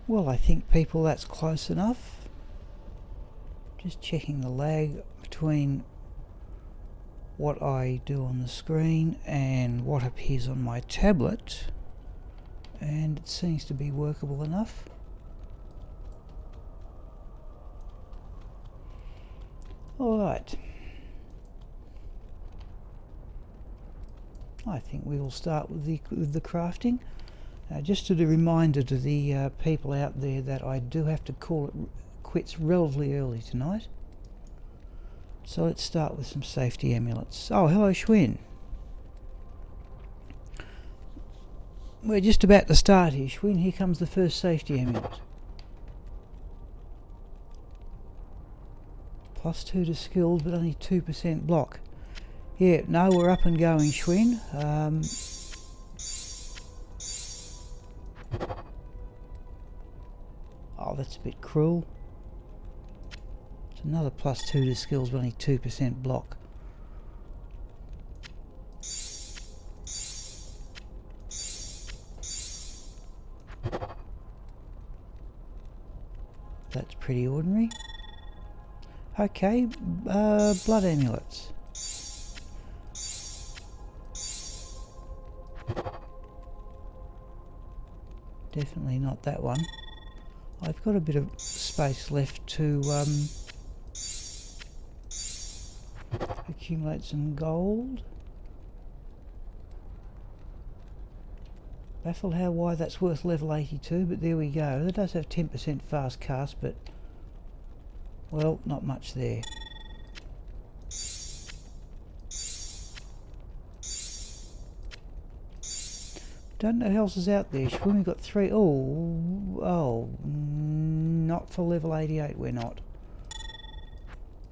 Well, I think, people, that's close enough. Just checking the lag between what I do on the screen and what appears on my tablet, and it seems to be workable enough. Alright, I think we will start with the crafting. Just a reminder to the people out there that I do have to call it quits relatively early tonight. So let's start with some safety amulets. Oh, hello Schwinn. We're just about to start here, Schwinn. Here comes the first safety amulet. +2 to skills, but only 2% block. Yeah, no, we're up and going, Schwinn. Oh, that's a bit cruel. It's another +2 to skills, but only 2% block. That's pretty ordinary. Okay, blood amulets. Definitely not that one. I've got a bit of space left to accumulate some gold. Baffled why that's worth level 82, but there we go. It does have 10% fast cast, but, well, not much there. Don't know who else is out there. Schwinn, we've got 3. Oh, not for level 88, we're not.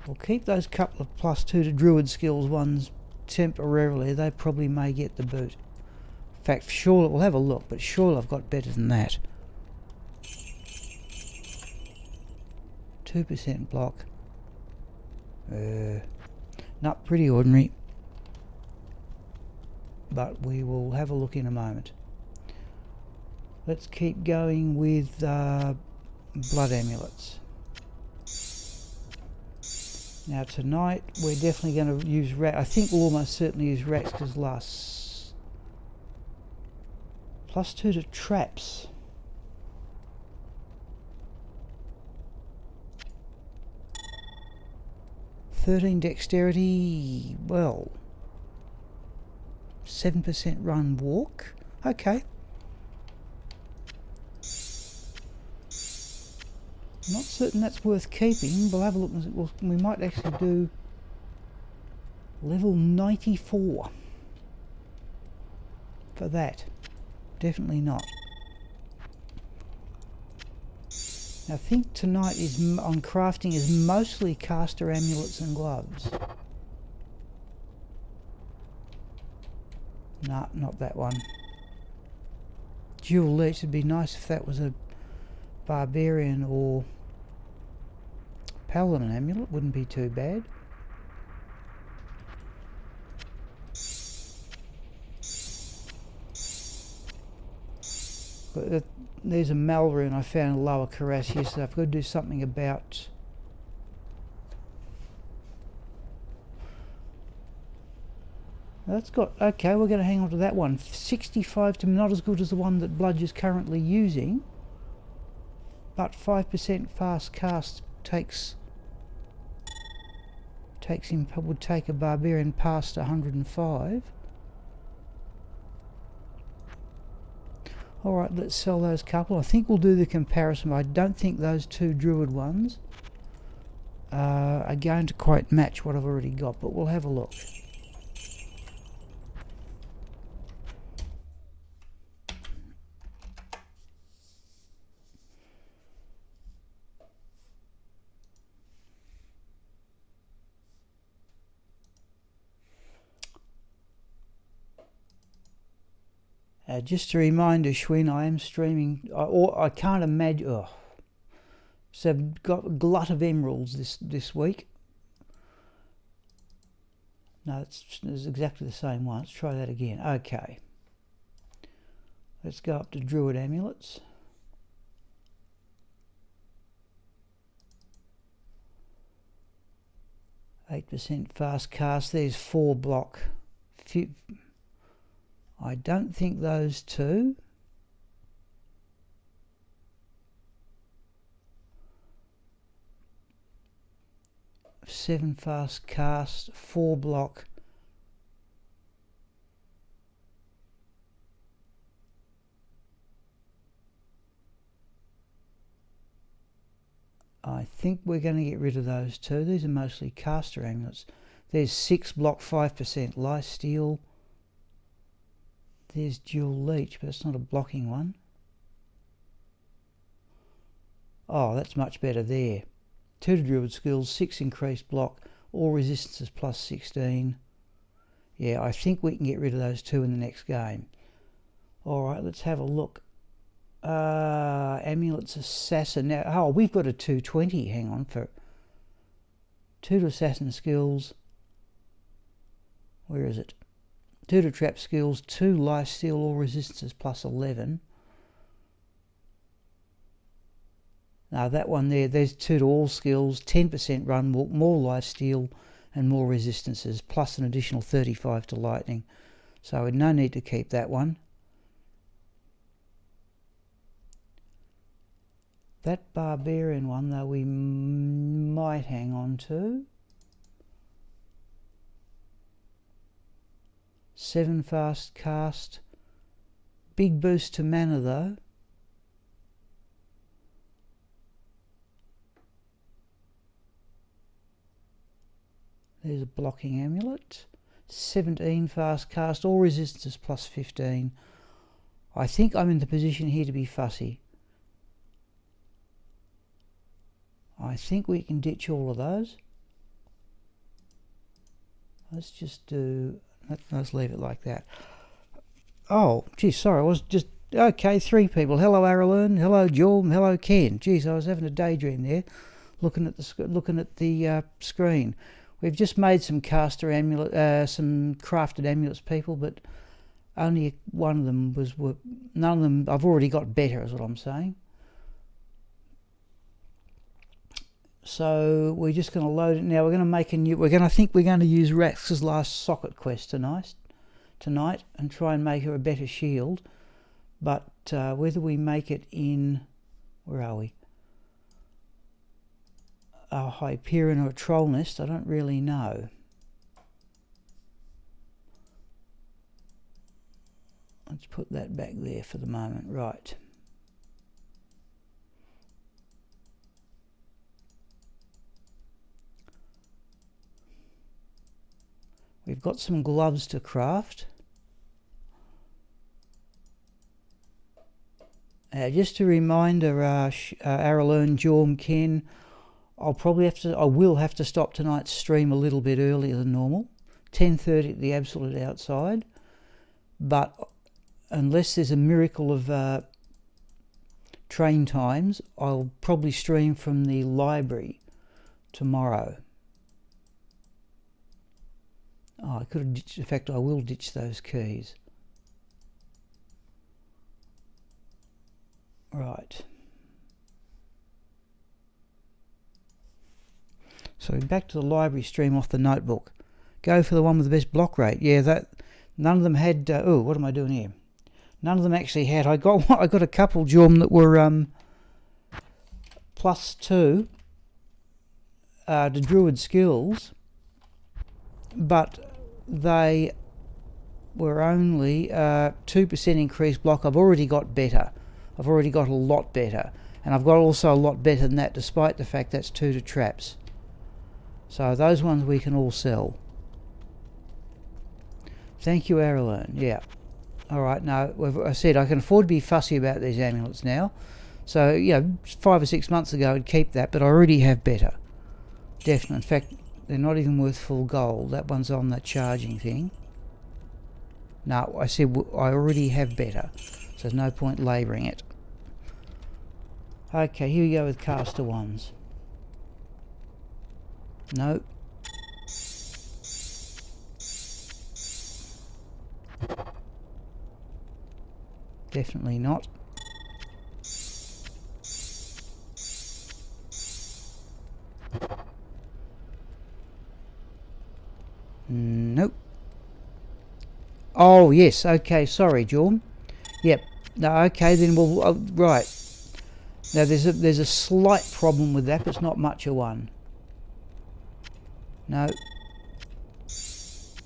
We'll keep those couple of +2 to druid skills ones temporarily. They probably may get the boot. In fact, sure, we'll have a look, but sure I've got better than that. 2% block. Not pretty ordinary. But we will have a look in a moment. Let's keep going with blood amulets. Now tonight we're definitely going to use I think we'll almost certainly use Raxka's lusts. +2 to traps. +13 dexterity. Well, 7% run walk. Okay. Not certain that's worth keeping. We'll have a look. We might actually do level 94 for that. Definitely not. I think tonight on crafting is mostly caster amulets and gloves. Nah, not that one. Dual leech would be nice if that was a barbarian or paladin amulet. Wouldn't be too bad. But there's a Malroon I found in Lower Carras here, so I've got to do something about. That's got, okay, we're going to hang on to that one. 65 to not as good as the one that Bludge is currently using, but 5% fast cast would take a barbarian past 105. Alright, let's sell those couple. I think we'll do the comparison. I don't think those two druid ones are going to quite match what I've already got, but we'll have a look. Just a reminder, Schwinn, I am streaming, I can't imagine, so I've got a glut of emeralds this week. No, it's exactly the same one. Let's try that again. Okay. Let's go up to Druid Amulets. %, fast cast. There's 4 block. I don't think those two. Seven fast cast, 4 block. I think we're going to get rid of those two. These are mostly caster amulets. There's 6 block, 5% lifesteal. There's dual leech, but it's not a blocking one. Oh, that's much better there. 2 to druid skills, 6 increased block, all resistances plus 16. Yeah, I think we can get rid of those two in the next game. Alright, let's have a look. Amulets Assassin. Now, oh, we've got a 220. Hang on, for 2 to Assassin skills. Where is it? 2 to trap skills, 2 lifesteal, all resistances plus 11. Now that one there's 2 to all skills, 10% run, more lifesteal and more resistances, plus an additional 35 to lightning. So no need to keep that one. That barbarian one, though, we might hang on to. 7 fast cast. Big boost to mana, though. There's a blocking amulet. 17 fast cast, all resistances plus 15. I think I'm in the position here to be fussy. I think we can ditch all of those. Let's just do, let's leave it like that. Oh, geez, sorry, I was just, okay, 3 people. Hello, Aralern. Hello, Jorm. Hello, Ken. Geez, I was having a daydream there, looking at the screen. We've just made some caster amulet, some crafted amulets, people, but only one of them none of them. I've already got better, is what I'm saying. So we're just going to load it now. We're going to make a new. I think we're going to use Raxka's last socket quest tonight, and try and make her a better shield. But whether we make it in, where are we? A Hyperion or a troll nest, I don't really know. Let's put that back there for the moment. Right. We've got some gloves to craft. Just a reminder, Aralern, Jorm, Ken, I will have to stop tonight's stream a little bit earlier than normal, 10:30 at the absolute outside. But unless there's a miracle of train times, I'll probably stream from the library tomorrow. Oh, I could have ditched. In fact, I will ditch those keys. Right. So back to the library stream off the notebook. Go for the one with the best block rate. Yeah, none of them had. Oh, what am I doing here? None of them actually had. I got a couple, Jorm, that were +2 to druid skills, but they were only 2% increased block. I've already got better. I've already got a lot better, and I've got also a lot better than that, despite the fact that's 2 to traps. So those ones we can all sell. Thank you, Aralern. Yeah. All right. Now, I said I can afford to be fussy about these amulets now. So, 5 or 6 months ago I'd keep that, but I already have better. Definitely. In fact, they're not even worth full gold. That one's on that charging thing. No, I said I already have better, so there's no point labouring it. Okay, here we go with caster ones. No. Definitely not. Nope. Oh yes, okay, sorry, Jorm. Yep. No, okay, then we'll right. Now there's a slight problem with that, but it's not much of one. No.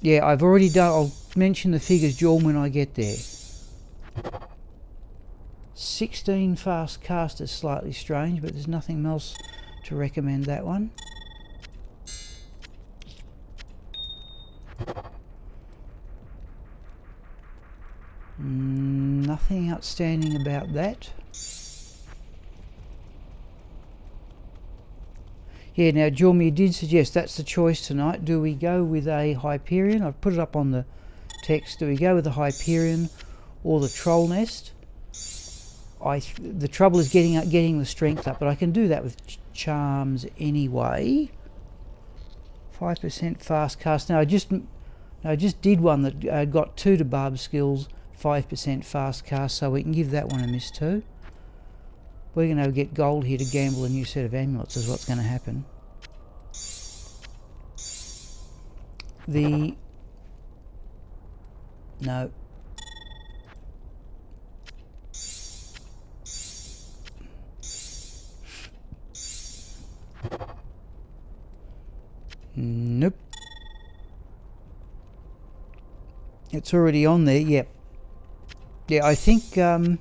Yeah, I've already done. I'll mention the figures, Jorm, when I get there. 16 fast cast is slightly strange, but there's nothing else to recommend that one. Nothing outstanding about that. Yeah, now Jormy did suggest that's the choice tonight. Do we go with a Hyperion? I've put it up on the text. Do we go with the Hyperion or the Troll Nest? The trouble is getting the strength up, but I can do that with charms anyway. 5% fast cast. Now I just did one that got 2 to barb skills, 5% fast cast, so we can give that one a miss too. We're going to get gold here to gamble a new set of amulets is what's going to happen. No. Nope. It's already on there, yep. Yeah, I think we'll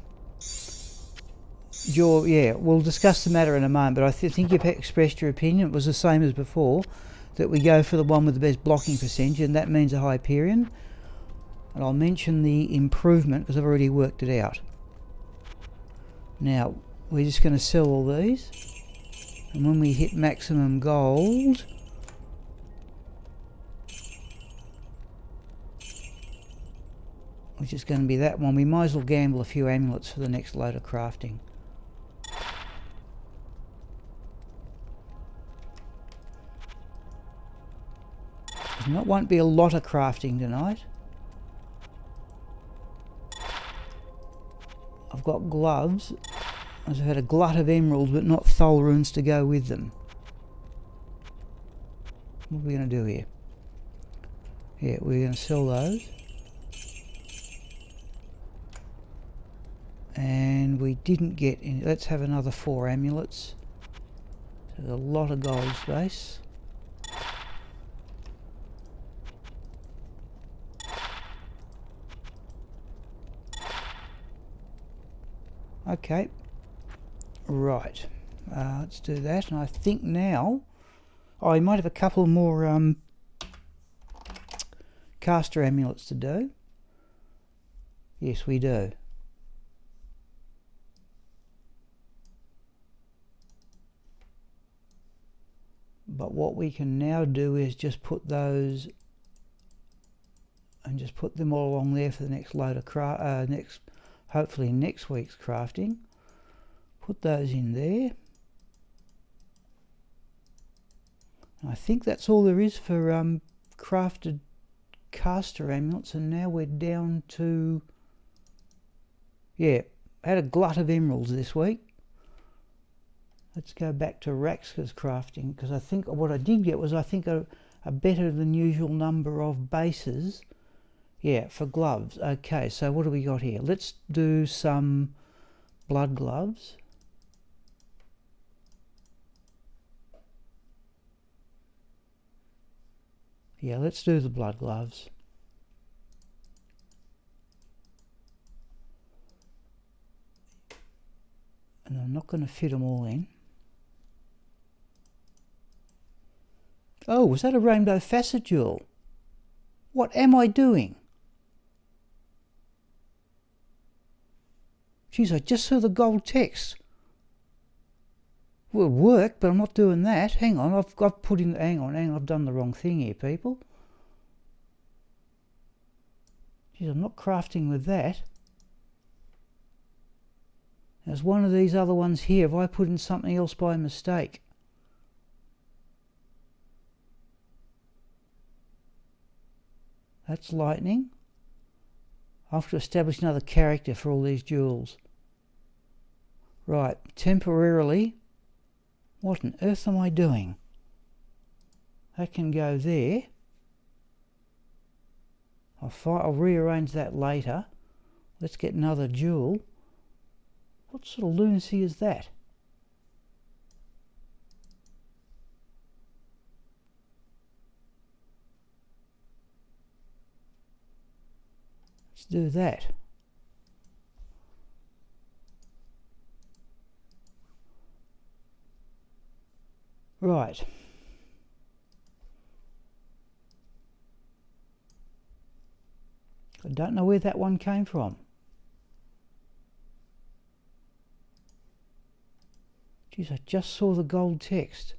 discuss the matter in a moment, but I think you've expressed your opinion. It was the same as before, that we go for the one with the best blocking percentage, and that means a Hyperion. And I'll mention the improvement because I've already worked it out. Now, we're just going to sell all these, and when we hit maximum gold, which is going to be that one, we might as well gamble a few amulets for the next load of crafting. There won't be a lot of crafting tonight. I've got gloves. I've had a glut of emeralds, but not thol runes to go with them. What are we going to do here? Yeah, we're going to sell those. And we didn't get any. Let's have another 4 amulets. There's a lot of gold space. Okay, right, let's do that. And I think now, I might have a couple more caster amulets to do. Yes, we do. But what we can now do is just put those and just put them all along there for the next load of hopefully next week's crafting. Put those in there. I think that's all there is for crafted caster amulets, and now we're down to, yeah, I had a glut of emeralds this week. Let's go back to Raxka's crafting, because I think what I did get was, I think, a better than usual number of bases. Yeah, for gloves. Okay, so what do we got here? Let's do some blood gloves. Yeah, let's do the blood gloves. And I'm not going to fit them all in. Oh, was that a rainbow facet jewel? What am I doing? Geez, I just saw the gold text. Well, it worked, but I'm not doing that. Hang on, I've put in, hang on, I've done the wrong thing here, people. Geez, I'm not crafting with that. There's one of these other ones here. Have I put in something else by mistake? That's lightning. I have to establish another character for all these jewels. Right, temporarily. What on earth am I doing? That can go there. I'll rearrange that later. Let's get another jewel. What sort of lunacy is that? Let's do that. Right. I don't know where that one came from. Geez, I just saw the gold text.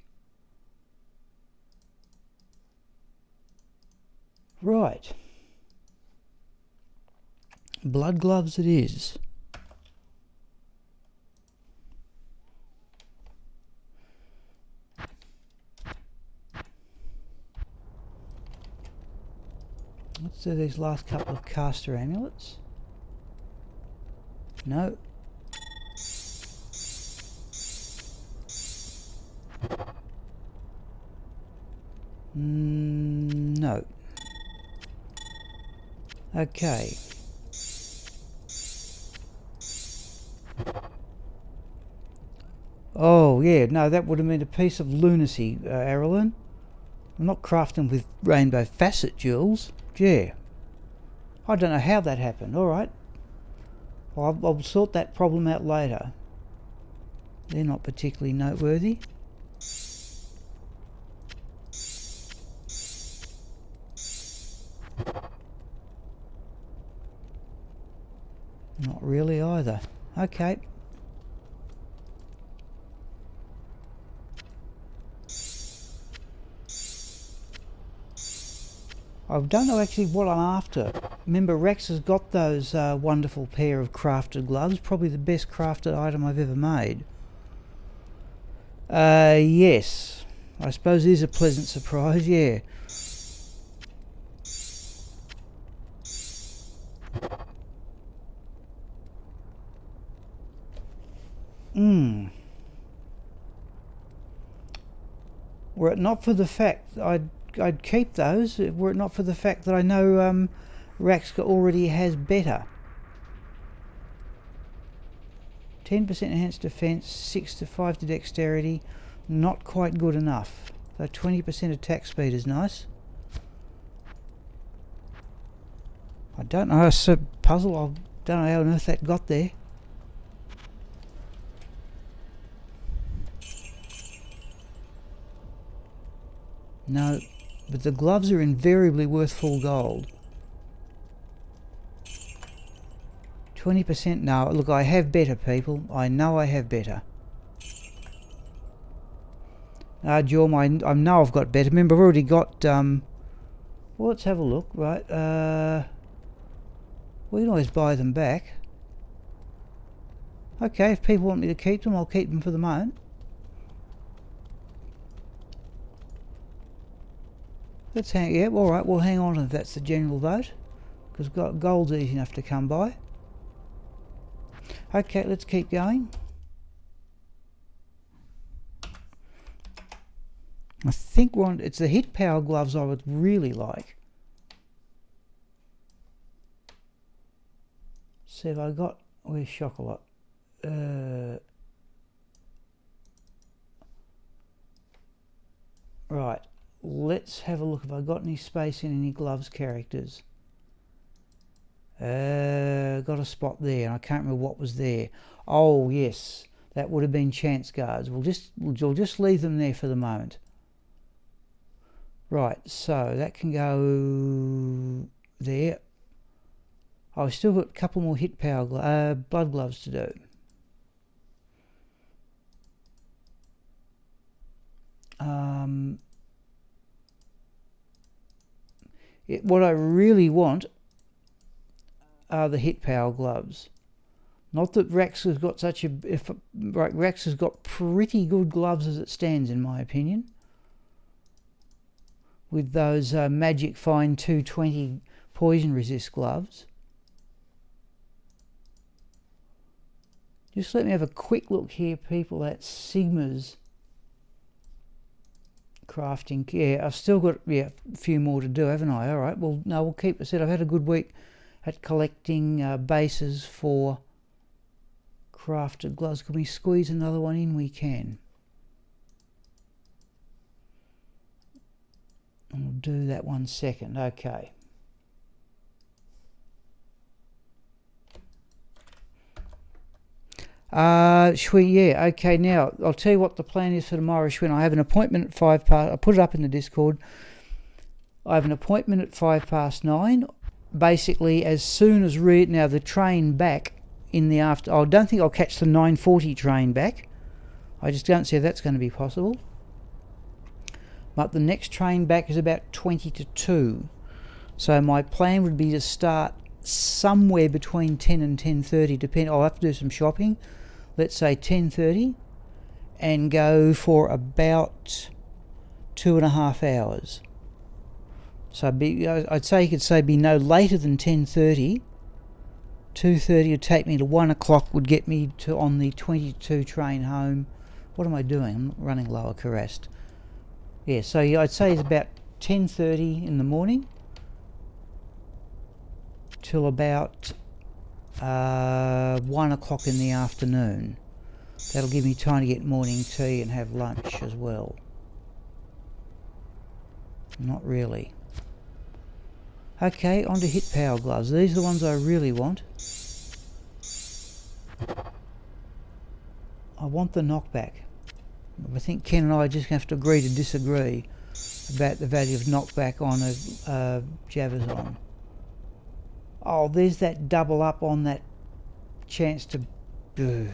Right. Blood gloves it is. Let's do these last couple of caster amulets. No. No. Okay. Oh yeah, no, that would have been a piece of lunacy, Aralyn. I'm not crafting with rainbow facet jewels. Yeah. I don't know how that happened. Alright. Well, I'll sort that problem out later. They're not particularly noteworthy. Not really either. Okay. I don't know actually what I'm after. Remember, Rex has got those wonderful pair of crafted gloves. Probably the best crafted item I've ever made. Yes. I suppose it is a pleasant surprise, yeah. Were it not for the fact I'd keep those, were it not for the fact that I know Raxka already has better. 10% enhanced defense, 6 to 5 to dexterity, not quite good enough. So 20% attack speed is nice. I don't know, it's a puzzle, I don't know how on earth that got there. No, but the gloves are invariably worth full gold. 20% no. Look, I have better, people. I know I have better. Jorm, I know I've got better. Remember, I've already got... well, let's have a look, right. We can always buy them back. Okay, if people want me to keep them, I'll keep them for the moment. Let's hang... Yeah, alright, we'll hang on if that's the general vote. Because gold's easy enough to come by. Okay, let's keep going. I think it's the hit power gloves I would really like. See if I got... Where's Chocolat? Right. Let's have a look if I got any space in any gloves characters. Got a spot there, and I can't remember what was there. Oh yes, that would have been chance guards. We'll just leave them there for the moment. Right, so that can go there. I've still got a couple more hit power blood gloves to do. What I really want are the hit power gloves. Not that Raxka's got such a... Raxka's got pretty good gloves as it stands, in my opinion. With those Magic Fine 220 poison resist gloves. Just let me have a quick look here, people, at Sigma's crafting. Yeah, I've still got a few more to do, haven't I? All right, well, no, we'll keep it. I've had a good week at collecting bases for crafted gloves. Can we squeeze another one in? We can. And we'll do that 1 second. Okay. Yeah, okay, now I'll tell you what the plan is for tomorrow, Shwin. I have an appointment at 5 past, I put it up in the Discord. I have an appointment at 9:05. Basically, as soon as now the train back in the I don't think I'll catch the 9:40 train back. I just don't see if that's going to be possible. But the next train back is about 20 to 2. So my plan would be to start somewhere between 10 and 10:30, I'll have to do some shopping. Let's say 10:30, and go for about 2.5 hours. So I'd say you could say be no later than 10:30. 2:30 would take me to 1 o'clock, would get me to on the 22 train home. What am I doing? I'm running Lower Carrast. Yeah, so I'd say it's about 10:30 in the morning till about 1 o'clock in the afternoon. That'll give me time to get morning tea and have lunch as well. Not really. Okay, on to hit power gloves. These are the ones I really want. I want the knockback. I think Ken and I are just going to have to agree to disagree about the value of knockback on a Javazon. Oh, there's that double up on that chance to... Ugh.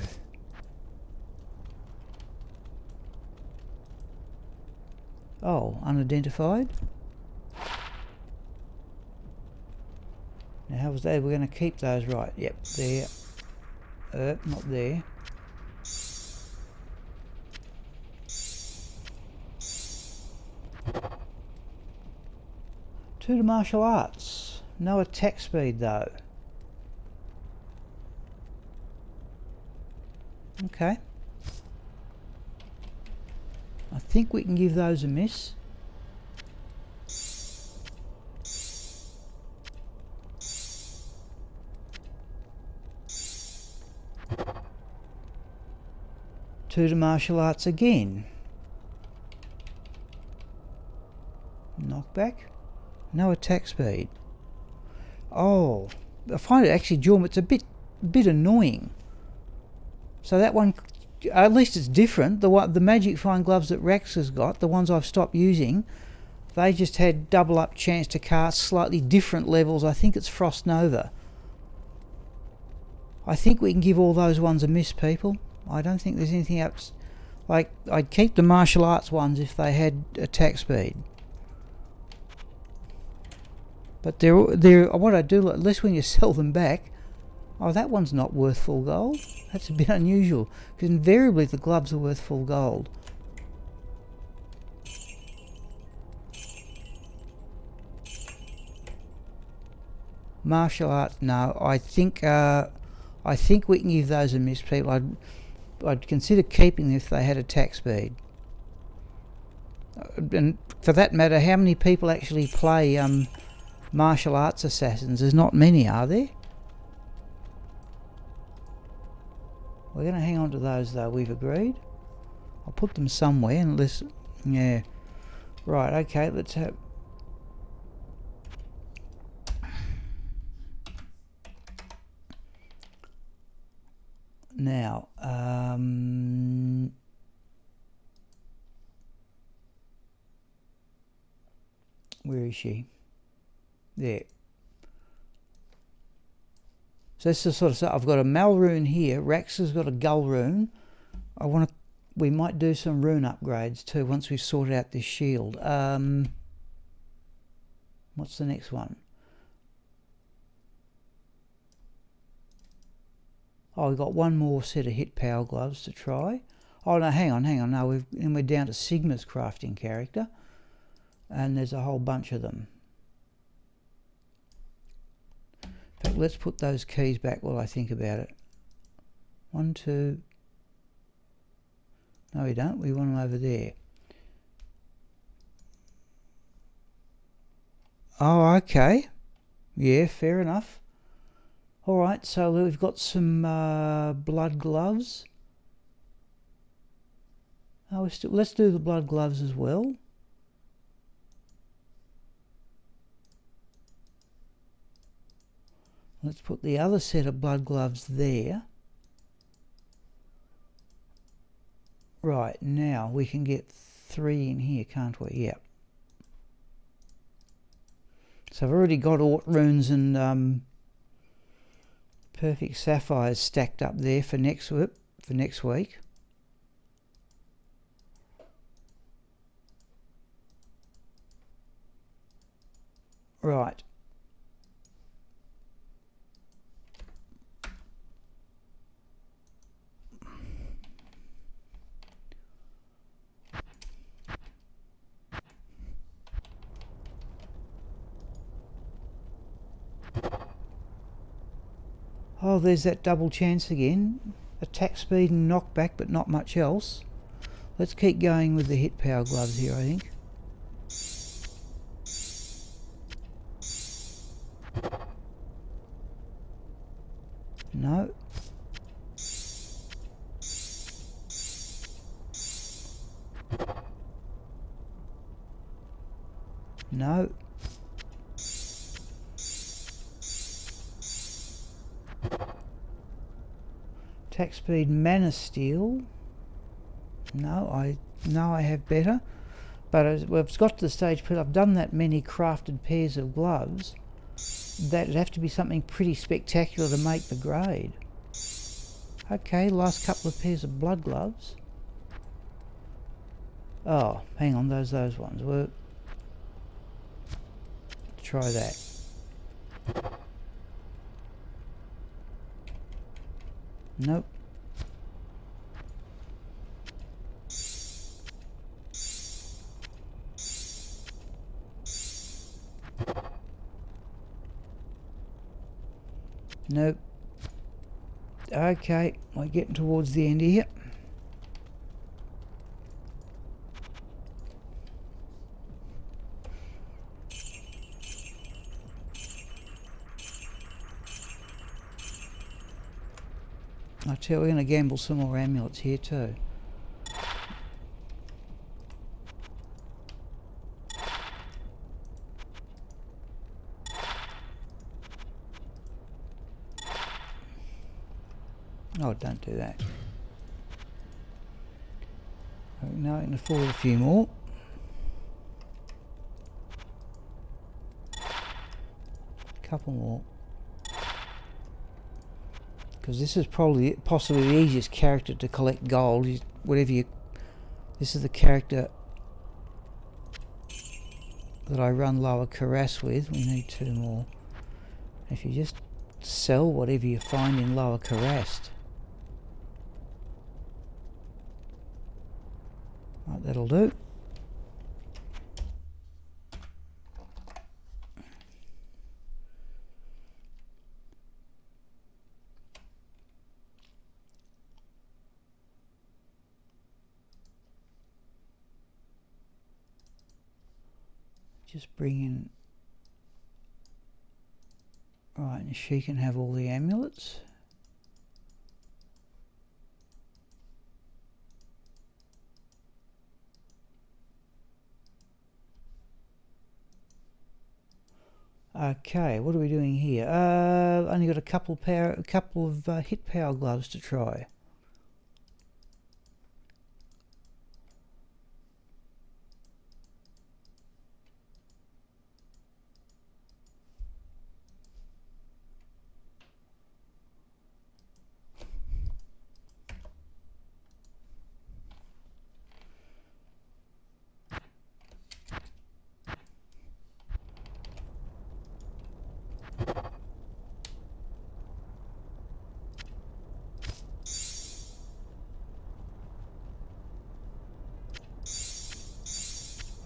Oh, unidentified. Now, how was that? We're going to keep those, right? Yep, there. Not there. Two to martial arts. No attack speed though. Okay. I think we can give those a miss. Two to martial arts again. Knockback. No attack speed. Oh, I find it actually, Jorm, it's a bit annoying. So that one, at least it's different. The Magic Fine gloves that Rex has got, the ones I've stopped using, they just had double up chance to cast slightly different levels. I think it's Frost Nova. I think we can give all those ones a miss, people. I don't think there's anything else. Like, I'd keep the martial arts ones if they had attack speed. But they're what I do, at least when you sell them back, oh, that one's not worth full gold. That's a bit unusual, because invariably the gloves are worth full gold. Martial arts, no. I think we can give those a miss, people. I'd consider keeping them if they had attack speed. And for that matter, how many people actually play martial arts assassins? There's not many, are there? We're going to hang on to those though, we've agreed. I'll put them somewhere unless... Yeah. Right, okay, let's have... Now, where is she? There. So this is sort of, I've got a Mal rune here. Raxka's got a Gull rune. We might do some rune upgrades too once we've sorted out this shield. What's the next one? Oh, we've got one more set of hit power gloves to try. Oh no, hang on. No, we're down to Sigma's crafting character, and there's a whole bunch of them. In fact, let's put those keys back while I think about it. 1, 2. No, we don't. We want them over there. Oh, okay. Yeah, fair enough. Alright, so we've got some blood gloves. Oh, let's do the blood gloves as well. Let's put the other set of blood gloves there. Right, now we can get 3 in here, can't we? Yep. So I've already got Ort runes and perfect sapphires stacked up there for next week. Right. Oh, there's that double chance again. Attack speed and knockback, but not much else. Let's keep going with the hit power gloves here, I think. No. No. Attack speed, mana steel. No, I have better. But I've got to the stage, but I've done that many crafted pairs of gloves. That'd have to be something pretty spectacular to make the grade. Okay, last couple of pairs of blood gloves. Oh, hang on, those ones work. Try that. Nope. Nope. Okay, we're getting towards the end here. I tell you, we're going to gamble some more amulets here too. Oh, don't do that. Now I can afford a few more. Couple more. Because this is possibly the easiest character to collect gold. This is the character that I run lower Caress with. We need 2 more. If you just sell whatever you find in lower Caress. Right, that'll do. Just bring in... Right, and she can have all the amulets. Okay, what are we doing here? Only got a couple of hit power gloves to try.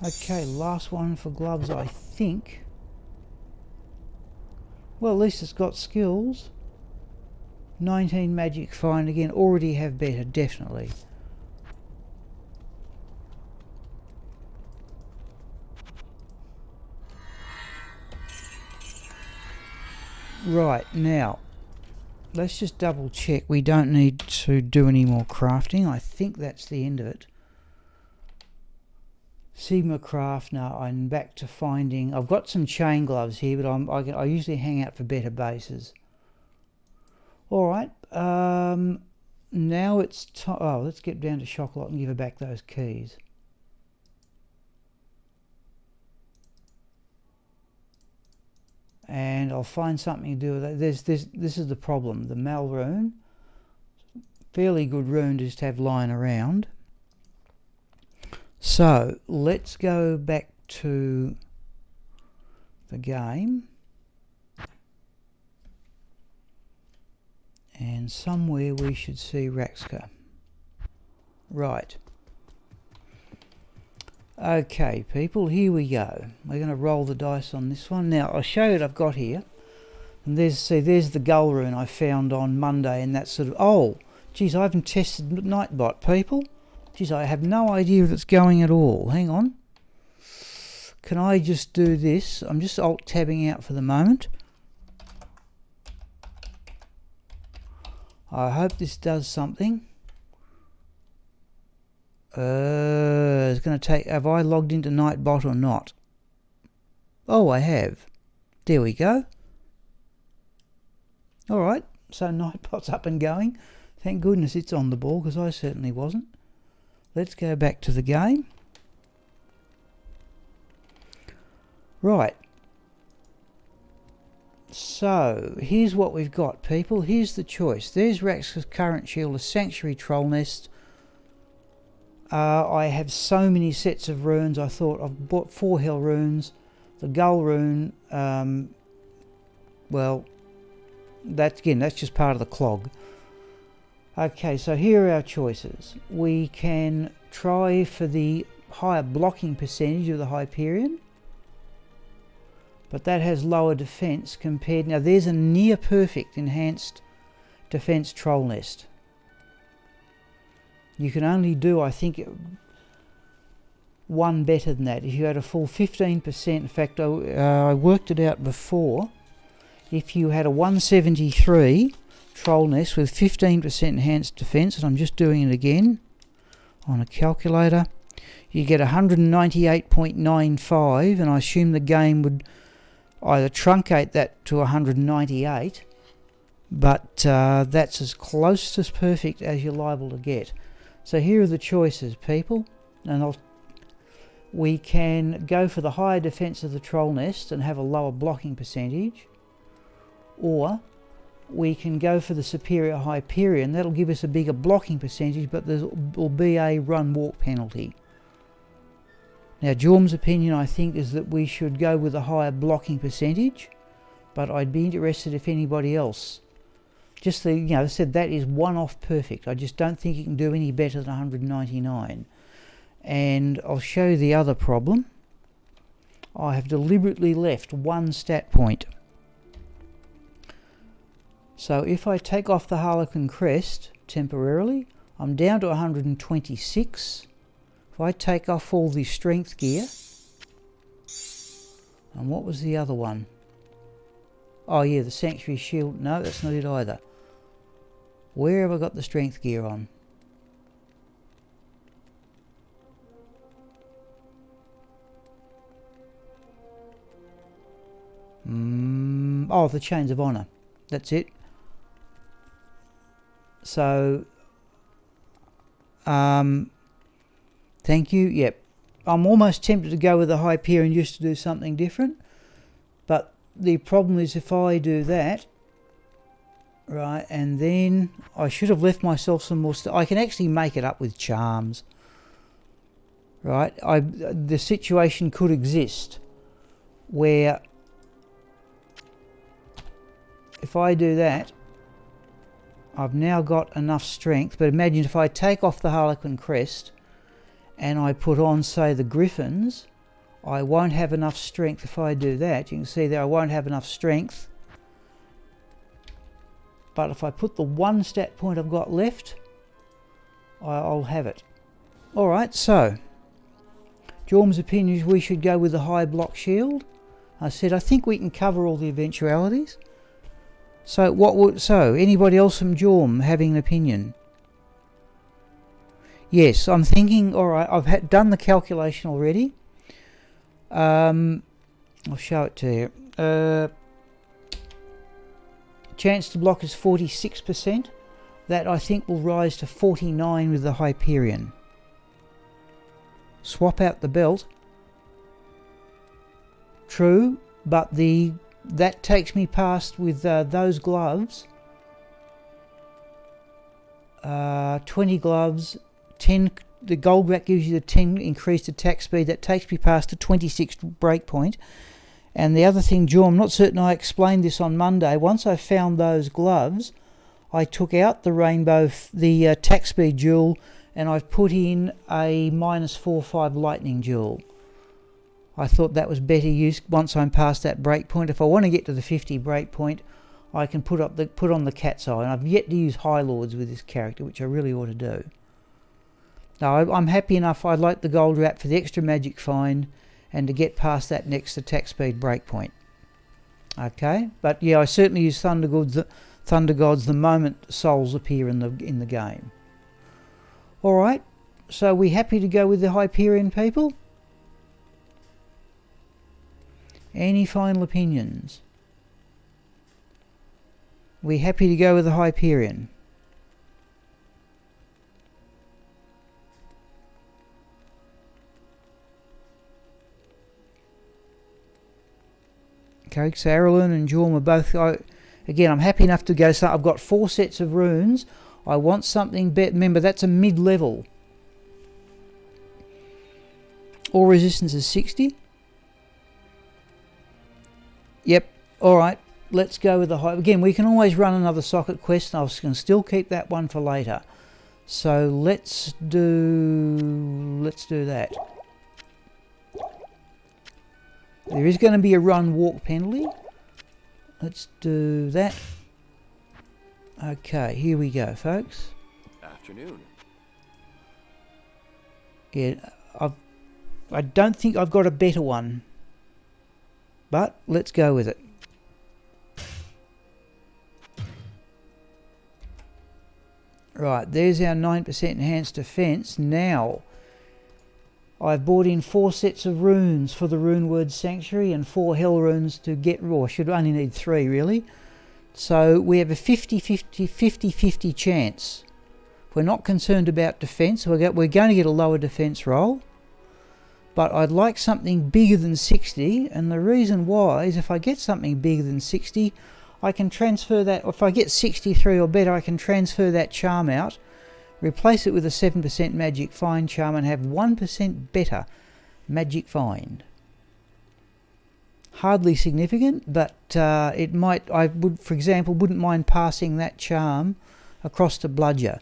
Okay, last one for gloves, I think. Well, at least it's got skills. 19 magic, fine again. Already have better, definitely. Right, now, let's just double check. We don't need to do any more crafting. I think that's the end of it. Sigma craft. Now I'm back to finding. I've got some chain gloves here, but I usually hang out for better bases. All right. Now it's time. Oh, let's get down to Chocolat and give her back those keys. And I'll find something to do with that. This is the problem. The Mal rune, fairly good rune to just have lying around. So let's go back to the game, and somewhere we should see Raxka. Right. Okay, people, here we go. We're going to roll the dice on this one. Now, I'll show you what I've got here. And there's the gull rune I found on Monday, and that sort of... Oh, geez, I haven't tested Nightbot, people. Geez, I have no idea if it's going at all. Hang on. Can I just do this? I'm just alt-tabbing out for the moment. I hope this does something. It's going to take... Have I logged into Nightbot or not? Oh, I have. There we go. Alright, so Nightbot's up and going. Thank goodness it's on the ball, because I certainly wasn't. Let's go back to the game. Right. So, here's what we've got, people. Here's the choice. There's Raxka's current shield, a sanctuary troll nest. I have so many sets of runes. I thought I've bought 4 hell runes. The gull rune, well, that's just part of the clog. Okay, so here are our choices. We can try for the higher blocking percentage of the Hyperion, but that has lower defense compared... Now there's a near perfect enhanced defense troll nest. You can only do, I think, one better than that. If you had a full 15%, in fact, I worked it out before. If you had a 173 troll nest with 15% enhanced defense, and I'm just doing it again on a calculator, you get 198.95, and I assume the game would either truncate that to 198, but that's as close as perfect as you're liable to get. So here are the choices, people, and we can go for the higher defense of the troll nest and have a lower blocking percentage, or we can go for the superior Hyperion. That'll give us a bigger blocking percentage, but there will be a run-walk penalty. Now, Jorm's opinion, I think, is that we should go with a higher blocking percentage, but I'd be interested if anybody else... Just I said that is one-off perfect. I just don't think you can do any better than 199. And I'll show you the other problem. I have deliberately left one stat point. So if I take off the Harlequin crest temporarily, I'm down to 126. If I take off all the strength gear, and what was the other one? Oh yeah, the sanctuary shield. No, that's not it either. Where have I got the strength gear on? Oh, the chains of honor. That's it. So, thank you. Yep. I'm almost tempted to go with the Hyperion just to do something different. But the problem is if I do that, right, and then I should have left myself some more stuff. I can actually make it up with charms. Right? The situation could exist where if I do that, I've now got enough strength. But imagine if I take off the Harlequin crest and I put on, say, the Griffins, I won't have enough strength if I do that. You can see there I won't have enough strength. But if I put the one stat point I've got left, I'll have it. Alright, so Jorm's opinion is we should go with the high block shield. I said I think we can cover all the eventualities. So anybody else from Jorm having an opinion? Yes, I'm thinking, alright, I've done the calculation already. I'll show it to you. Chance to block is 46%. That I think will rise to 49 with the Hyperion. Swap out the belt. True, but that takes me past with those gloves. 20 gloves, 10. The gold rack gives you the 10 increased attack speed. That takes me past the 26 breakpoint. And the other thing, Joe, I'm not certain I explained this on Monday. Once I found those gloves, I took out the rainbow, the attack speed jewel, and I've put in a -4/5 lightning jewel. I thought that was better use once I'm past that breakpoint. If I want to get to the 50 breakpoint, I can put on the cat's eye. And I've yet to use High Lords with this character, which I really ought to do. Now, I'm happy enough. I like the gold wrap for the extra magic find and to get past that next attack speed breakpoint. Okay, but yeah, I certainly use Thunder Gods the moment souls appear in the game. All right, so we happy to go with the Hyperion, people? Any final opinions? We happy to go with the Hyperion? Okay, so Aralyn and Jorm are both... Again, I'm happy enough to go... So I've got 4 sets of runes. I want something better. Remember, that's a mid-level. All resistance is 60. Yep, alright. Let's go with the high... Again, we can always run another socket quest, and I can still keep that one for later. So let's do that. There is going to be a run-walk penalty. Let's do that. Okay, here we go, folks. Afternoon. Yeah, I don't think I've got a better one. But let's go with it. Right, there's our 9% enhanced defense. Now, I've bought in 4 sets of runes for the Rune Word Sanctuary and 4 hell runes to get raw. Should only need 3 really. So we have a 50-50 chance. We're not concerned about defense. We're going to get a lower defense roll. But I'd like something bigger than 60, and the reason why is if I get something bigger than 60, I can transfer that. If I get 63 or better, I can transfer that charm out, replace it with a 7% magic find charm, and have 1% better magic find. Hardly significant, but it might. I would, for example, wouldn't mind passing that charm across to Bludger,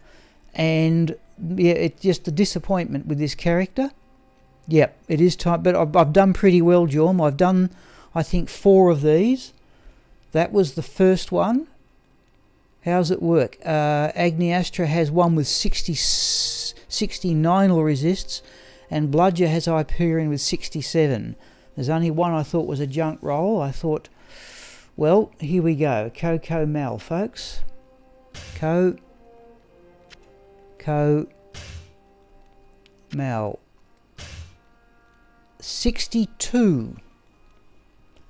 and yeah, it's just a disappointment with this character. Yep, it is time, but I've done pretty well, Jorm. I've done, I think, 4 of these. That was the first one. How's it work? Agniastra has one with 69 or resists, and Bludger has Hyperion with 67. There's only one I thought was a junk roll. I thought, well, here we go. Coco Mal, folks. Mal. 62.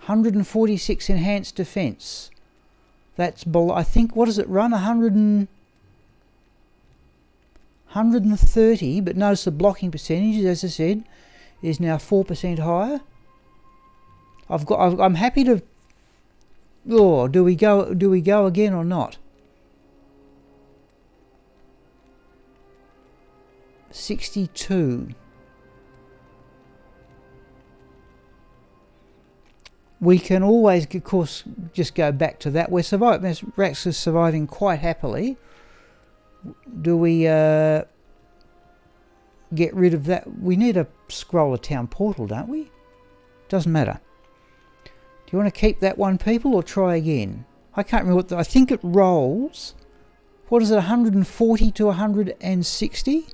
146 enhanced defense. That's below, I think, what does it run? 130, but notice the blocking percentage, as I said, is now 4% higher. I'm happy to... Oh, do we go again or not? 62. We can always, of course, just go back to that. We're surviving. Raxka's surviving quite happily. Do we get rid of that? We need a scroll of town portal, don't we? Doesn't matter. Do you want to keep that one, people, or try again? I can't remember what I think it rolls. What is it, 140 to 160?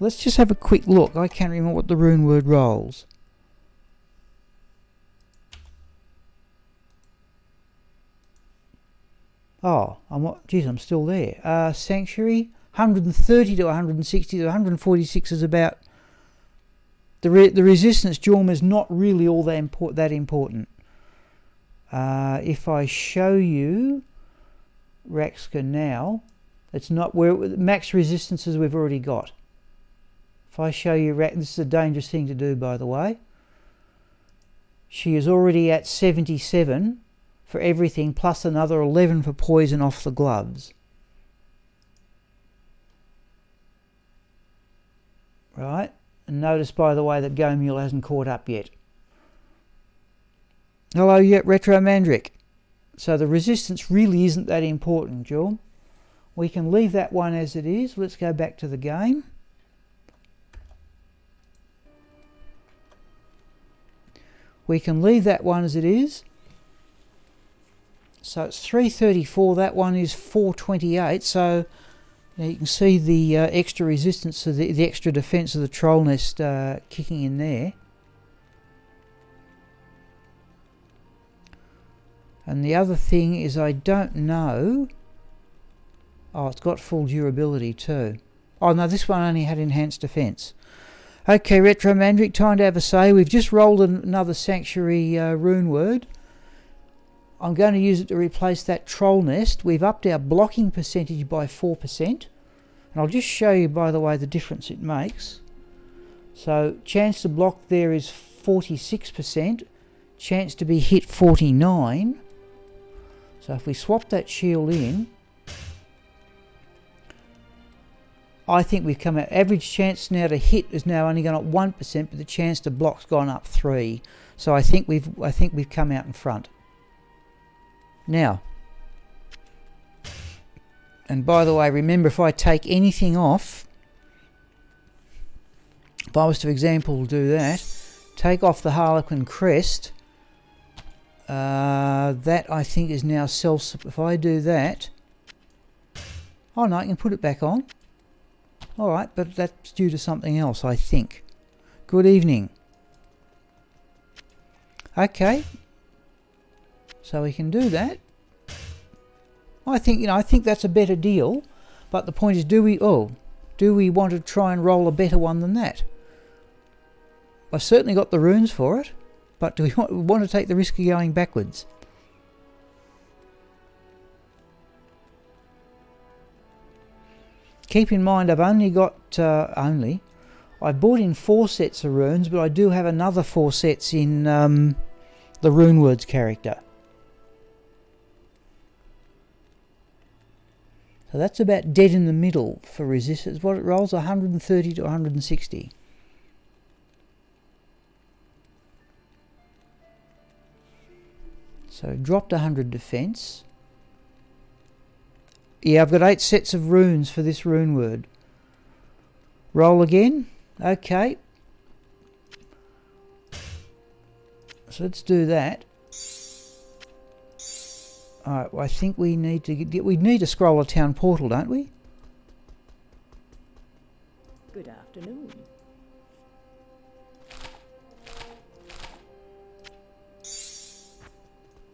Let's just have a quick look. I can't remember what the rune word rolls. Oh, I'm still there. Sanctuary, 130 to 160 to 146 is about... The resistance Jorm is not really all that important. If I show you Raxka now, it's not where max resistances we've already got. If I show you, this is a dangerous thing to do, by the way. She is already at 77 for everything, plus another 11 for poison off the gloves. Right, and notice, by the way, that Gomule hasn't caught up yet. Hello, yet Retro Mandric. So the resistance really isn't that important, Jorm. We can leave that one as it is. Let's go back to the game. We can leave that one as it is. So it's 334. That one is 428. So you can see the extra resistance, of the extra defense of the troll nest kicking in there. And the other thing is, I don't know. Oh, it's got full durability too. Oh no, this one only had enhanced defense. Okay, Retro Mandric, time to have a say. We've just rolled another Sanctuary rune word. I'm going to use it to replace that troll nest. We've upped our blocking percentage by 4%. And I'll just show you, by the way, the difference it makes. So chance to block there is 46%. Chance to be hit 49. So if we swap that shield in, I think we've come out. Average chance now to hit is now only gone up 1%, but the chance to block's gone up 3. So I think we've come out in front. Now, and by the way, remember, if I take anything off, if I was to, for example, do that, take off the Harlequin crest, that I think is now if I do that, oh no, I can put it back on. Alright, but that's due to something else, I think. Good evening. Okay. So we can do that. I think that's a better deal. But the point is, do we want to try and roll a better one than that? I've certainly got the runes for it. But do we want to take the risk of going backwards? Keep in mind, I've only got, I bought in 4 sets of runes, but I do have another 4 sets in the Rune Words character. So that's about dead in the middle for resistance. What it rolls, 130 to 160. So dropped 100 defense. Yeah, I've got 8 sets of runes for this rune word. Roll again. Okay. So let's do that. Alright, well, I think we need to scroll a town portal, don't we? Good afternoon.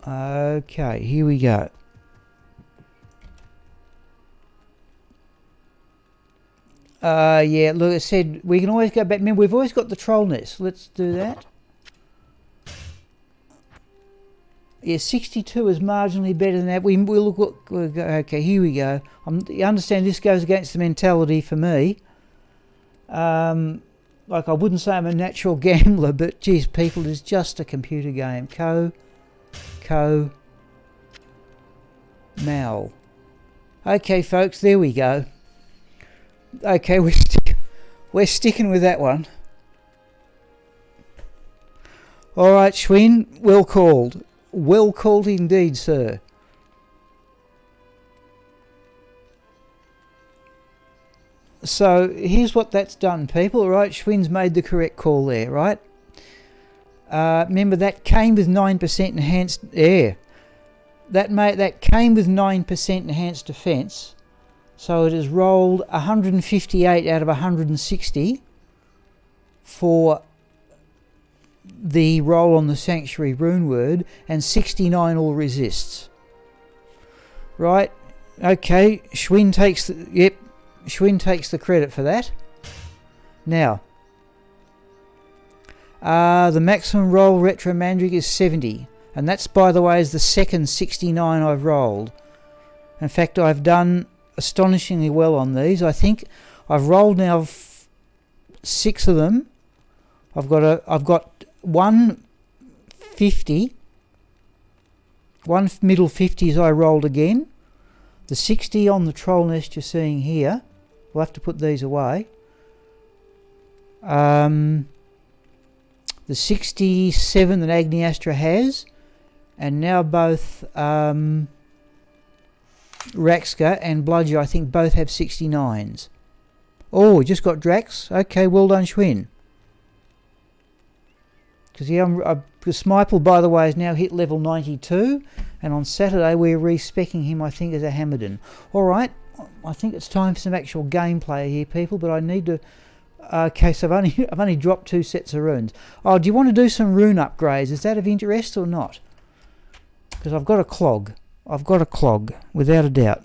Okay, here we go. Yeah, look, I said we can always go back. Remember, we've always got the troll nest. Let's do that. Yeah, 62 is marginally better than that. We'll look. Okay, here we go. You understand this goes against the mentality for me. Like, I wouldn't say I'm a natural gambler, but geez, people, it's just a computer game. Mal. Okay, folks, there we go. Okay, we're sticking with that one. All right, Schwinn, well called. Well called indeed, sir. So here's what that's done, people. Right, Schwinn's made the correct call there, right? Remember that came with 9% enhanced air. That came with 9% enhanced defense. So it has rolled 158 out of 160 for the roll on the Sanctuary Rune Word, and 69 all resists. Right, okay, Schwinn takes the credit for that. Now, the maximum roll Retro Mandric is 70, and that's, by the way, is the second 69 I've rolled. In fact, I've done astonishingly well on these. I think I've rolled now 6 of them. I've got one 50, one middle 50s I rolled again. The 60 on the troll nest you're seeing here. We'll have to put these away. The 67 that Agniastra has, and now both Raxka and Bludger, I think, both have 69s. Oh, we just got Drax. Okay, well done, Schwinn. Because Smipel, by the way, has now hit level 92, and on Saturday we're respecking him, I think, as a Hamadin. Alright, I think it's time for some actual gameplay here, people, but I need to... Okay, so I've only dropped 2 sets of runes. Oh, do you want to do some rune upgrades? Is that of interest or not? Because I've got a clog. I've got a clog, without a doubt.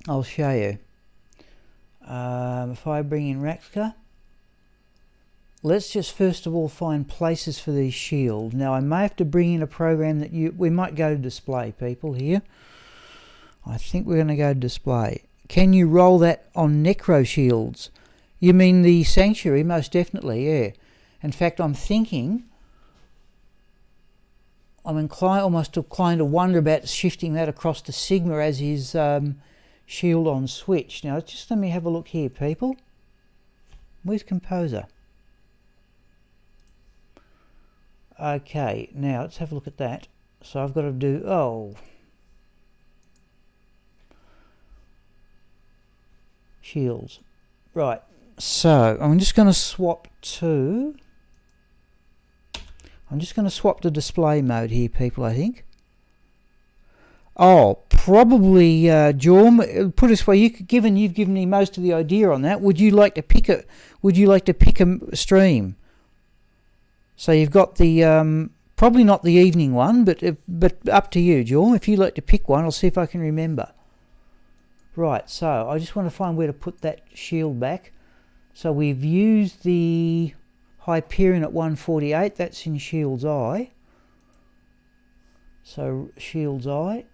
I'll show you. If I bring in Raxka, let's just first of all find places for these shields. Now I may have to bring in a program that we might go to display, people, here. I think we're going to go to display. Can you roll that on necro shields? You mean the Sanctuary? Most definitely, yeah. In fact, I'm thinking, almost inclined to wonder about shifting that across to Sigma as his shield on switch. Now, just let me have a look here, people. Where's Composer? Okay, now let's have a look at that. So I've got to do, shields. Right, so I'm just going to swap to... I'm just going to swap to display mode here, people, I think. Oh, probably, Jorm, put it this way, given you've given me most of the idea on that, would you like to pick a stream? So you've got the, probably not the evening one, but up to you, Jorm. If you'd like to pick one, I'll see if I can remember. Right, so I just want to find where to put that shield back. So we've used the Hyperion at 148, that's in Shield's Eye. So Shield's Eye.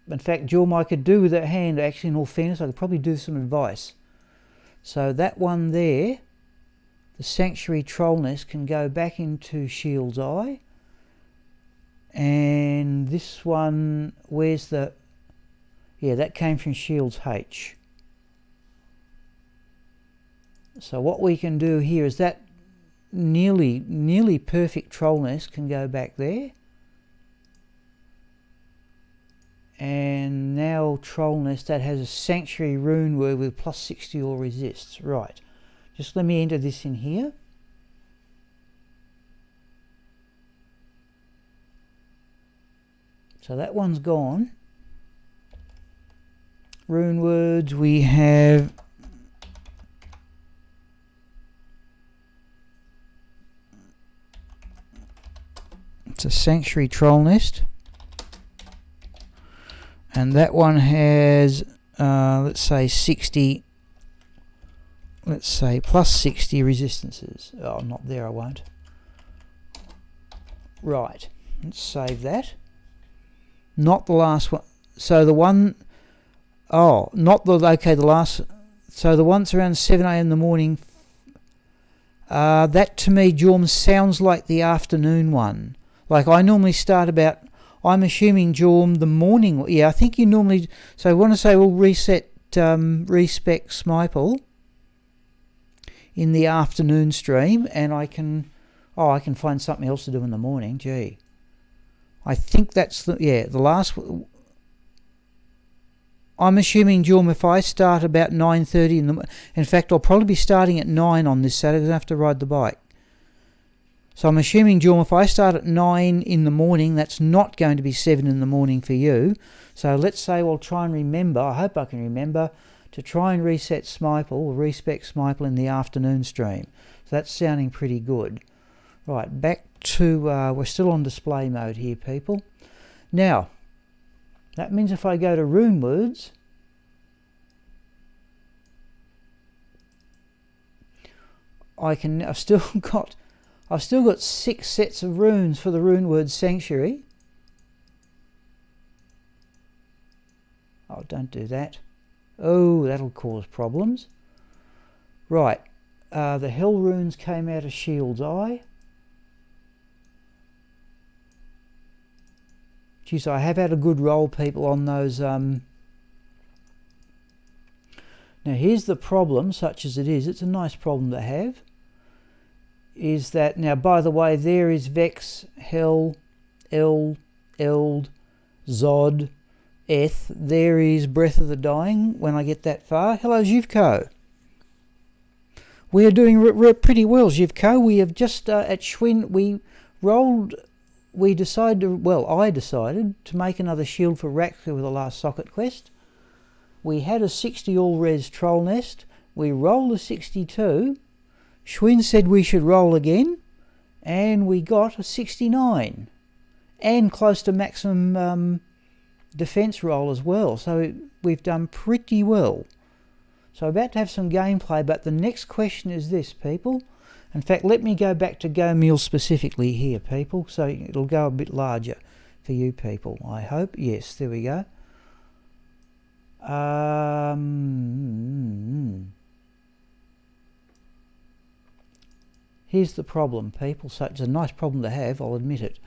In fact, Jorm, I could do with that hand, actually, in all fairness, I could probably do some advice. So that one there, the Sanctuary Troll Nest, can go back into Shield's Eye. And this one, where's the... Yeah, that came from Shield's H. So what we can do here is that nearly perfect troll nest can go back there. And now troll nest that has a Sanctuary Rune Word with plus 60 or resists. Right. Just let me enter this in here. So that one's gone. Rune words, we have it's a Sanctuary Troll Nest, and that one has let's say 60, let's say plus 60 resistances. Oh, not there, I won't. Right, let's save that. Not the last one. So the one, oh, not the, okay, the last, so the one's around 7 a.m. in the morning. That to me, Jorm, sounds like the afternoon one. Like I normally start about, I'm assuming, Jorm, the morning. Yeah, I think you normally, so I want to say we'll respec Smipel in the afternoon stream, and I can find something else to do in the morning. Gee. I think that's the, yeah, the last, I'm assuming, Jorm, if I start about 9:30 in fact, I'll probably be starting at 9 on this Saturday because I have to ride the bike. So I'm assuming, Jorm, if I start at 9 in the morning, that's not going to be 7 in the morning for you. So let's say we'll try and remember, I hope I can remember, to try and reset Smiple or respec Smiple in the afternoon stream. So that's sounding pretty good. Right, back to, we're still on display mode here, people. Now, that means if I go to rune words, I've still got 6 sets of runes for the rune word sanctuary. Oh, don't do that. Oh, that'll cause problems. Right, the hell runes came out of Shield's Eye. Geez, I have had a good roll, people, on those. Now, here's the problem, such as it is. It's a nice problem to have. Is that, now, by the way, there is Vex, Hell, Eld, Zod, Eth. There is Breath of the Dying when I get that far. Hello, Zhivko. We are doing pretty well, Zhivko. We have just, at Schwinn, I decided to make another shield for Raxka with the last socket quest. We had a 60 all-res troll nest. We rolled a 62. Schwinn said we should roll again, and we got a 69. And close to maximum defense roll as well. So we've done pretty well. So I'm about to have some gameplay, but the next question is this, people. In fact, let me go back to Go Meal specifically here, people, so it'll go a bit larger for you people, I hope. Yes, there we go. Here's the problem, people. So it's a nice problem to have, I'll admit it.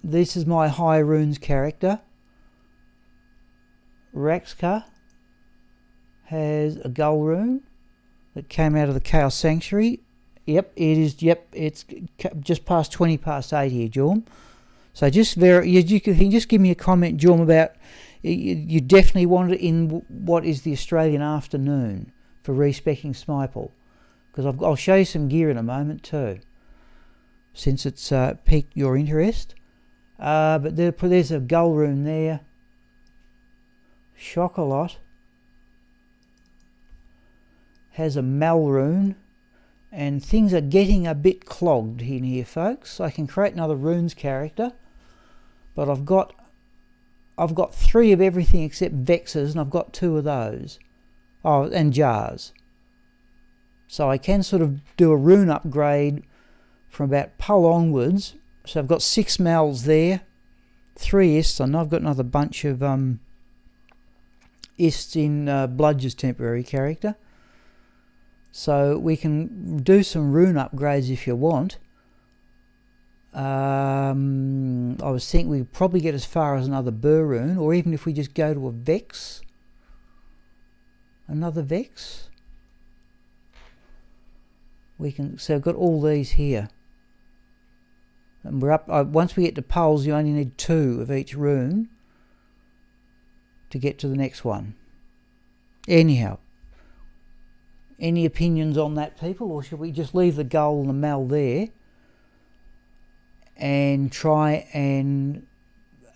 This is my High Runes character. Raxka has a gull rune that came out of the Chaos Sanctuary. Yep, it is. Yep, it's just past 20 past 8 here, Jorm. So just you can just give me a comment, Jorm, about you definitely want it in what is the Australian afternoon for respecking Smiple, because I'll show you some gear in a moment too, since it's piqued your interest. But there's a gull rune there. Chocolat has a mal rune. And things are getting a bit clogged in here, folks. I can create another runes character, but I've got 3 of everything except Vexes, and I've got 2 of those. Oh, and jars. So I can sort of do a rune upgrade from about Pull onwards. So I've got 6 mals there, 3 ists, and I've got another bunch of ists in Bludger's temporary character. So we can do some rune upgrades if you want. I was thinking we'd probably get as far as another Burr rune, or even if we just go to a Vex. Another Vex. We can. So I've got all these here. And we're up. Once we get to Pulls, you only need 2 of each rune to get to the next one. Anyhow. Any opinions on that, people, or should we just leave the gull and the mal there and try and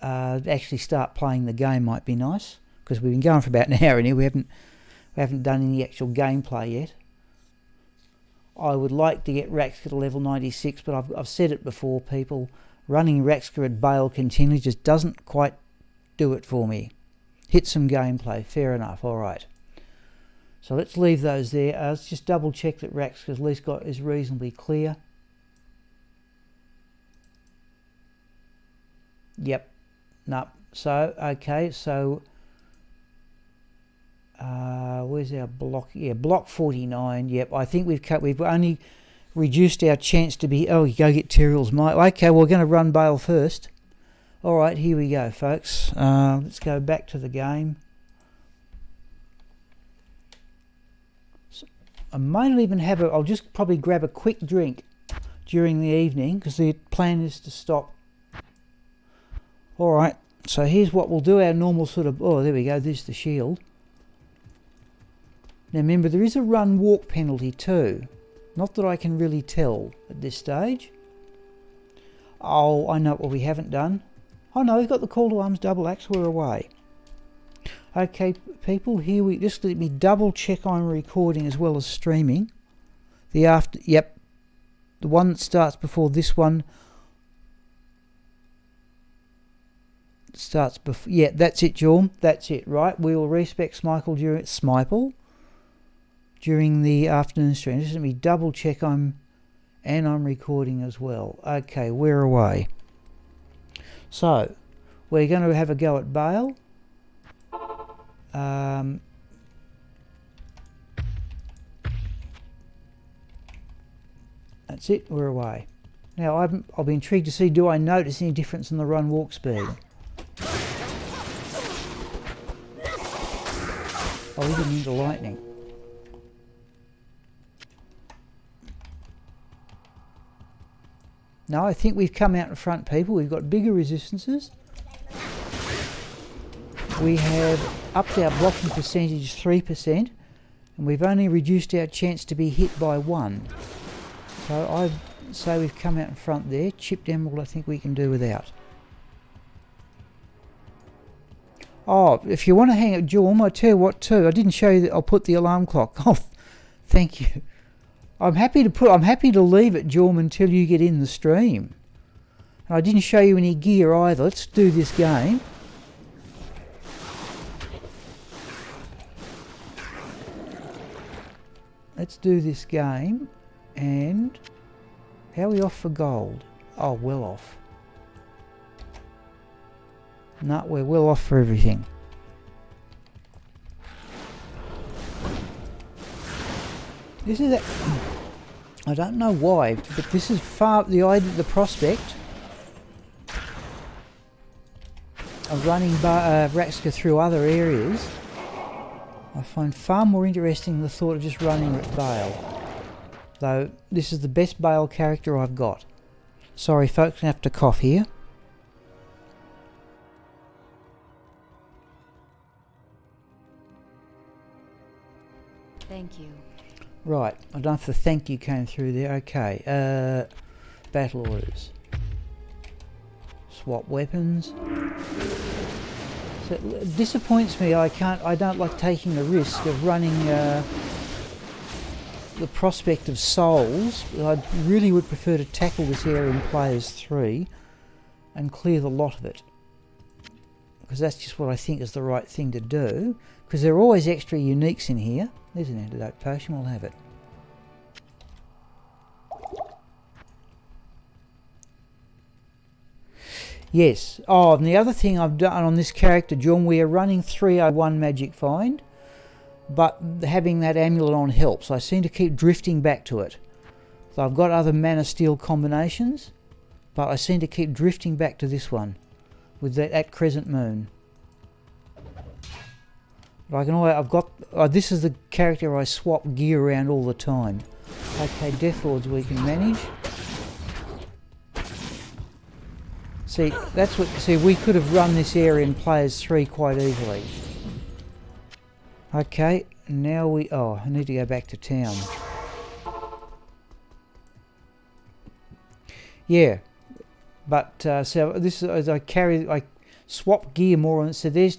actually start playing the game? Might be nice, because we've been going for about an hour in here. We haven't done any actual gameplay yet. I would like to get Raxka to level 96, but I've said it before, people. Running Raxka at Bale continually just doesn't quite do it for me. Hit some gameplay, fair enough, all right. So let's leave those there. Let's just double check that Raxka at least is reasonably clear. Yep. No. So, okay, so where's our block? Yeah, block 49. Yep, I think we've only reduced our chance to be, oh, you go get Terrial's Might. Okay, we're going to run Bale first. All right, here we go, folks. Let's go back to the game. I might not even have I'll just probably grab a quick drink during the evening, because the plan is to stop. Alright, So here's what we'll do, our normal sort of... Oh, there we go, there's the shield. Now remember, there is a run-walk penalty too. Not that I can really tell at this stage. Oh, I know what we haven't done. Oh no, we've got the call to arms double axe, we're away. Okay, people, here we... Just let me double check I'm recording as well as streaming. Yep. The one that starts before this one... Starts before... Yeah, that's it, Jorm. That's it, right? We will respect Smipel during the afternoon stream. Just let me double check I'm recording as well. Okay, we're away. So, we're going to have a go at Bale. That's it, we're away. Now, I'll be intrigued to see, do I notice any difference in the run-walk speed? Oh, we didn't into lightning. No, I think we've come out in front, people. We've got bigger resistances. We have upped our blocking percentage 3%, and we've only reduced our chance to be hit by 1. So I'd say we've come out in front there. Chipped emerald I think we can do without. Oh, if you want to hang it, Jorm, I tell you what too. I didn't show you that. I'll put the alarm clock. Oh, thank you. I'm happy to leave it, Jorm, until you get in the stream. And I didn't show you any gear either. Let's do this game. Let's do this game. And how are we off for gold? Oh, well off. No, we're well off for everything. This is that. I don't know why, but this is the prospect of running Raxka through other areas. I find far more interesting the thought of just running at Bale. Though this is the best Bale character I've got. Sorry folks, I have to cough here. Thank you. Right, I don't know if the thank you came through there. Okay, battle orders. Swap weapons. So it disappoints me. I don't like taking the risk of running the prospect of souls. I really would prefer to tackle this area in players 3 and clear the lot of it. Because that's just what I think is the right thing to do. Because there are always extra uniques in here. There's an antidote potion, we'll have it. Yes. Oh, and the other thing I've done on this character, John, we are running 301 Magic Find, but having that amulet on helps. I seem to keep drifting back to it. So I've got other Mana Steel combinations, but I seem to keep drifting back to this one with that Crescent Moon. I can always, I've got, this is the character I swap gear around all the time. Okay, Death Lords we can manage. See, that's what, see, we could have run this area in players 3 quite easily. Okay, now we, oh, I need to go back to town. Yeah, but, so this is, I swap gear more on, so there's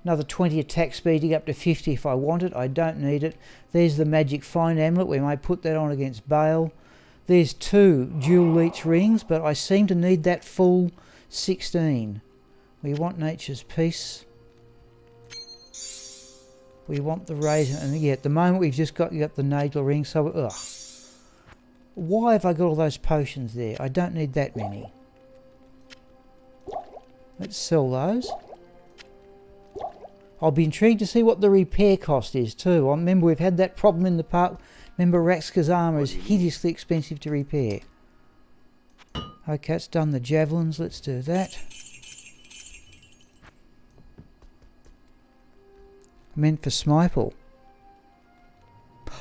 another 20 attack speed to get up to 50 if I want it. I don't need it. There's the Magic Find Amulet. We may put that on against Bale. There's 2 Dual Leech Rings, but I seem to need that full 16. We want Nature's Peace. We want the Raisin. And yeah, at the moment we've just got the Nagel Ring, so ugh. Why have I got all those potions there? I don't need that many. Let's sell those. I'll be intrigued to see what the repair cost is too. I remember we've had that problem in the park. Remember Raxka's armour is hideously expensive to repair. Okay, it's done the javelins. Let's do that. Meant for Smipel.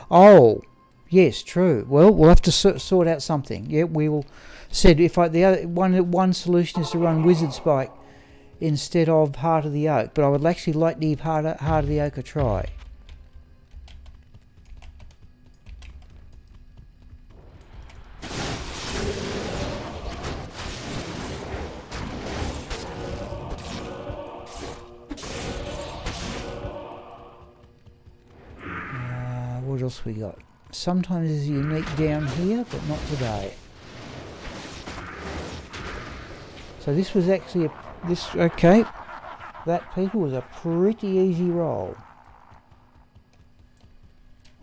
Oh, yes, true. Well, we'll have to sort out something. Yeah, we will. Said if the other one solution is to run Wizard Spike instead of Heart of the Oak, but I would actually like to give Heart of the Oak a try. What else we got? Sometimes there's a unique down here, but not today. So this was actually okay. That, people, was a pretty easy roll.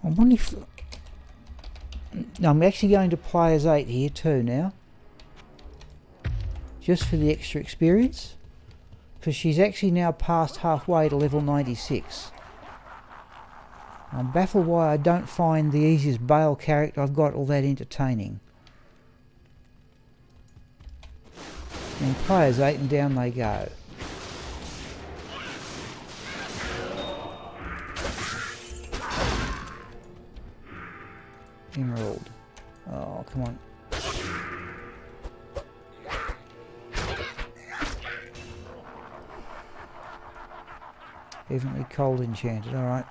I wonder if... No, I'm actually going to play as 8 here too now. Just for the extra experience. Because she's actually now past halfway to level 96. I'm baffled why I don't find the easiest Bale character I've got all that entertaining. And play as 8 and down they go. Emerald. Oh, come on. Evidently cold enchanted, alright.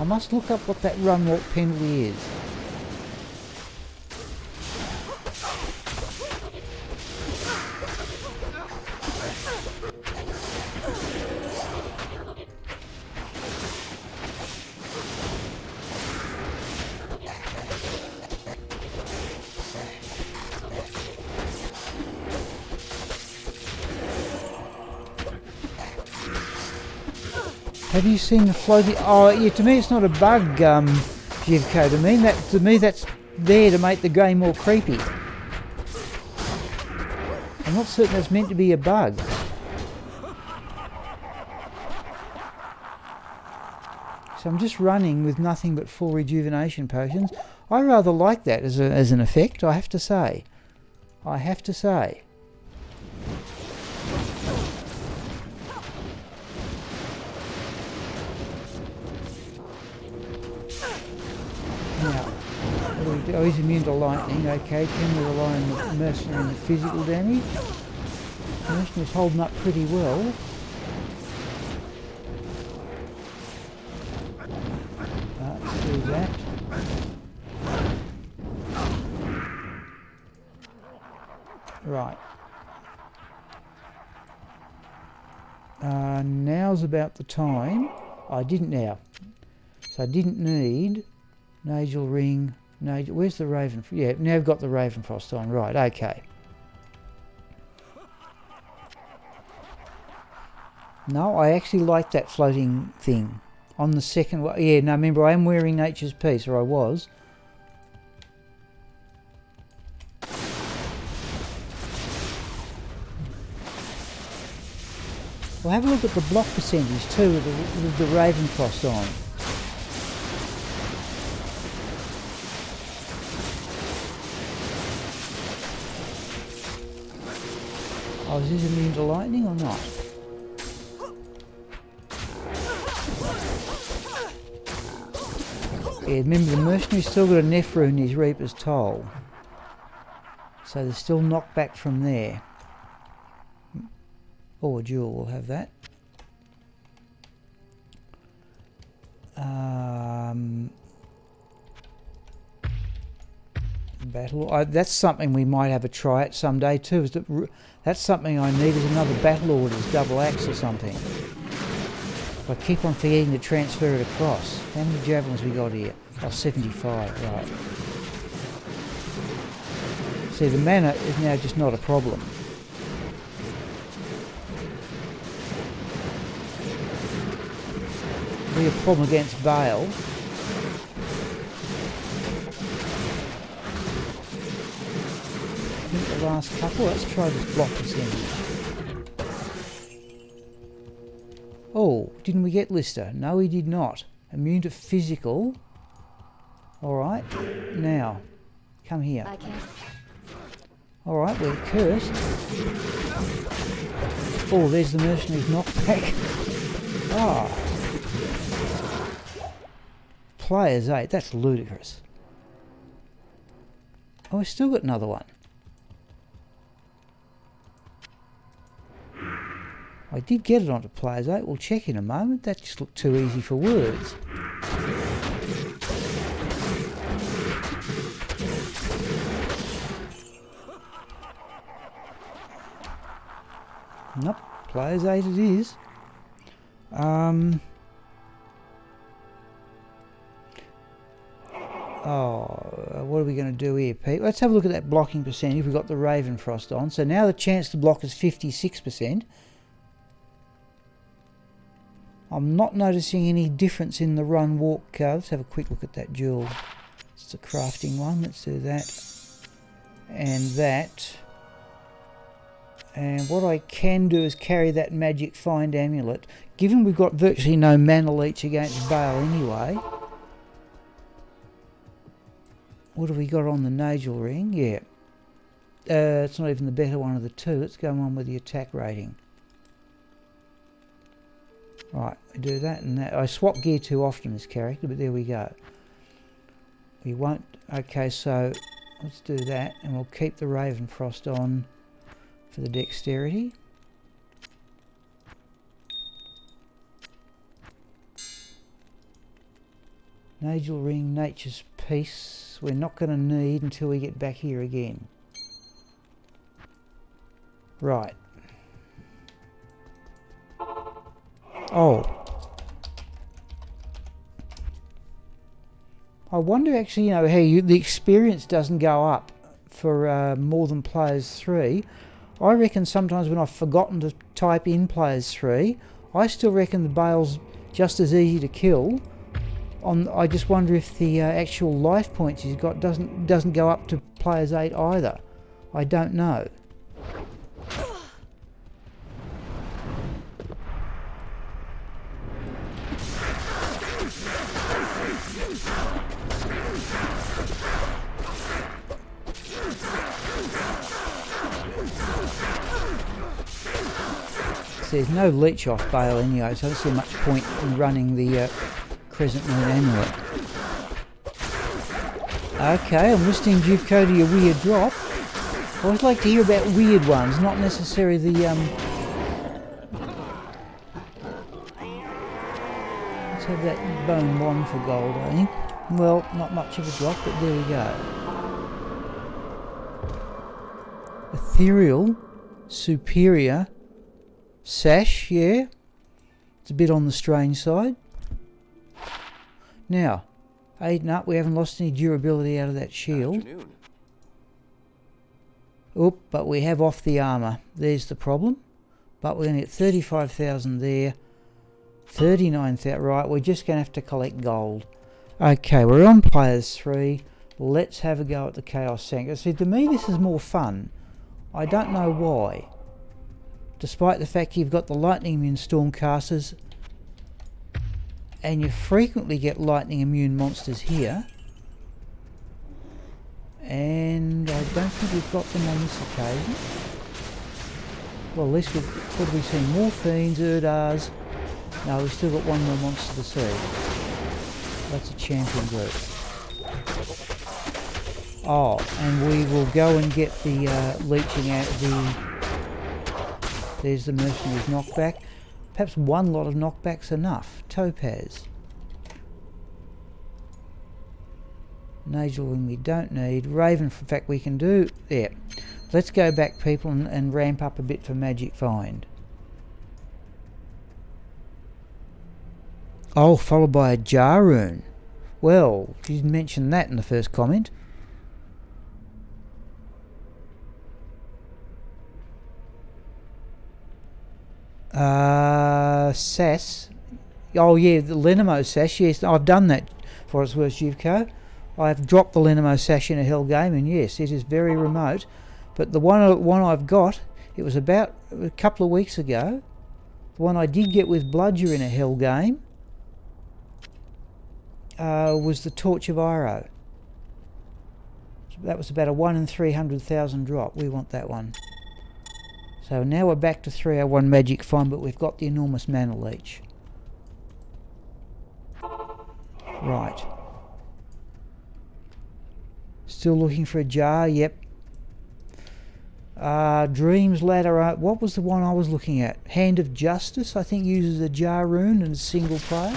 I must look up what that run walk penalty is. Have you seen the floating? Oh, yeah. To me, it's not a bug, Jivko. To me, that's there to make the game more creepy. I'm not certain that's meant to be a bug. So I'm just running with nothing but 4 rejuvenation potions. I rather like that as an effect. I have to say. Oh, he's immune to lightning. Okay, can we rely on the mercenary and the physical damage? The mercenary's holding up pretty well. Let's do that. Right. Now's about the time. I didn't now. So I didn't need Nagel ring. Where's the Raven? Yeah, now I've got the Ravenfrost on. Right, okay. No, I actually like that floating thing. On the second one. Yeah, no, remember, I am wearing Nature's Peace, or I was. Well, have a look at the block percentage too with the Ravenfrost on. Oh, is this immune to lightning or not? Yeah, remember the mercenary's still got a Nephru in his Reaper's Toll. So there's still knockback from there. Or a jewel will have that. Battle. That's something we might have a try at someday too. That's something I need is another battle orders, double axe or something. I keep on forgetting to transfer it across. How many javelins we got here? Oh, 75, right. See, the mana is now just not a problem. Be a problem against Bale. I think the last couple. Let's try this block percentage. Oh, didn't we get Lister? No, we did not. Immune to physical. Alright, now, come here. Alright, we're cursed. Oh, there's the mercenary's knockback. Ah. Players 8, that's ludicrous. Oh, we've still got another one. I did get it onto players 8, we'll check in a moment. That just looked too easy for words. Nope, players 8 it is. What are we going to do here, Pete? Let's have a look at that blocking percentage. We've got the Raven Frost on. So now the chance to block is 56%. I'm not noticing any difference in the run walk. Let's have a quick look at that jewel. It's a crafting one. Let's do that. And that. And what I can do is carry that magic find amulet. Given we've got virtually no mana leech against Bale anyway. What have we got on the Nagel ring? Yeah. It's not even the better one of the two. Let's go on with the attack rating. Right, we do that and that. I swap gear too often this character, but there we go. We won't... Okay, so let's do that and we'll keep the Raven Frost on for the dexterity. Nagel ring, Nature's Peace. We're not going to need until we get back here again. Right. Oh. I wonder actually, you know, how the experience doesn't go up for more than players 3. I reckon sometimes when I've forgotten to type in players 3, I still reckon the Bale's just as easy to kill. I just wonder if the actual life points he's got doesn't go up to players 8 either. I don't know. So there's no leech off Bale anyway, so I don't see much point in running the Crescent Moon Amulet. Okay, I'm listening, Juvko, to your weird drop. I always like to hear about weird ones, not necessarily the Let's have that bone one for gold, I think. Well, not much of a drop, but there we go. Ethereal, superior, sash, yeah. It's a bit on the strange side. Now, Aiden up, we haven't lost any durability out of that shield. Oop, but we have off the armour. There's the problem. But we're going to get 35,000 there. 39,000. Right, we're just going to have to collect gold. Okay, we're on players 3. Let's have a go at the Chaos Sanctuary. See, to me this is more fun. I don't know why. Despite the fact you've got the lightning immune stormcasters and you frequently get lightning immune monsters here, and I don't think we've got them on this occasion. Well, at least what have we seen? More fiends, Urdars. No, we've still got one more monster to see. That's a champion group. Oh, and we will go and get the leeching out of the... There's the mercenaries knockback. Perhaps one lot of knockbacks enough. Topaz. Nagel wing we don't need. Raven, in fact, we can do. Yeah. Let's go back, people, and ramp up a bit for Magic Find. Oh, followed by a jar rune. Well, you didn't mention that in the first comment. Sass. Oh yeah, the Lenimo Sash. Yes, I've done that for its worth, Juvko. I've dropped the Lenimo Sash in a hell game, and yes, it is very remote. But the one I've got, it was about a couple of weeks ago. The one I did get with Bludger in a hell game was the Torch of Iro. So that was about a 1 in 300,000 drop. We want that one. So now we're back to 301 Magic Find, but we've got the enormous mana leech. Right. Still looking for a jar, yep. Dreams Ladder, what was the one I was looking at? Hand of Justice, I think uses a jar rune and a single player.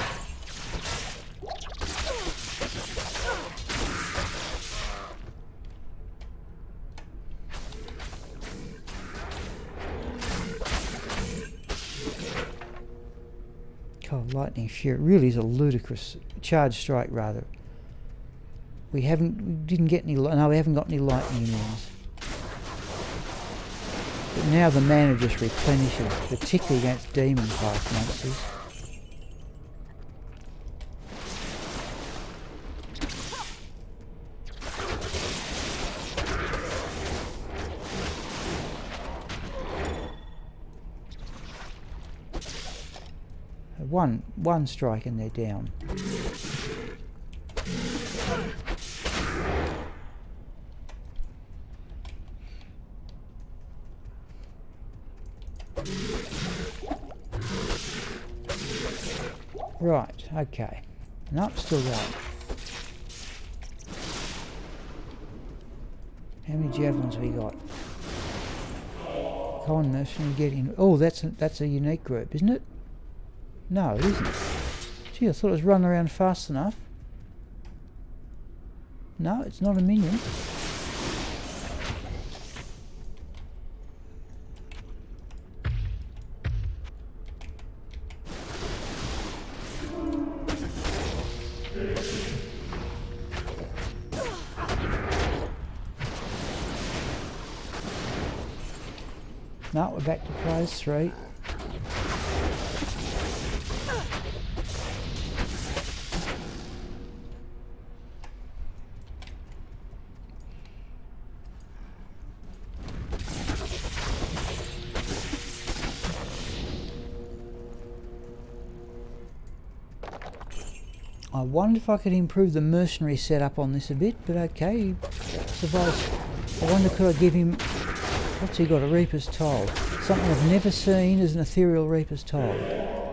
God, Lightning Fury, it really is a ludicrous charge strike rather. We didn't get any, no, we haven't got any lightning immunes. But now the mana just replenishes, particularly against demon type monsters. One strike and they're down. Right, okay. Nope, still going. How many javelins we got? Common mercenary getting. Oh, that's a unique group, isn't it? No, it isn't. Gee, I thought it was running around fast enough. No, it's not a minion. No, we're back to prize 3. I wonder if I could improve the mercenary setup on this a bit, but okay, he survives. I wonder could I give him, what's he got, a Reaper's Toll? Something I've never seen is an ethereal Reaper's Toll.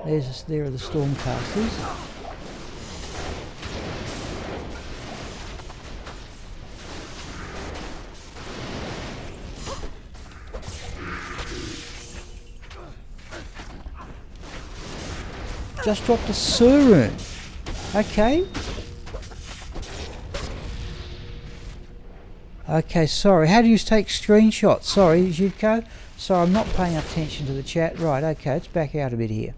There are the Stormcasters. Just dropped a Surun. Okay. Okay, sorry. How do you take screenshots? Sorry, Zivko. Sorry, I'm not paying attention to the chat. Right, okay, let's back out a bit here.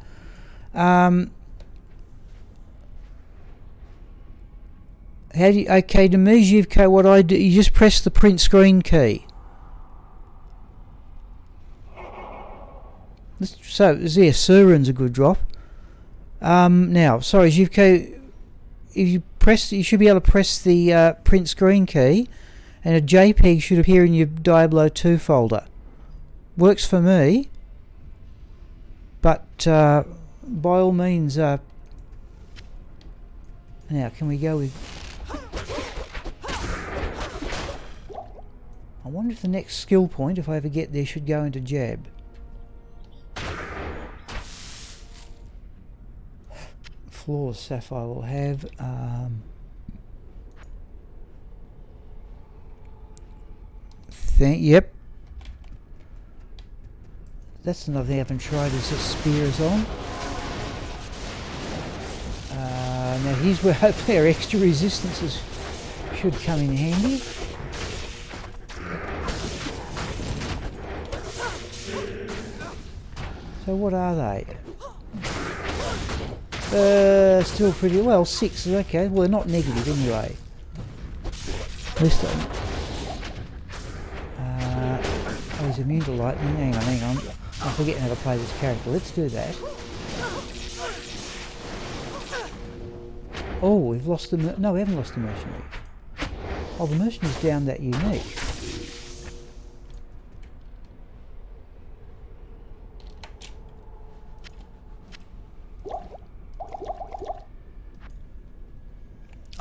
Okay, to me, Zivko, what I do, you just press the print screen key. So, there, Surun's a good drop. Now, sorry, Zivko, if you press, you should be able to press the print screen key, and a JPEG should appear in your Diablo 2 folder. Works for me, but by all means, now can we go with? I wonder if the next skill point, if I ever get there, should go into Jab. Flawless Sapphire will have. Yep. That's another thing I haven't tried is the spears on. Now here's where hopefully our extra resistances should come in handy. So what are they? Still pretty well. 6 is okay. Well, they're not negative anyway. At least oh, he's immune to lightning. Hang on. I'm forgetting how to play this character. Let's do that. Oh, we've lost the... No, we haven't lost the mercenary. Oh, the mercenary's down that unique.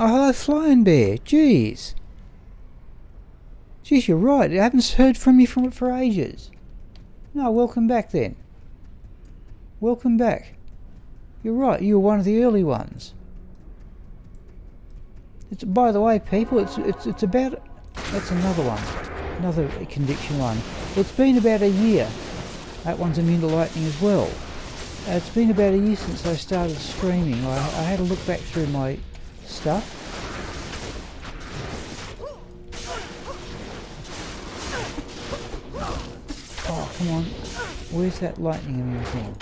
Oh, hello, Flying Bear. Jeez. Jeez, you're right. I haven't heard from you for ages. No, welcome back then. Welcome back. You're right. You were one of the early ones. It's, by the way, people, it's about, that's another one, another conviction one. It's been about a year. That one's immune to lightning as well. It's been about a year since I started streaming. I had to look back through my stuff. Oh, come on. Where's that lightning immune thing?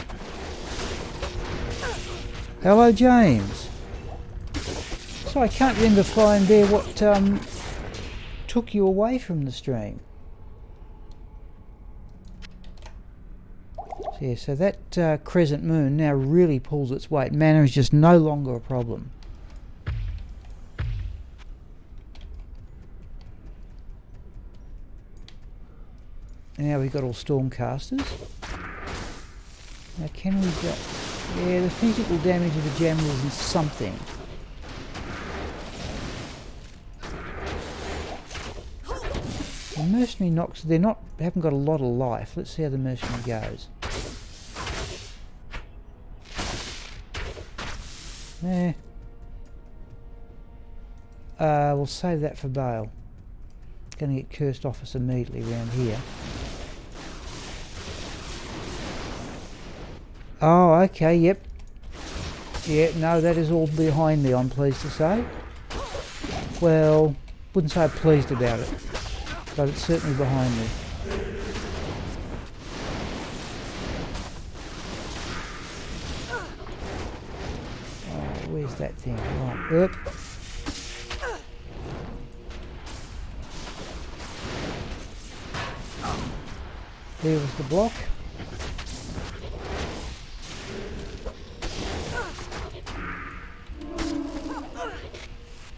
Hello, James. So I can't remember, Flying Bear, what took you away from the stream. So yeah, so that crescent moon now really pulls its weight. Mana is just no longer a problem. And now we've got all Stormcasters. Now can we go... Yeah, the physical damage of the Jammerers is something. The Mercenary knocks... They haven't got a lot of life. Let's see how the Mercenary goes. We'll save that for Bale. Going to get cursed off us immediately around here. Oh, okay, yep. Yeah, no, that is all behind me, I'm pleased to say. Well, wouldn't say I'm pleased about it, but it's certainly behind me. Oh, where's that thing? Right, yep. There was the block.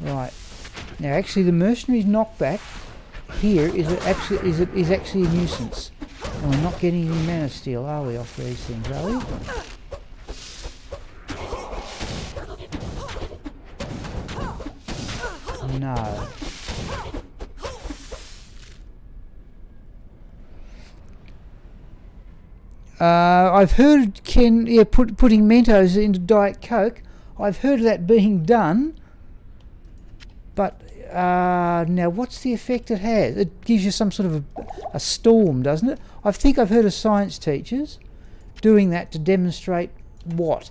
Right. Now actually the mercenary's knockback here is actually a nuisance. And we're not getting any mana steal, are we, off these things, are we? No. I've heard Ken putting Mentos into Diet Coke. I've heard of that being done, but now what's the effect it has? It gives you some sort of a storm, doesn't it? I think I've heard of science teachers doing that to demonstrate what?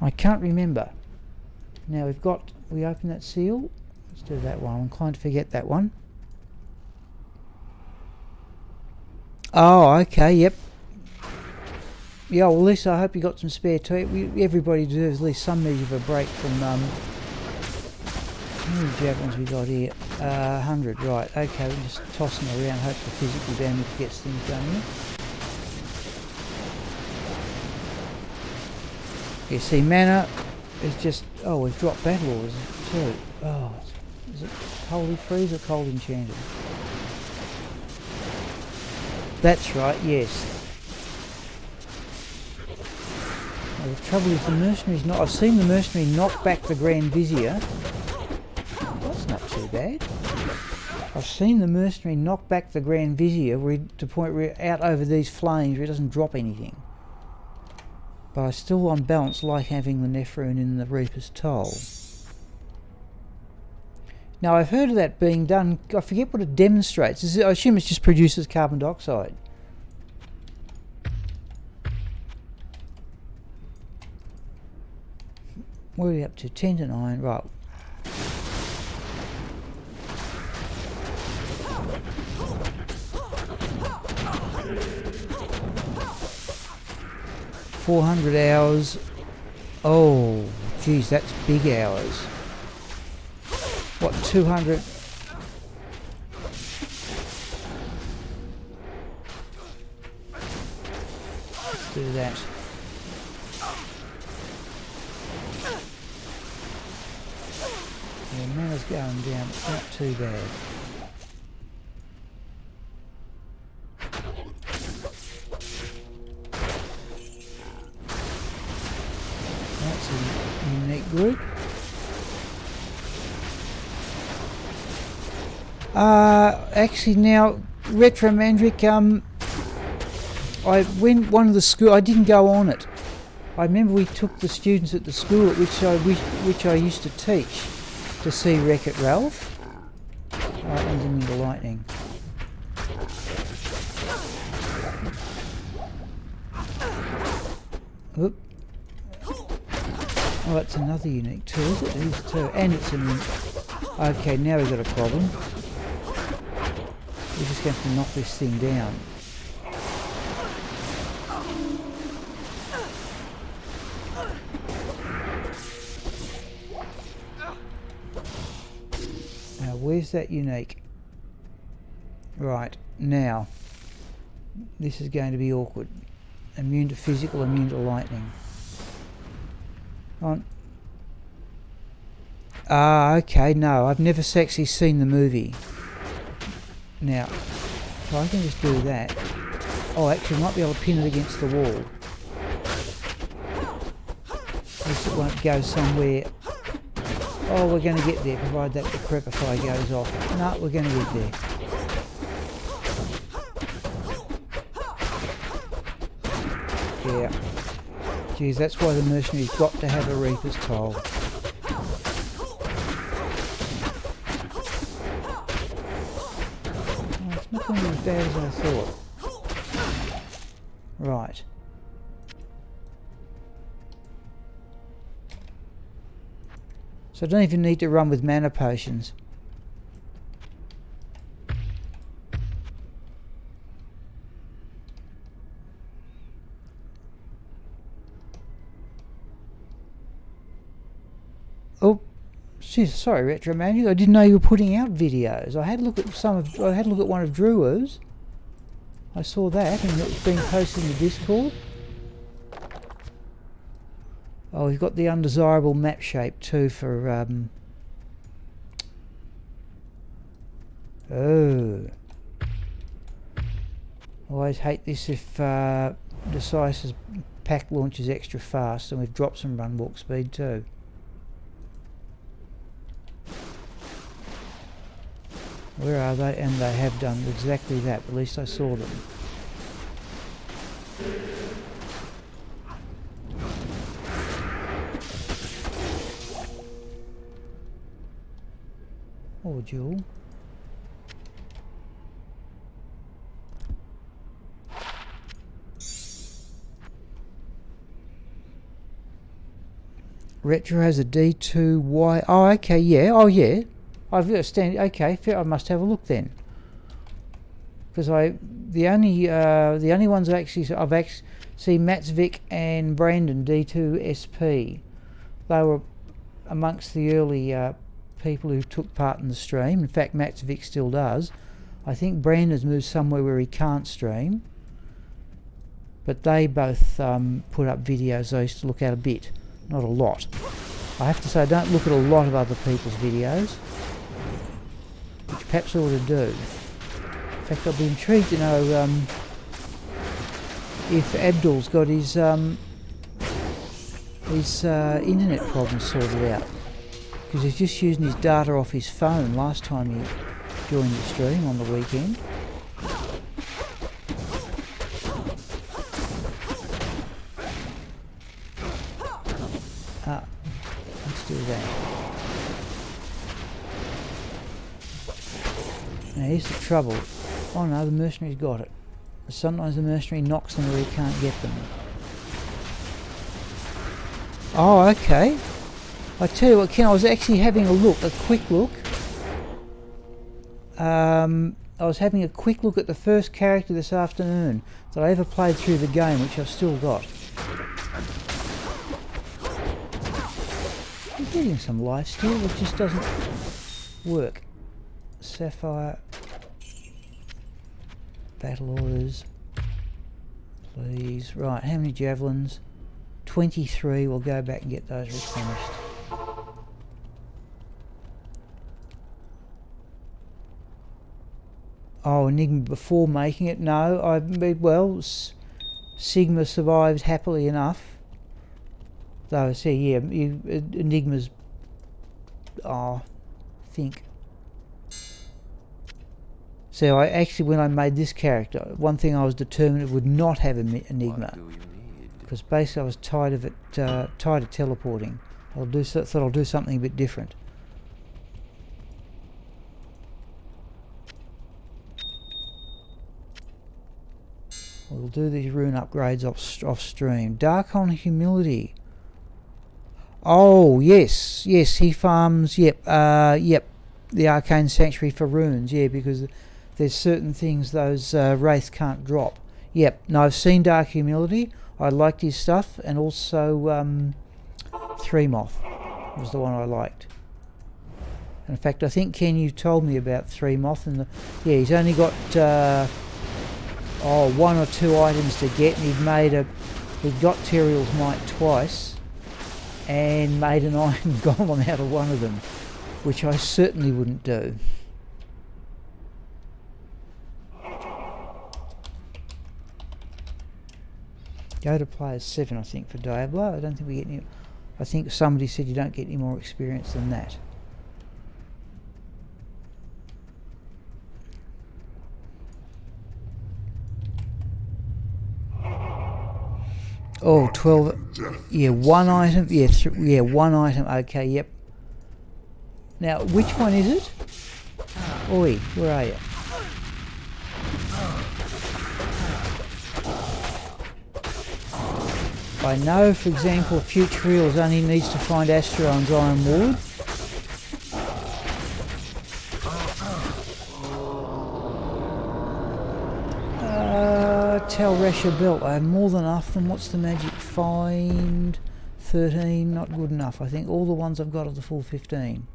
I can't remember. Now we open that seal. Let's do that one. I'm inclined to forget that one. Oh, okay, yep. Yeah, well, Lisa, I hope you got some spare time. Everybody deserves at least some measure of a break from, how many javelins we got here? 100, right, okay, we're just tossing around, hope the physical damage gets things done here. You see, mana is just, oh, we've dropped battle orders too. Oh, is it Holy Freeze or Cold Enchanted? That's right, yes. The trouble is the mercenary's not... I've seen the mercenary knock back the Grand Vizier. That's not too bad. I've seen the mercenary knock back the Grand Vizier to the point where out over these flames where it doesn't drop anything. But I still, on balance, like having the Nephrune in the Reaper's Toll. Now I've heard of that being done. I forget what it demonstrates. I assume it just produces carbon dioxide. Where are we up to? 10 to 9, right. $400 hours. Oh, geez, that's big hours. What, 200? Let's do that. Yeah, mana's going down, it's not too bad. That's a unique group. Actually now, Retromandric, when one of the school, I didn't go on it. I remember we took the students at the school at which I used to teach to see Wreck-It Ralph. That one's immune to lightning. Oop. Oh, that's another unique too, is it? These two. And it's immune. Okay, now we've got a problem. We're just going to have to knock this thing down. Now, where's that unique? Right, now. This is going to be awkward. Immune to physical, immune to lightning. On. Ah, okay, no, I've never actually seen the movie. Now, if I can just do that. Oh, actually, I might be able to pin it against the wall. At least it won't go somewhere. Oh, we're going to get there, provided that the Crepify goes off. No, we're going to get there. Yeah. Geez, that's why the mercenary's got to have a Reaper's Toll. Oh, it's not going to be as bad as I thought. Right. So I don't even need to run with mana potions. Oh, geez, sorry, Retro Man. I didn't know you were putting out videos. I had a look at one of Drew's. I saw that, and it was being posted in the Discord. Oh, we've got the undesirable map shape too for oh. I always hate this if Decisive's pack launches extra fast, and we've dropped some run walk speed too. Where are they? And they have done exactly that. At least I saw them. Oh, Jewel. Retro has a D2Y. Oh, okay, yeah. Oh, yeah. I've got a stand. Okay, fair. I must have a look then. Because the only ones I've actually seen Matsvik and Brandon D2 SP. They were amongst the early people who took part in the stream. In fact, Matsvik still does. I think Brandon's moved somewhere where he can't stream. But they both put up videos I used to look at a bit, not a lot. I have to say I don't look at a lot of other people's videos, which perhaps I ought to do. In fact, I'll be intrigued to know if Abdul's got his internet problems sorted out. Because he's just using his data off his phone last time he joined the stream on the weekend. Let's do that. Now here's the trouble. Oh no, the mercenary's got it. Sometimes the mercenary knocks them where he can't get them. Oh, okay. I tell you what, Ken, I was actually having a quick look. I was having a quick look at the first character this afternoon that I ever played through the game, which I've still got. I'm getting some life steal, it just doesn't work. Sapphire. Battle orders. Please. Right, how many javelins? 23. We'll go back and get those replenished. Oh, Enigma before making it? No, well, Sigma survived happily enough. Though, see, yeah, Enigma's, I think. So I actually, when I made this character, one thing I was determined it would not have Enigma. Because basically I was tired of it, tired of teleporting. Thought I'll do something a bit different. We'll do these rune upgrades off stream. Dark on humility. Oh yes, he farms. Yep, the arcane sanctuary for runes. Yeah, because there's certain things those wraiths can't drop. Yep. No, I've seen Dark Humility. I liked his stuff, and also Three Moth was the one I liked. In fact, I think Ken, you told me about Three Moth, and he's only got 1 or 2 items to get, and he'd got Teriel's Might twice, and made an iron golem out of one of them, which I certainly wouldn't do. Go to player 7, I think, for Diablo. I don't think we get any. I think somebody said you don't get any more experience than that. Oh, 12. Yeah, 1 item. Yeah, 1 item. Okay, yep. Now, which one is it? Oi, where are you? I know, for example, Future Reels only needs to find Astrone's Iron Ward. Tell Rasha Belt, I have more than enough. Then what's the magic find? 13, not good enough. I think all the ones I've got are the full 15.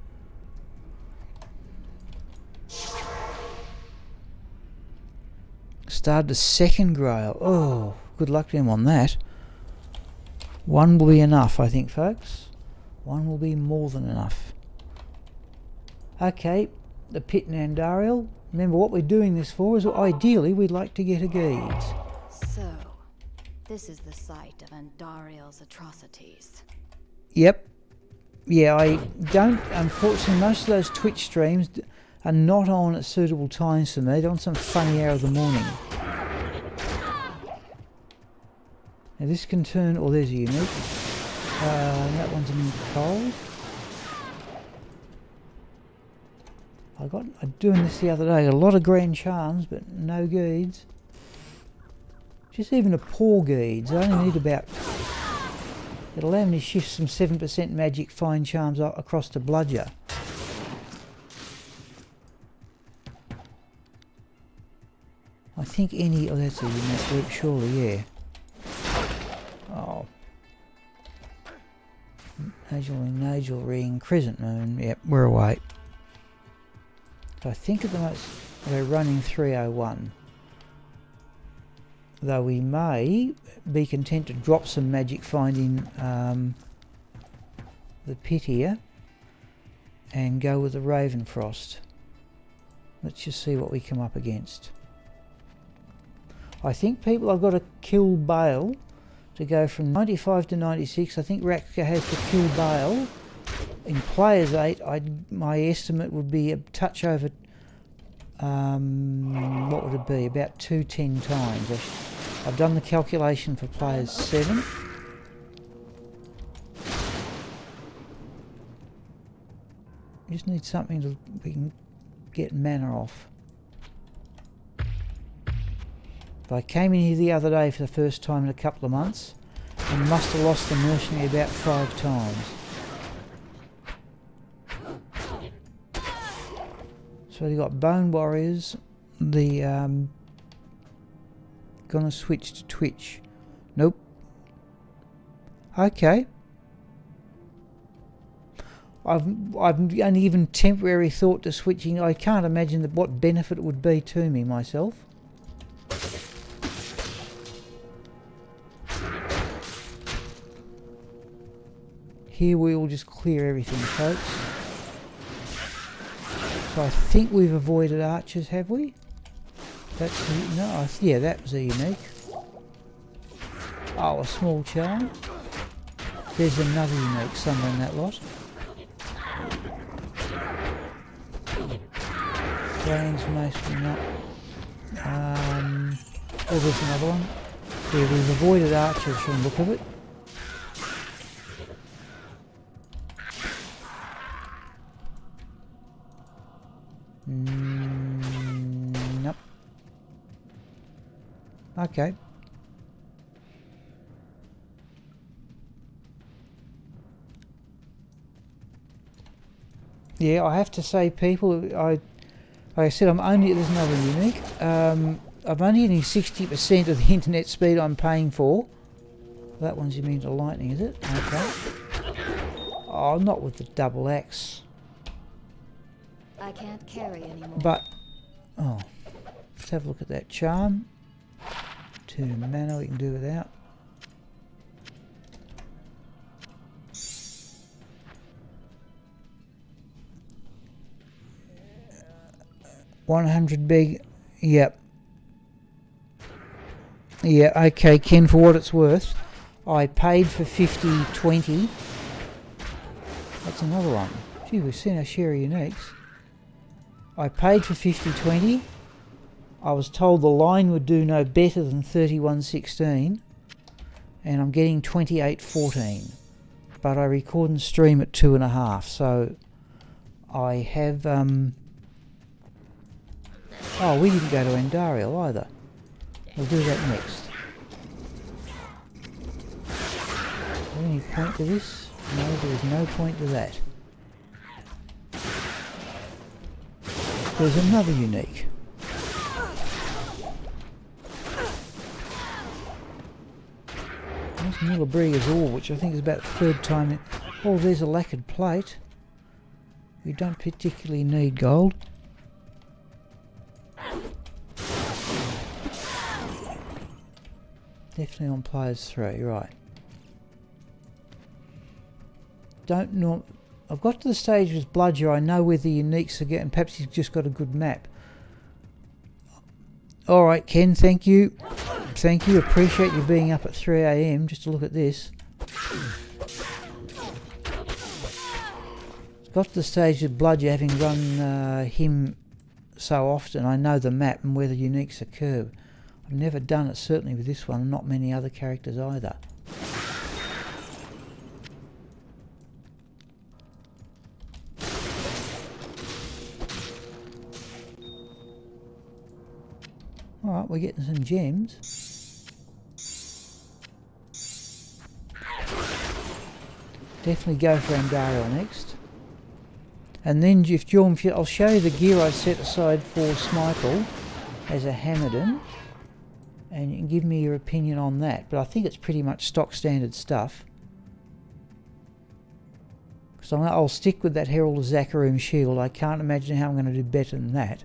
Started a second grail. Oh, good luck to him on that. 1 will be enough, I think, folks. 1 will be more than enough. Okay, the Pit and Andariel. Remember, what we're doing this for is ideally we'd like to get a Geeds. So, this is the site of Andariel's atrocities. Yep. Yeah, I don't. Unfortunately, most of those Twitch streams are not on at suitable times for me. They're on some funny hour of the morning. Now this can turn. Oh, there's a unique. That one's in cold. I'm doing this the other day. A lot of grand charms, but no Geeds. Just even a poor Geeds. I only need about. It'll allow me to shift some 7% magic fine charms across to Bludger. I think any. Oh, that's a unique group, surely, yeah. Oh. Nagel Ring, Crescent Moon. Yep, we're away. I think at the moment we're running 301. Though we may be content to drop some magic find in the pit here and go with the Ravenfrost. Let's just see what we come up against. I think people I've got to kill Bale to go from 95 to 96. I think Raxka has to kill Bale. In Players 8, my estimate would be a touch over, what would it be, about 210 times. I've done the calculation for Players 7. Just need something we can get mana off. I came in here the other day for the first time in a couple of months and must have lost the mercenary about 5 times. So you've got Bone Warriors, the gonna switch to Twitch. Nope. Okay. I've only even temporary thought to switching. I can't imagine what benefit it would be to me myself. Here we will just clear everything, folks. So I think we've avoided archers, have we? Yeah, that was a unique. Oh, a small charm. There's another unique somewhere in that lot. Frames mostly not. Oh, there's another one. Yeah, we've avoided archers from the look of it. Nope. Okay. Yeah, I have to say, people, like I said, there's another unique. I'm only getting 60% of the internet speed I'm paying for. That one's immune to lightning, is it? Okay. Oh, not with the double axe. I can't carry anymore. But, oh, let's have a look at that charm. 2 mana we can do without. $100 big, yep. Yeah, okay, Ken, for what it's worth, I paid for 50/20. That's another one. Gee, we've seen our share of uniques. I paid for 50/20. I was told the line would do no better than 31/16, and I'm getting 28/14. But I record and stream at 2.5, so I have. Oh, we didn't go to Andariel either. We'll do that next. Is there any point to this? No, there is no point to that. There's another unique. There's Mullabriga's ore, which I think is about the 3rd time. Oh, there's a lacquered plate. We don't particularly need gold. Definitely on players 3, right. Don't know. I've got to the stage with Bludger, I know where the uniques are getting. Perhaps he's just got a good map. Alright, Ken, thank you. Thank you, appreciate you being up at 3 AM just to look at this. Got to the stage with Bludger, having run him so often, I know the map and where the uniques occur. I've never done it, certainly with this one, not many other characters either. Alright, we're getting some gems. Definitely go for Andariel next. And then if I'll show you the gear I set aside for Smyple as a Hammerden, and you can give me your opinion on that. But I think it's pretty much stock standard stuff. Because I'll stick with that Herald of Zakarum shield. I can't imagine how I'm going to do better than that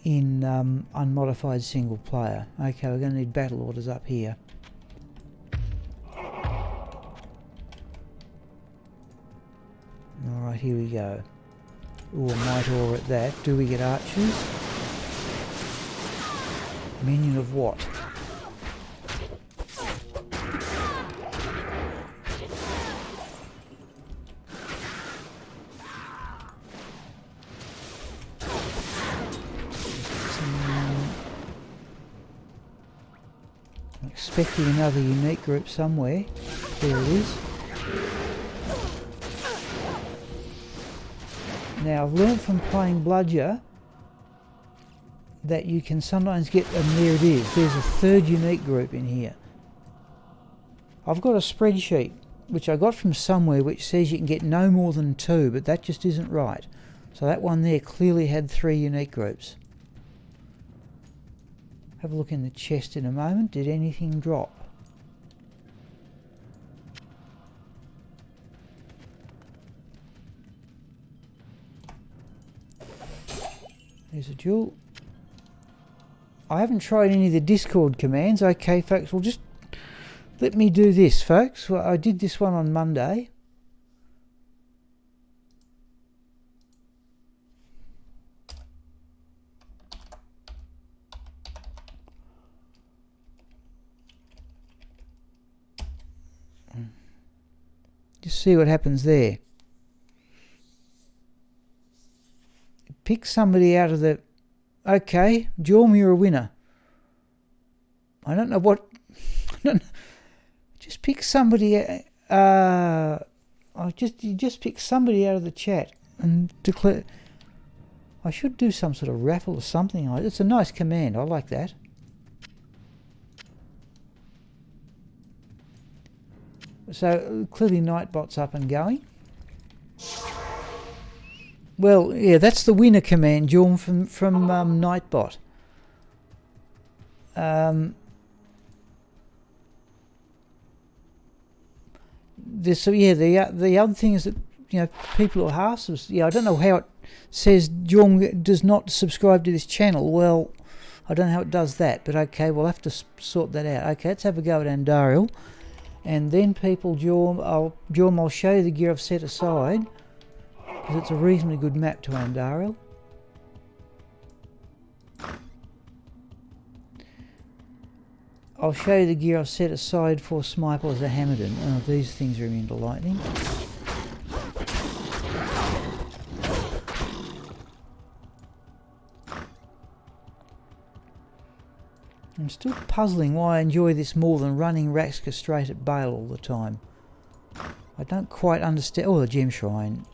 in unmodified single player. Okay, we're going to need battle orders up here. Alright, here we go. Ooh, a might ore at that. Do we get archers? Minion of what? I'm expecting another unique group somewhere. There it is. Now, I've learned from playing Bludger that you can sometimes get, and there it is, there's a 3rd unique group in here. I've got a spreadsheet which I got from somewhere which says you can get no more than 2, but that just isn't right. So that one there clearly had 3 unique groups. Have a look in the chest in a moment. Did anything drop? There's a jewel. I haven't tried any of the Discord commands. Okay, folks, well, just let me do this, folks. Well, I did this one on Monday. Just see what happens there. Pick somebody out of the... Okay, Jorm, you're a winner. I don't know what... Just pick somebody... You just pick somebody out of the chat and declare... I should do some sort of raffle or something. It's a nice command. I like that. So clearly Nightbot's up and going. Well, yeah, that's the winner command, Jorm, from Nightbot. The other thing is that, you know, people who are yeah, I don't know how it says Jorm does not subscribe to this channel. Well, I don't know how it does that, but okay, we'll have to sort that out. Okay, let's have a go at Andariel. And then people, Jorm, I'll show you the gear I've set aside, because it's a reasonably good map to Andariel. I'll show you the gear I've set aside for Smipel as a Hammerdon. Oh, these things are immune to lightning. I'm still puzzling why I enjoy this more than running Raxka straight at Bale all the time. I don't quite understand. Oh, a gem shrine.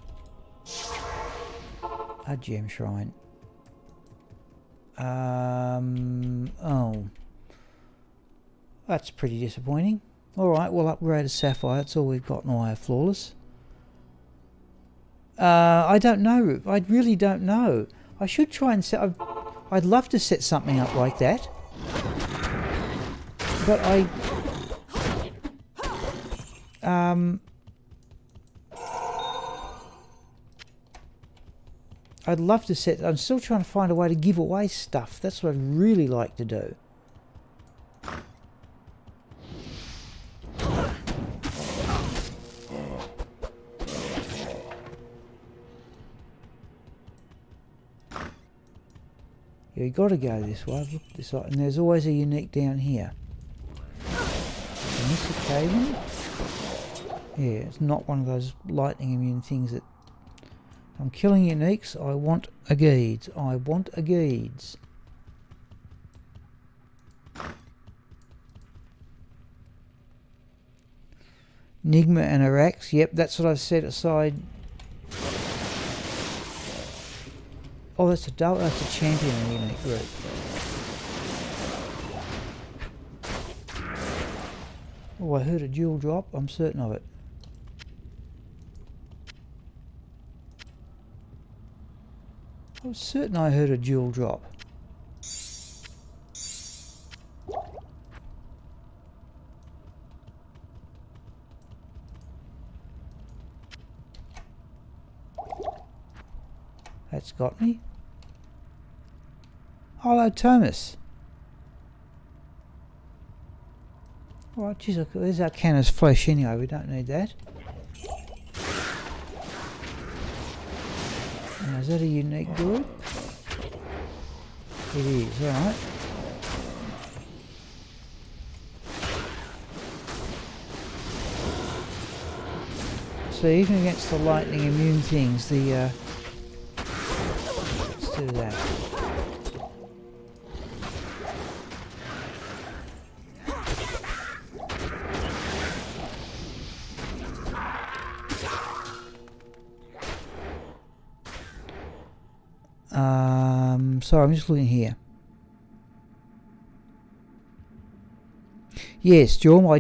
A gem shrine. Oh. That's pretty disappointing. Alright, we'll upgrade a Sapphire. That's all we've got in the way of Flawless. I don't know. I really don't know. I should try and set... I'd love to set something up like that. But I'd love to set... I'm still trying to find a way to give away stuff. That's what I'd really like to do. Yeah, you got to go this way. I've looked this way, and there's always a unique down here. On this occasion, yeah, it's not one of those lightning immune things that... I'm killing uniques. I want a Geeds. I want a Geeds. Nigma and a Rax. Yep, that's what I've set aside. Oh, that's a champion in the unique group. Oh, I heard a jewel drop. I'm certain of it. I was certain I heard a jewel drop. That's got me. Hello, Thomas. Alright, geez, look, there's our canner's flesh anyway, we don't need that. Now, is that a unique group? It is, alright. So even against the lightning immune things, the let's do that. Sorry, I'm just looking here. Yes, Jorm,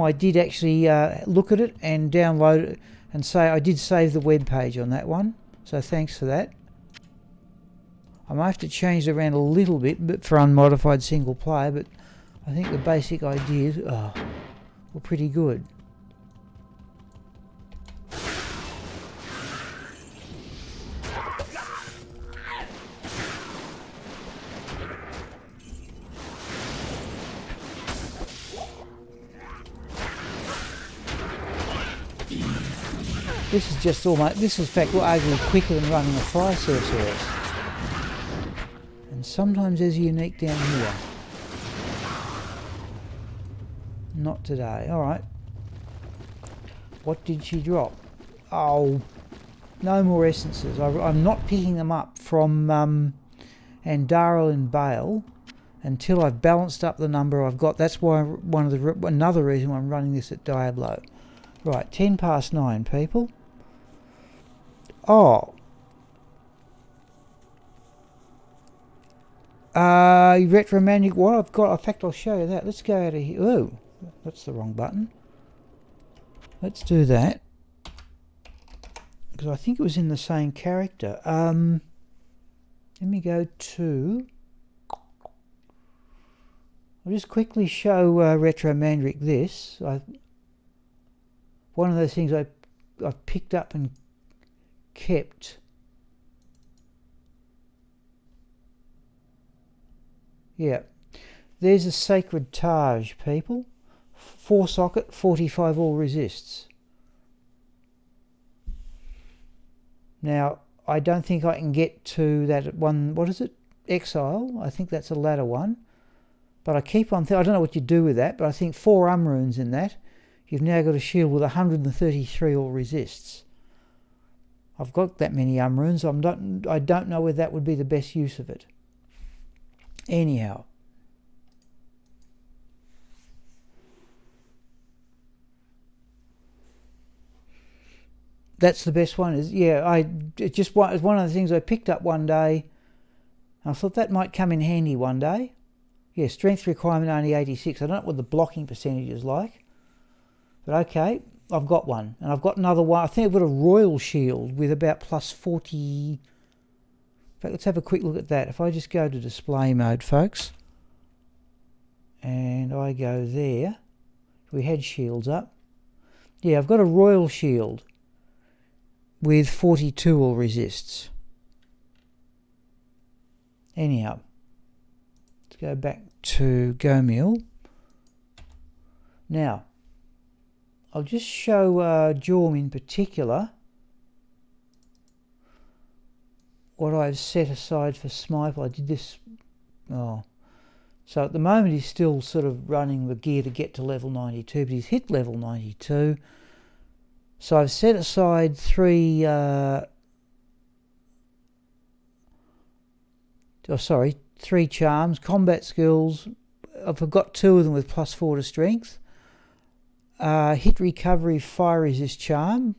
I did actually look at it and download it and say I did save the web page on that one. So thanks for that. I might have to change it around a little bit, for unmodified single player, but I think the basic ideas were pretty good. This is just almost, this is in fact arguably quicker than running a fire sorceress. And sometimes there's a unique down here. Not today, alright. What did she drop? Oh, no more essences. I'm not picking them up from Andariel and Bale until I've balanced up the number I've got. That's why another reason why I'm running this at Diablo. Right, 10 past 9, people. Oh. Retromaniac, what I've got, in fact I'll show you that. Let's go out of here. Oh, that's the wrong button. Let's do that. Because I think it was in the same character. Let me go to... I'll just quickly show Retro Mandrick this. One of those things I've picked up and kept. Yeah. There's a Sacred Taj, people. 4 socket, 45 all resists. Now, I don't think I can get to that one, what is it? Exile. I think that's a ladder one. But I keep on I don't know what you do with that, but I think 4 runes in that. You've now got a shield with 133 all resists. I've got that many runes. I don't know whether that would be the best use of it. Anyhow. That's the best one. It's one of the things I picked up one day. I thought that might come in handy one day. Yeah, strength requirement only 86. I don't know what the blocking percentage is like. But okay, I've got one. And I've got another one. I think I've got a royal shield with about plus 40. In fact, let's have a quick look at that. If I just go to display mode, folks. And I go there. We had shields up. Yeah, I've got a royal shield with 42 all resists. Anyhow, let's go back to Gomiel. Now, I'll just show Jorm in particular what I've set aside for Smiple. I did this. So at the moment he's still sort of running the gear to get to level 92, but he's hit level 92. So I've set aside 3 charms, combat skills. I've got 2 of them with plus 4 to strength. Hit recovery, fire resist charm.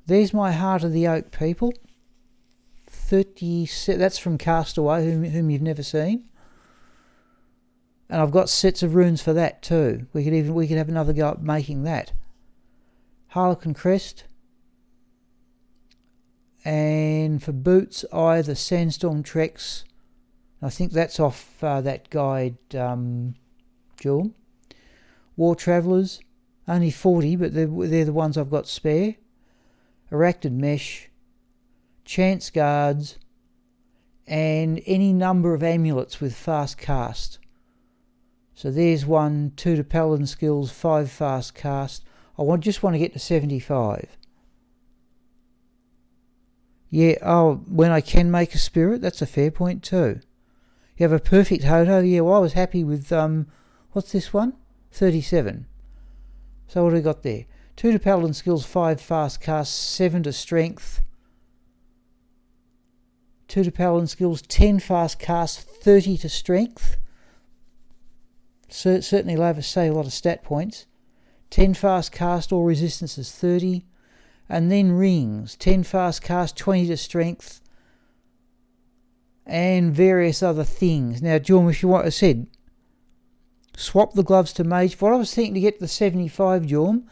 There's my Heart of the Oak, people. 30. That's from Castaway, whom you've never seen. And I've got sets of runes for that too. We could have another go at making that. Harlequin Crest. And for boots, the Sandstorm Treks. I think that's off that guide, Jorm. War Travellers, only 40, but they're the ones I've got spare. Arachnid Mesh, Chance Guards, and any number of amulets with fast cast. So there's 1, 2 to Paladin skills, 5 fast cast. I just want to get to 75. Yeah, when I can make a spirit, that's a fair point too. You have a perfect Hoto. Yeah, well, I was happy with, what's this one? 37. So what do we got there? 2 to Paladin skills, 5 fast cast, 7 to strength. 2 to Paladin skills, 10 fast cast, 30 to strength. Certainly will save a lot of stat points. 10 fast cast, all resistances 30. And then rings, 10 fast cast, 20 to strength. And various other things. Now, Jorm, if you want, I said, swap the gloves to mage. What I was thinking to get to the 75, Jorm,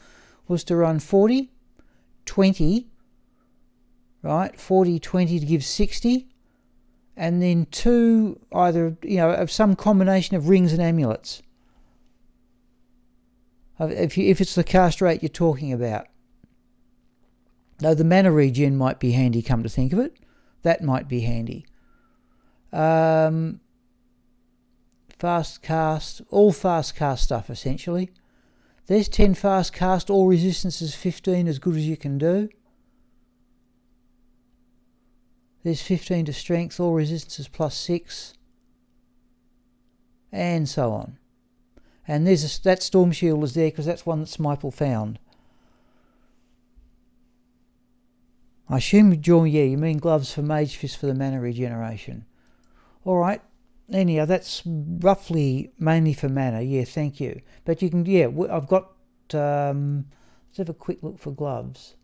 was to run 40, 20, right? 40, 20 to give 60. And then 2, either, of some combination of rings and amulets. If it's the cast rate you're talking about. Though the mana regen might be handy, come to think of it. That might be handy. Fast cast, all fast cast stuff essentially. There's 10 fast cast, all resistances 15, as good as you can do. There's 15 to strength, all resistances plus 6. And so on. And that Storm Shield is there because that's one that Smiple found. I assume, Jorm, you mean gloves for Mage Fist for the mana regeneration. Alright, anyhow, that's roughly mainly for mana, thank you. But you can, I've got, let's have a quick look for gloves.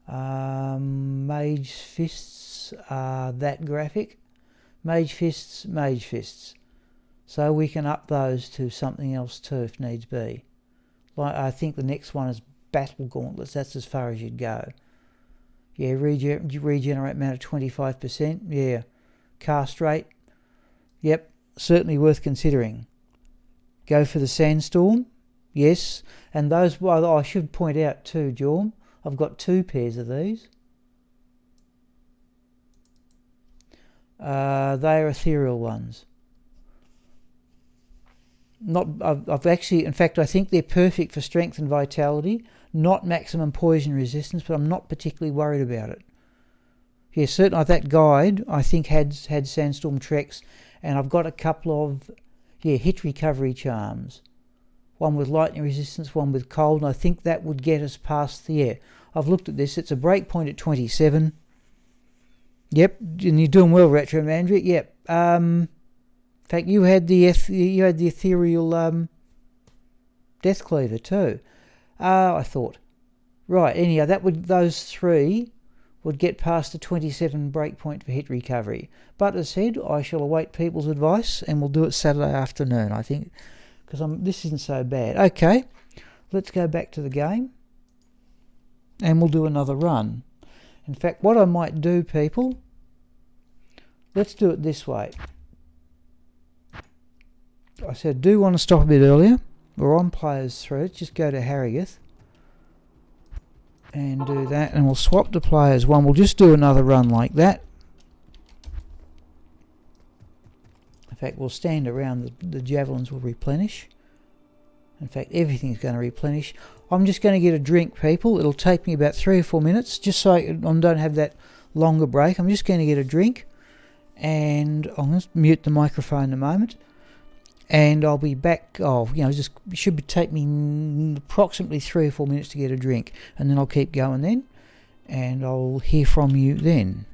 Mage Fists, that graphic. Mage Fists. So we can up those to something else too if needs be. Like I think the next one is battle gauntlets. That's as far as you'd go. Yeah, regenerate amount of 25%. Yeah. Cast rate. Yep, certainly worth considering. Go for the sandstorm. Yes. And those, well, I should point out too, Jorm, I've got 2 pairs of these. They are ethereal ones. I've actually, in fact, I think they're perfect for strength and vitality. Not maximum poison resistance, but I'm not particularly worried about it. Yeah, certainly that guide, I think, had sandstorm treks, and I've got a couple of, hit recovery charms. One with lightning resistance, one with cold, and I think that would get us past the air. I've looked at this, it's a break point at 27. Yep, and you're doing well, Retro Mandrick. Yep. In fact, you had the ethereal Death Cleaver too. I thought. Right, anyhow, those 3 would get past the 27 breakpoint for hit recovery. But as said, I shall await people's advice, and we'll do it Saturday afternoon, I think, because this isn't so bad. Okay, let's go back to the game, and we'll do another run. In fact, what I might do, people, let's do it this way. I said, do want to stop a bit earlier. We're on players 3. Let's just go to Harrogate and do that, and we'll swap to players 1. We'll just do another run like that. In fact, we'll stand around, the javelins will replenish. In fact, everything's going to replenish. I'm just going to get a drink, people. It'll take me about 3 or 4 minutes, just so I don't have that longer break. I'm just going to get a drink, and I'm going to mute the microphone in a moment. And I'll be back, it should take me approximately 3 or 4 minutes to get a drink. And then I'll keep going then, and I'll hear from you then.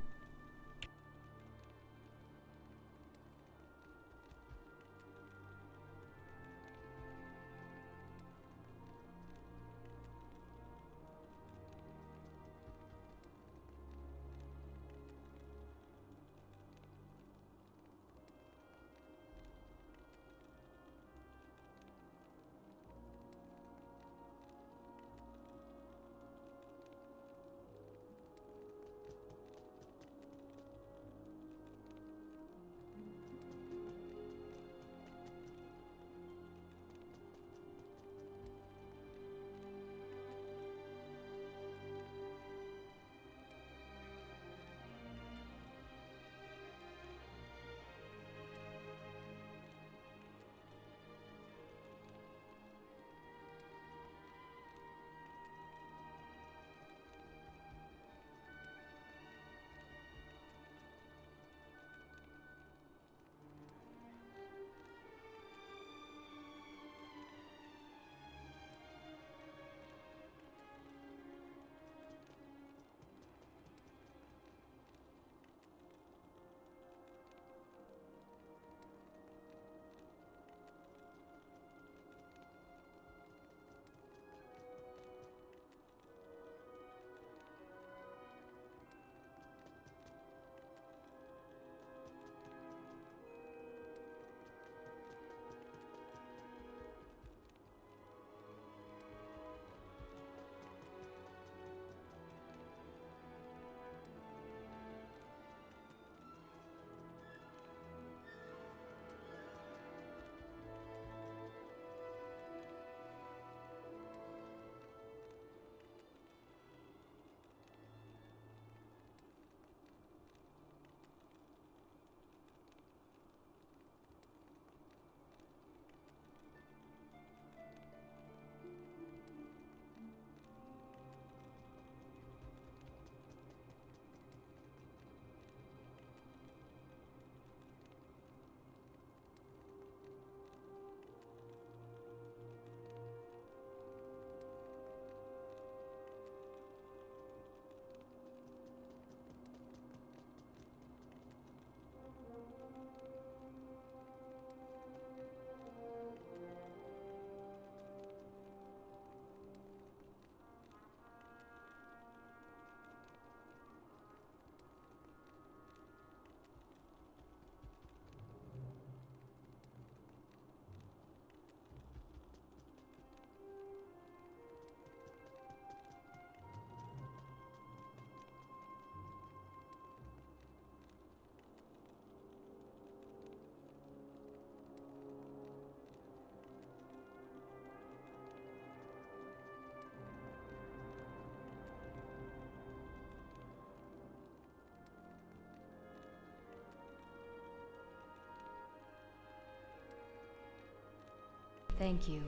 Thank you.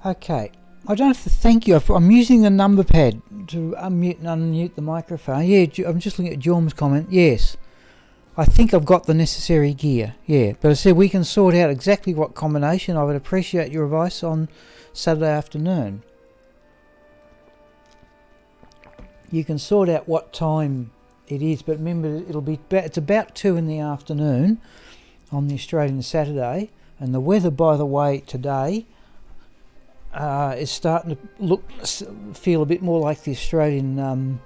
Okay. I don't have to thank you. I'm using the number pad to unmute and unmute the microphone. Yeah, I'm just looking at Jorm's comment. Yes. I think I've got the necessary gear. Yeah. But I said we can sort out exactly what combination. I would appreciate your advice on Saturday afternoon. You can sort out what time it is, but remember it's about 2 in the afternoon on the Australian Saturday, and the weather, by the way, today is starting to feel a bit more like the Australian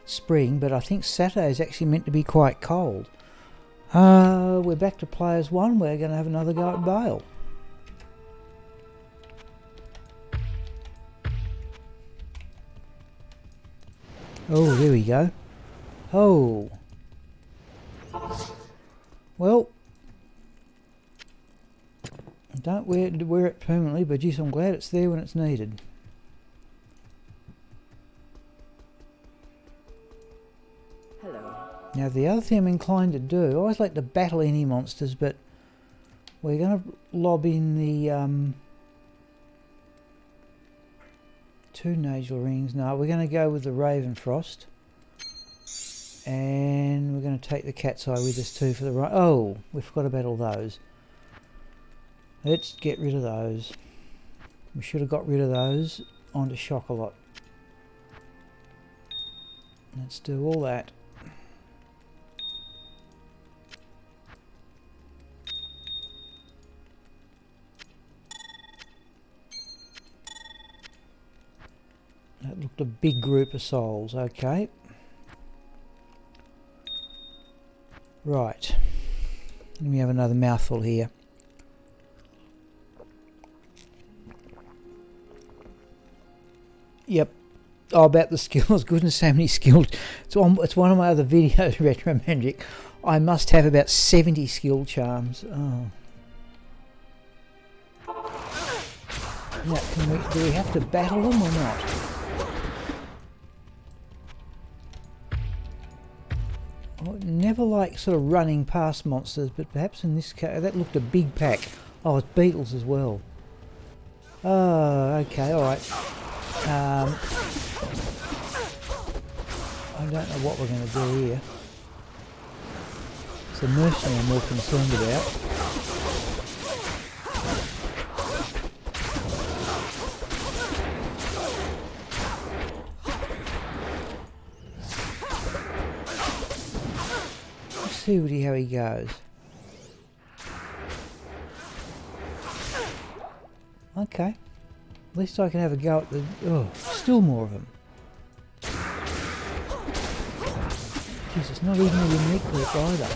spring, but I think Saturday is actually meant to be quite cold. We're back to players 1. We're going to have another go at Bale. Oh, there we go. Oh. Well, don't wear it permanently, but geez, I'm glad it's there when it's needed. Hello. Now, the other thing I'm inclined to do, I always like to battle any monsters, but we're going to lob in the 2 nasal rings. No, we're going to go with the Ravenfrost. And we're going to take the cat's eye with us too for the right. Oh, we forgot about all those. Let's get rid of those. We should have got rid of those onto Chocolat. Let's do all that. That looked a big group of souls. Okay. Right. Let me have another mouthful here. Yep. Oh, about the skills. Goodness, how many skills. It's one of my other videos, Retro Magic. I must have about 70 skill charms. Oh. Now, do we have to battle them or not? I never like sort of running past monsters, but perhaps in this case, that looked a big pack. Oh, it's beetles as well. Oh, okay, alright. I don't know what we're going to do here. It's the mercenary I'm more concerned about. See how he goes. Okay. At least I can have a go at the... Oh, still more of them. Jeez, it's not even a unique group either.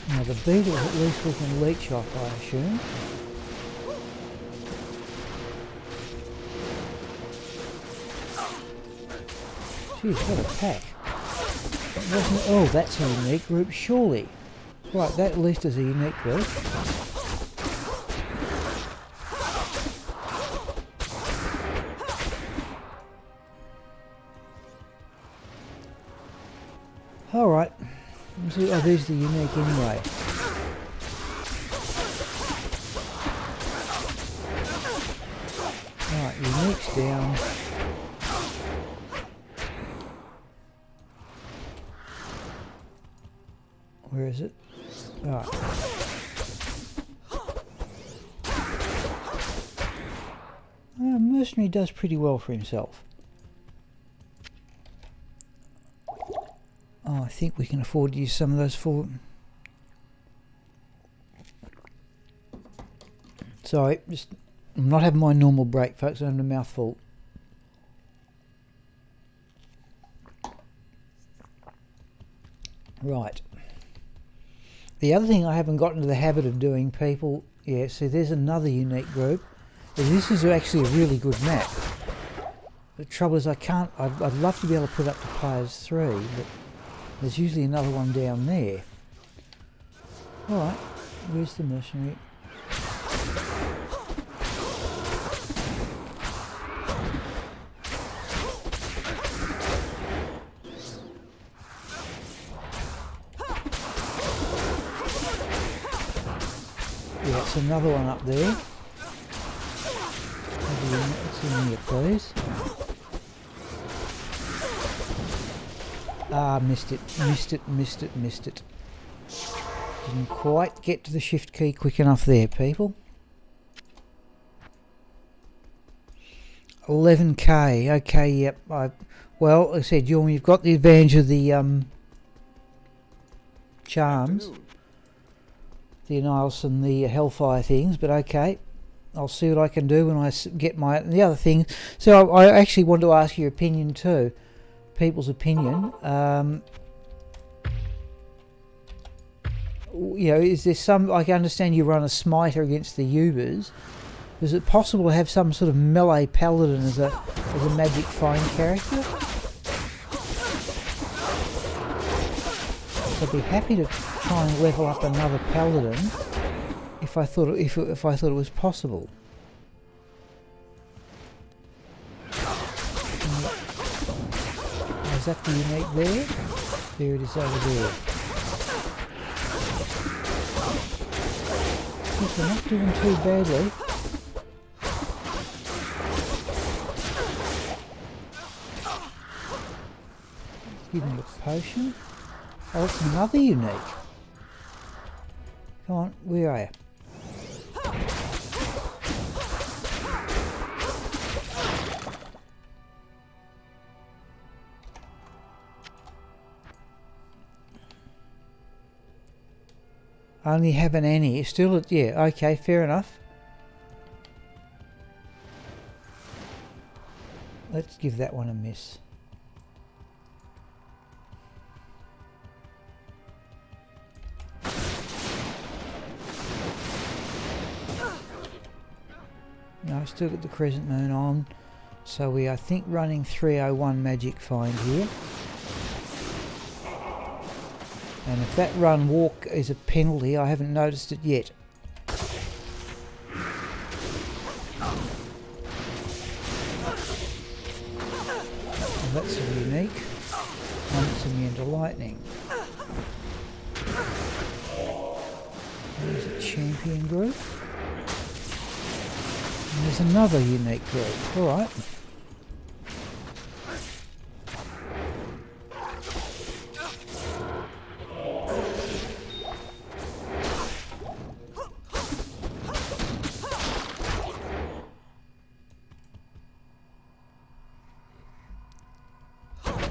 Now the beetles at least we can leech off, I assume. Jeez, what a pack. Oh, that's a unique group, surely. Right, that at least is a unique group. Alright. Oh, these are the unique anyway. Alright, unique's down. Where is it? Alright. Mercenary does pretty well for himself. Oh, I think we can afford to use some of those for... Sorry, I'm not having my normal break, folks. I'm having a mouthful. Right. The other thing I haven't got into the habit of doing, people... Yeah, see, there's another unique group. This is actually a really good map. The trouble is I can't... I'd love to be able to put up to players 3, but there's usually another one down there. Alright, where's the mercenary? There's another one up there. What's in here, please? Ah, missed it. Didn't quite get to the shift key quick enough there, people. 11k. Okay, yep. Well, like I said, you've got the advantage of the charms, the Annihilus and the Hellfire things, but okay. I'll see what I can do when I get my... The other thing... So I actually want to ask your opinion too. People's opinion. You know, is there some... I can understand you run a smiter against the Ubers. Is it possible to have some sort of melee paladin as a magic find character? So I'd be happy to try and level up another paladin if I thought it was possible. Is that the unique there? There it is over there. Yes, we're not doing too badly. Give him a potion. Oh, it's another unique. Come on, where are you? I only have an Annie. Still, yeah, okay, fair enough. Let's give that one a miss. No, I've still got the Crescent Moon on. So we are, I think, running 301 Magic Find here. And if that run walk is a penalty, I haven't noticed it yet. And that's a unique. And it's immune to lightning. There's a champion group. And there's another unique group. Alright.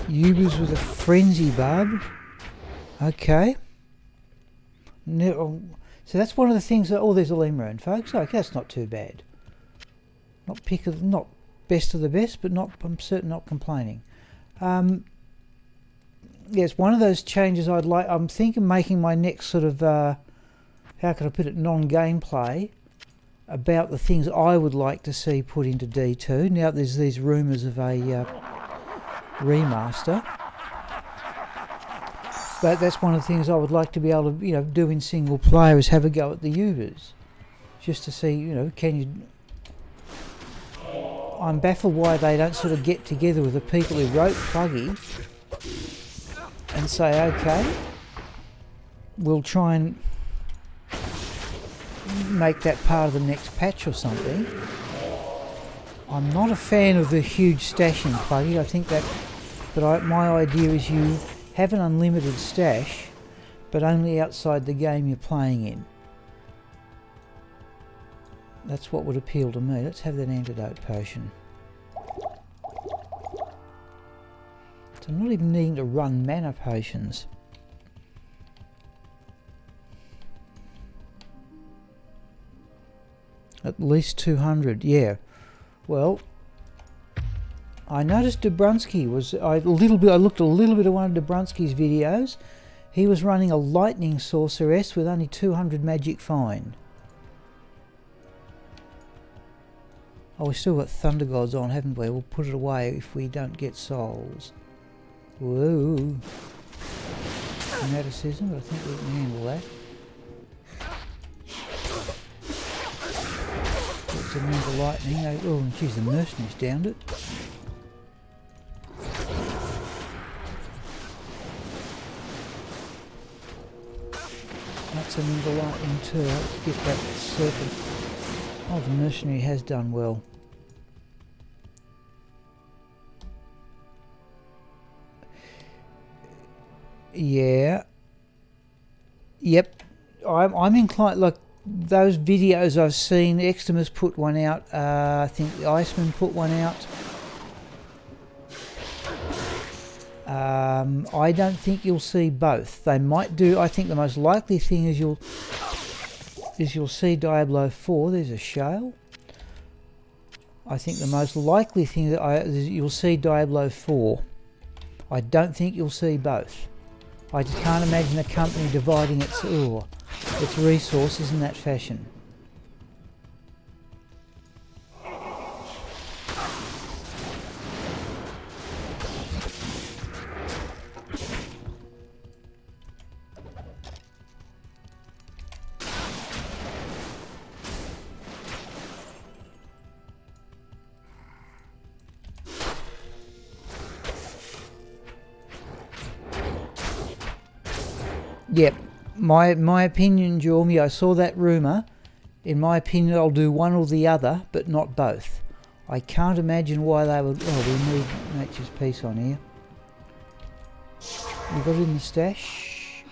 Ubers with a frenzy barb. Okay. No, so that's one of the things that... Oh, there's a Lemurine, folks. Okay, that's not too bad. Not best of the best, but I'm certainly not complaining. Yes, one of those changes I'd like... I'm thinking making my next sort of... how can I put it? Non-gameplay about the things I would like to see put into D2. Now there's these rumours of a... remaster, but that's one of the things I would like to be able to, do in single player, is have a go at the Ubers, just to see, can you... I'm baffled why they don't sort of get together with the people who wrote Pluggy and say, okay, we'll try and make that part of the next patch or something. I'm not a fan of the huge stashing Pluggy. I think that, but my idea is you have an unlimited stash, but only outside the game you're playing in. That's what would appeal to me. Let's have that antidote potion. So I'm not even needing to run mana potions. At least 200, yeah. Well, I noticed Dobrunsky was... I looked a little bit at one of Dobrunsky's videos. He was running a lightning sorceress with only 200 magic find. Oh, we've still got Thunder Gods on, haven't we? We'll put it away if we don't get souls. Whoa. Fanaticism, but I think we can handle that. It's immune to lightning. Oh, geez, the mercenaries downed it. That's some in the lightning too. Let's get that serpent. Oh, the mercenary has done well. Yeah. Yep. I'm inclined, like those videos I've seen, Extremis put one out, I think the Iceman put one out. I don't think you'll see both. They might do. I think the most likely thing is you'll see Diablo 4. There's a shale. I think the most likely thing is you'll see Diablo 4. I don't think you'll see both. I just can't imagine a company dividing its resources in that fashion. Yep, my opinion, Jormy, I saw that rumour. In my opinion, I'll do one or the other, but not both. I can't imagine why they would... Oh, we need Nature's Peace on here. We got it in the stash?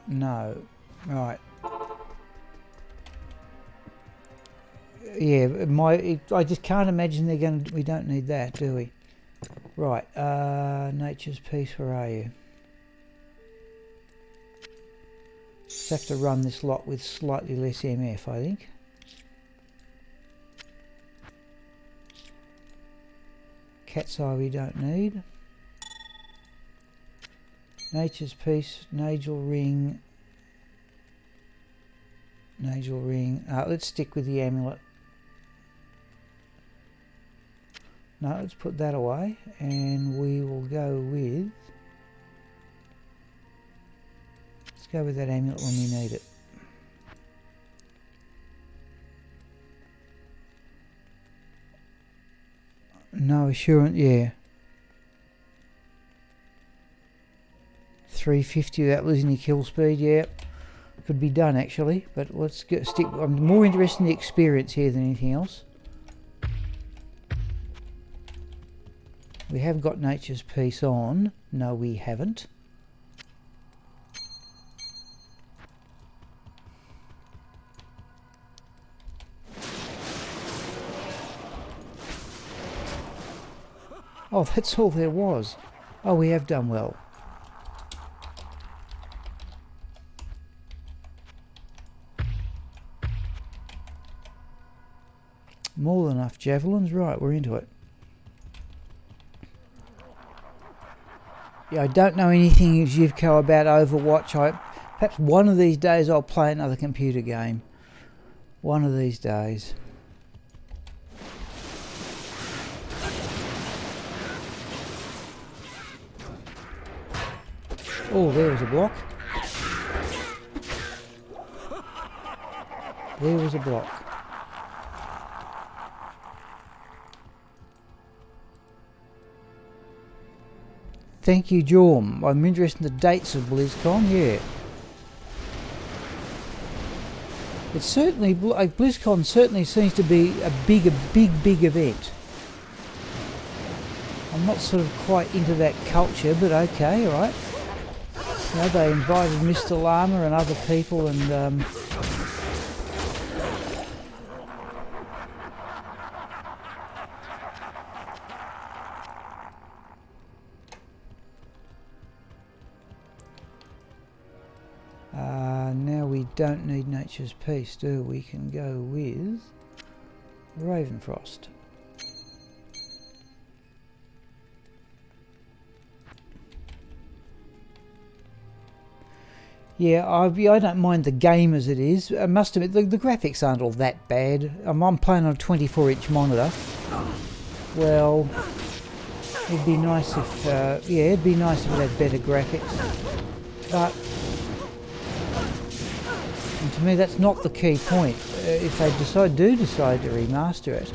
No. Right. Yeah, I just can't imagine they're going to... We don't need that, do we? Right, Nature's Peace, where are you? Just have to run this lot with slightly less MF, I think. Cat's Eye we don't need. Nature's Peace, Nagel Ring. Nagel Ring. Let's stick with the amulet. No, let's put that away, and we will go with... Go with that amulet when we need it. No assurance, yeah. 350 without losing your kill speed, yeah. Could be done actually, but let's stick. I'm more interested in the experience here than anything else. We have got Nature's Peace on. No, we haven't. Oh, that's all there was. Oh, we have done well. More than enough javelins. Right, we're into it. Yeah, I don't know anything, Zivko, about Overwatch. Perhaps one of these days I'll play another computer game. One of these days. Oh, there was a block. There was a block. Thank you, Jorm. I'm interested in the dates of BlizzCon, yeah. It's certainly, like, BlizzCon certainly seems to be a big event. I'm not sort of quite into that culture, but okay, alright. You know, they invited Mr. Llama and other people, and now we don't need Nature's Peace, do we? We can go with Ravenfrost. Yeah, I don't mind the game as it is. I must admit, the graphics aren't all that bad. I'm playing on a 24-inch monitor. Well, it'd be nice if, yeah, it'd be nice if it had better graphics. But, and to me, that's not the key point. If they do decide to remaster it,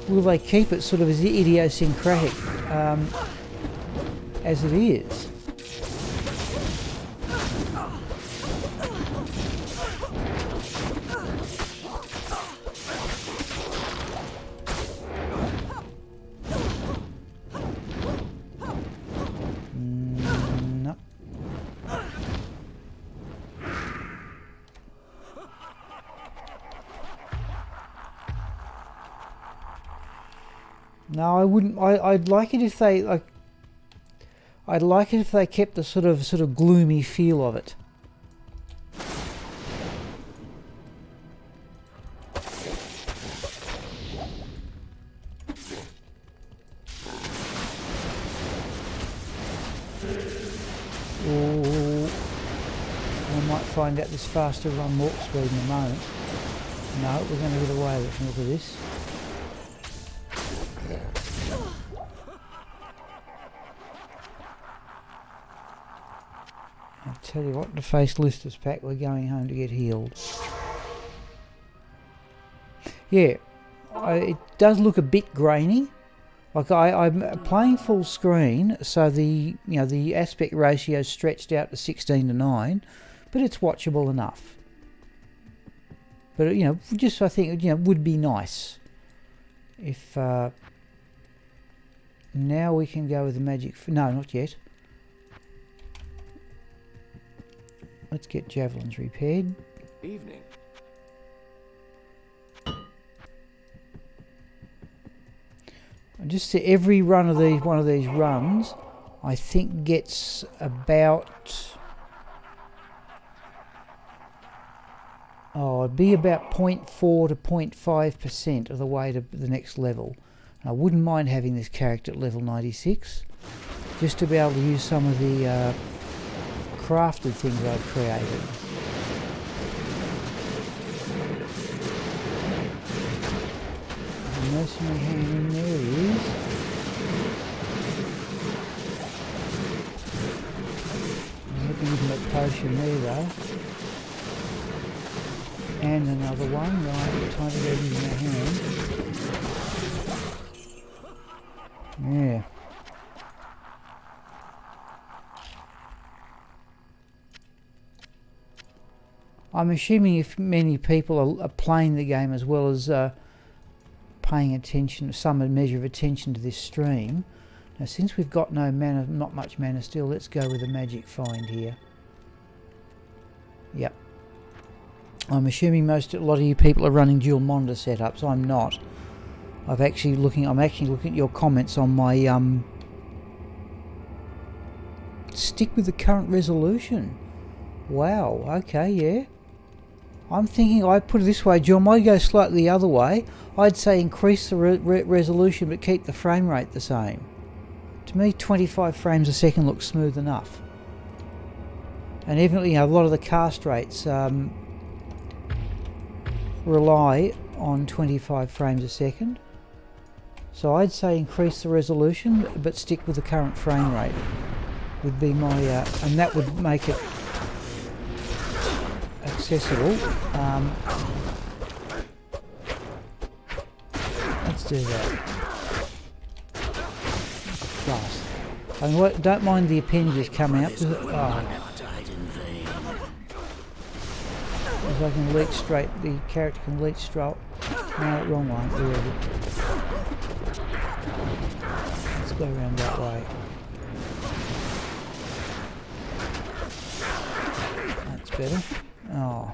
will they keep it sort of as idiosyncratic as it is? No, I wouldn't. I'd like it if they like. I'd like it if they kept the sort of gloomy feel of it. Oh, I might find out this faster run warp speed in a moment. No, we're going to get away with it. Look at this. I'll tell you what, the face listers pack, we're going home to get healed. Yeah, it does look a bit grainy. Like I'm playing full screen, so the the aspect ratio is stretched out to 16:9, but it's watchable enough. But just I think would be nice if now we can go with the magic. No, not yet. Let's get javelins repaired. Evening. Just every run of one of these runs, I think gets about it'd be about 0.4 to 0.5% of the way to the next level. And I wouldn't mind having this character at level 96, just to be able to use some of the crafted things I've created. Mercenary hand in there he is. I'm looking at that potion there though. And another one, right, time to get in my hand. Yeah. I'm assuming if many people are playing the game as well as paying attention, some measure of attention to this stream. Now since we've got no mana, not much mana still, let's go with a magic find here. Yep. I'm assuming a lot of you people are running dual monitor setups. I'm not. I'm actually looking at your comments on my stick with the current resolution. Wow, okay, yeah. I'm thinking, I put it this way, John, might go slightly the other way. I'd say increase the resolution but keep the frame rate the same. To me, 25 frames a second looks smooth enough. And evidently, a lot of the cast rates rely on 25 frames a second. So I'd say increase the resolution but stick with the current frame rate. Would be my, and that would make it accessible. Let's do that. Fast. I don't mind the appendages coming up because I can leech straight. The character can leech straight. No, wrong one. Let's go around that way. That's better. Oh.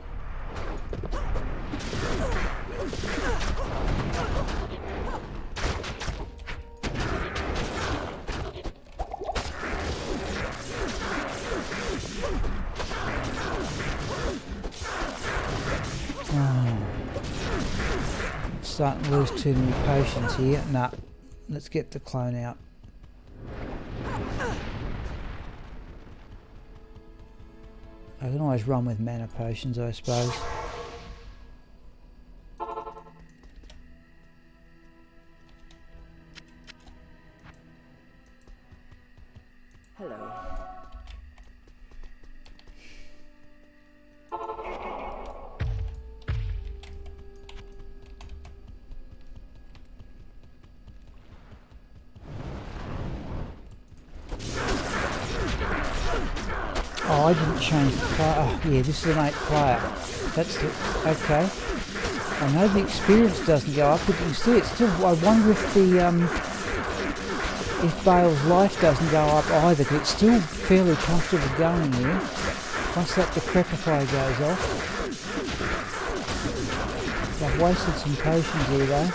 Starting to lose too many potions here. Nah, let's get the clone out. I can always run with mana potions, I suppose. Hello. Oh, I didn't change the player. Oh, yeah, this is an 8 player. That's the... Okay. I know the experience doesn't go up, but you see it's still... I wonder if the... if Bale's life doesn't go up either, because it's still fairly comfortable going here. Once that decrepifier goes off. I've wasted some potions here, though.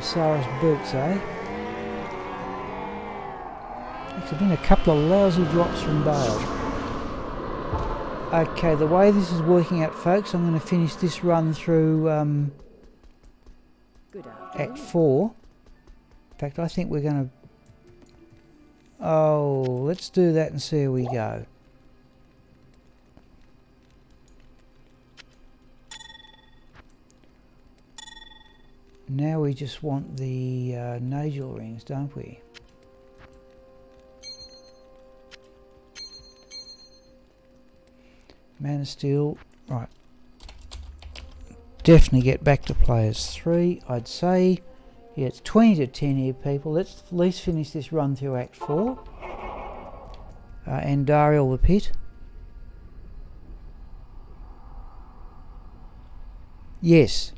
Osiris boots, eh? There's been a couple of lousy drops from Bale. Okay, the way this is working out, folks, I'm going to finish this run through Good Act 4. In fact, I think we're going to... Oh, let's do that and see how we go. Now we just want the nodule rings, don't we? Man of Steel, right. Definitely get back to players 3, I'd say. Yeah, it's 20 to 10 here, people. Let's at least finish this run through Act 4. And Dariel the Pit. Yes.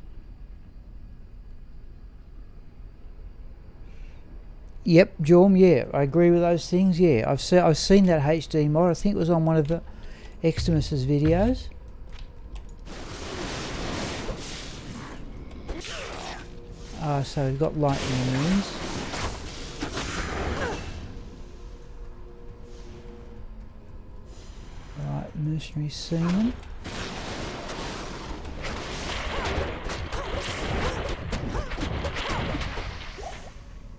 Yep, Jorm, yeah, I agree with those things, yeah. I've seen that HD mod, I think it was on one of the Extremis's videos. So we've got lightning rings. Right, mercenary seaman.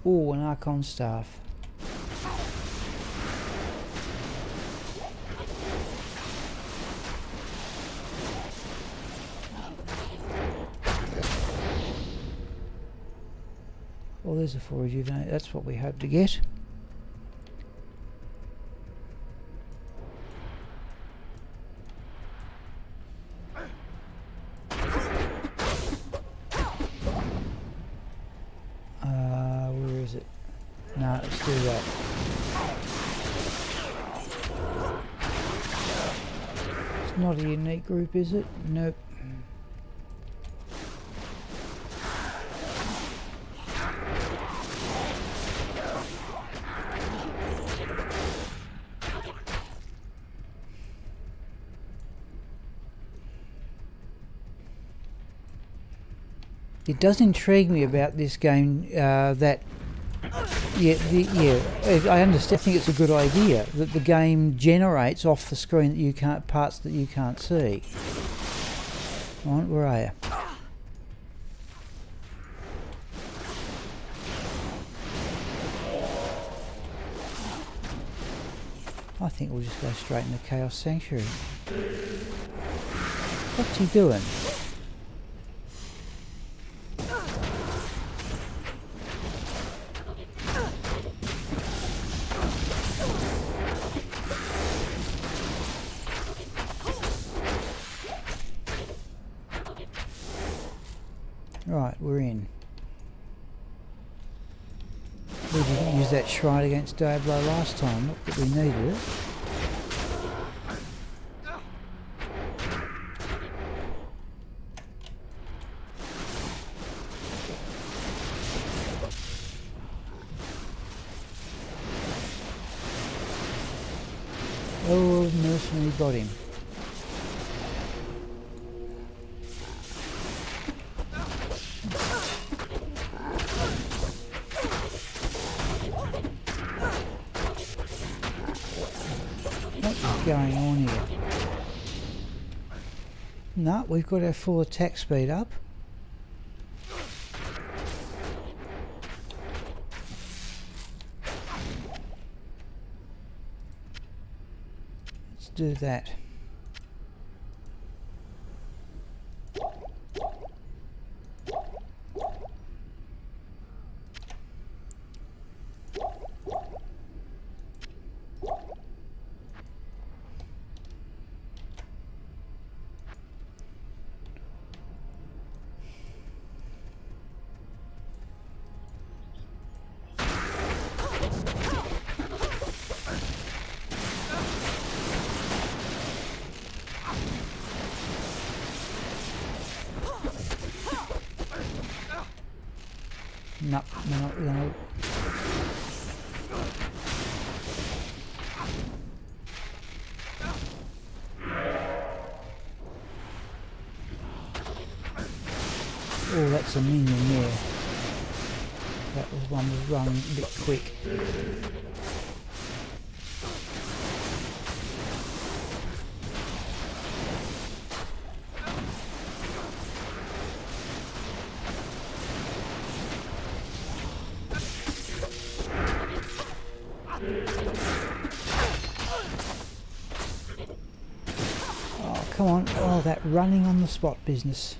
Oh, an Archon staff. Well, there's a 4 rejuvenate. That's what we hope to get. Where is it? No, let's do that. It's not a unique group, is it? Nope. It does intrigue me about this game that, I understand. I think it's a good idea that the game generates off the screen that you can't, parts that you can't see. Right, where are you? I think we'll just go straight into Chaos Sanctuary. What's he doing? Right, we're in. We didn't use that shrine against Diablo last time, not that we needed it. Oh, mercenary got him. Going on here? No, we've got our full attack speed up. Let's do that. No, no. Oh, that's a minion there. That was one that was running a bit quick. Oh, come on. Oh, that running on the spot business.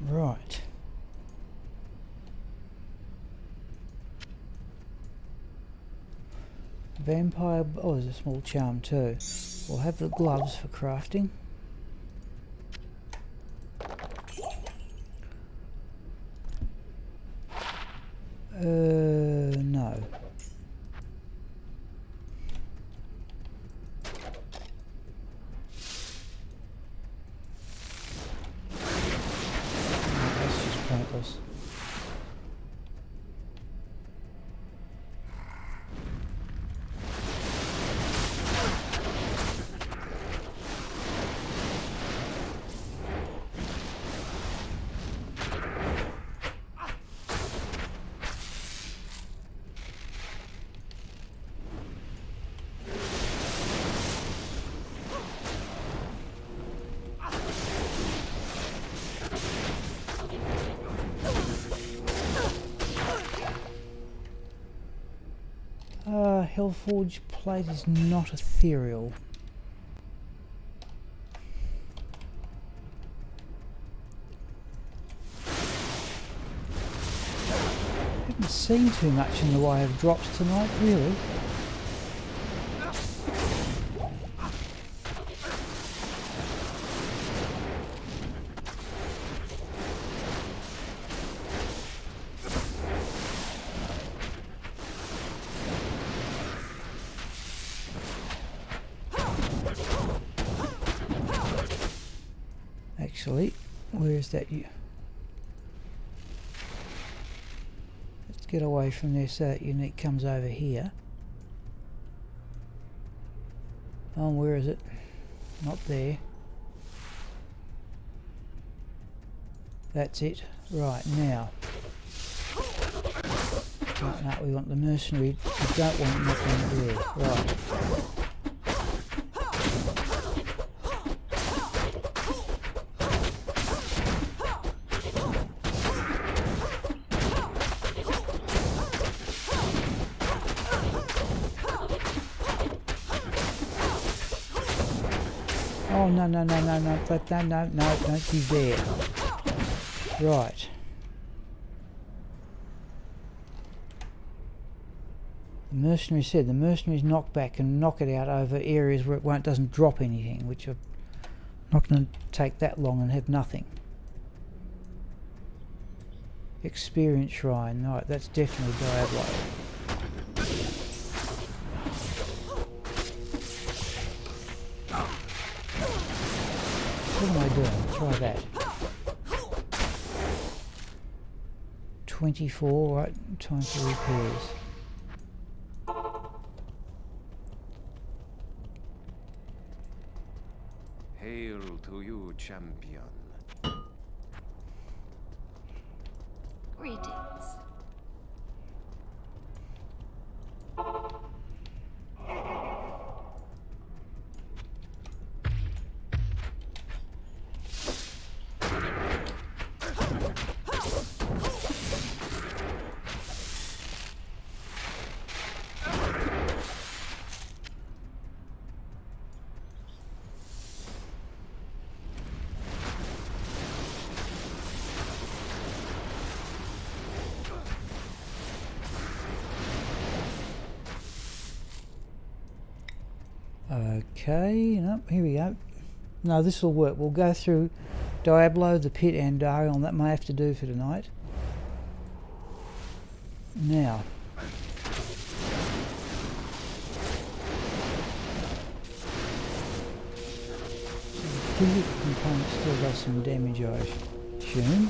Right. Vampire... oh, there's a small charm too. We'll have the gloves for crafting. No. That's just pointless. Hellforged plate is not ethereal. Haven't seen too much in the way of drops tonight, really. Actually, where is that? Let's get away from there so that unique comes over here. Oh, where is it? Not there. That's it. Right, now. No, we want the mercenary. We don't want nothing there. Right. Oh, no, don't you dare. Right. The mercenary said the mercenaries knock back and knock it out over areas where it doesn't drop anything, which are not going to take that long and have nothing. Experience shrine, right, that's definitely Diablo. What am I doing? Try that. 24, right, time for repairs. Hail to you, champion. Greetings. Okay, nope, here we go. No, this will work. We'll go through Diablo, the Pit, and Dariel. That may have to do for tonight. Now. physical component still does some damage, I assume.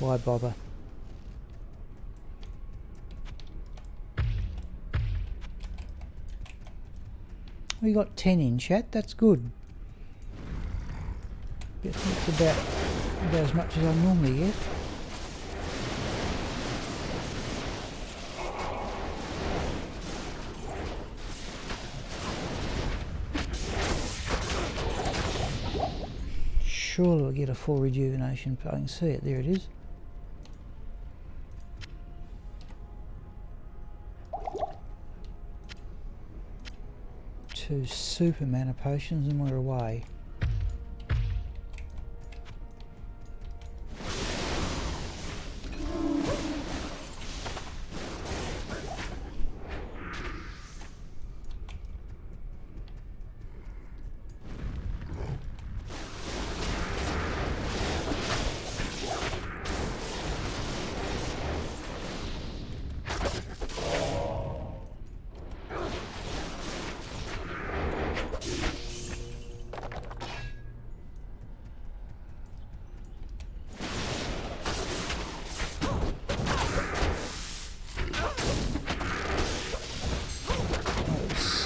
Why bother? We got 10 in chat, that's good. It's about as much as I normally get. Surely we'll get a full rejuvenation. I can see it, there it is. Two super mana potions and we're away.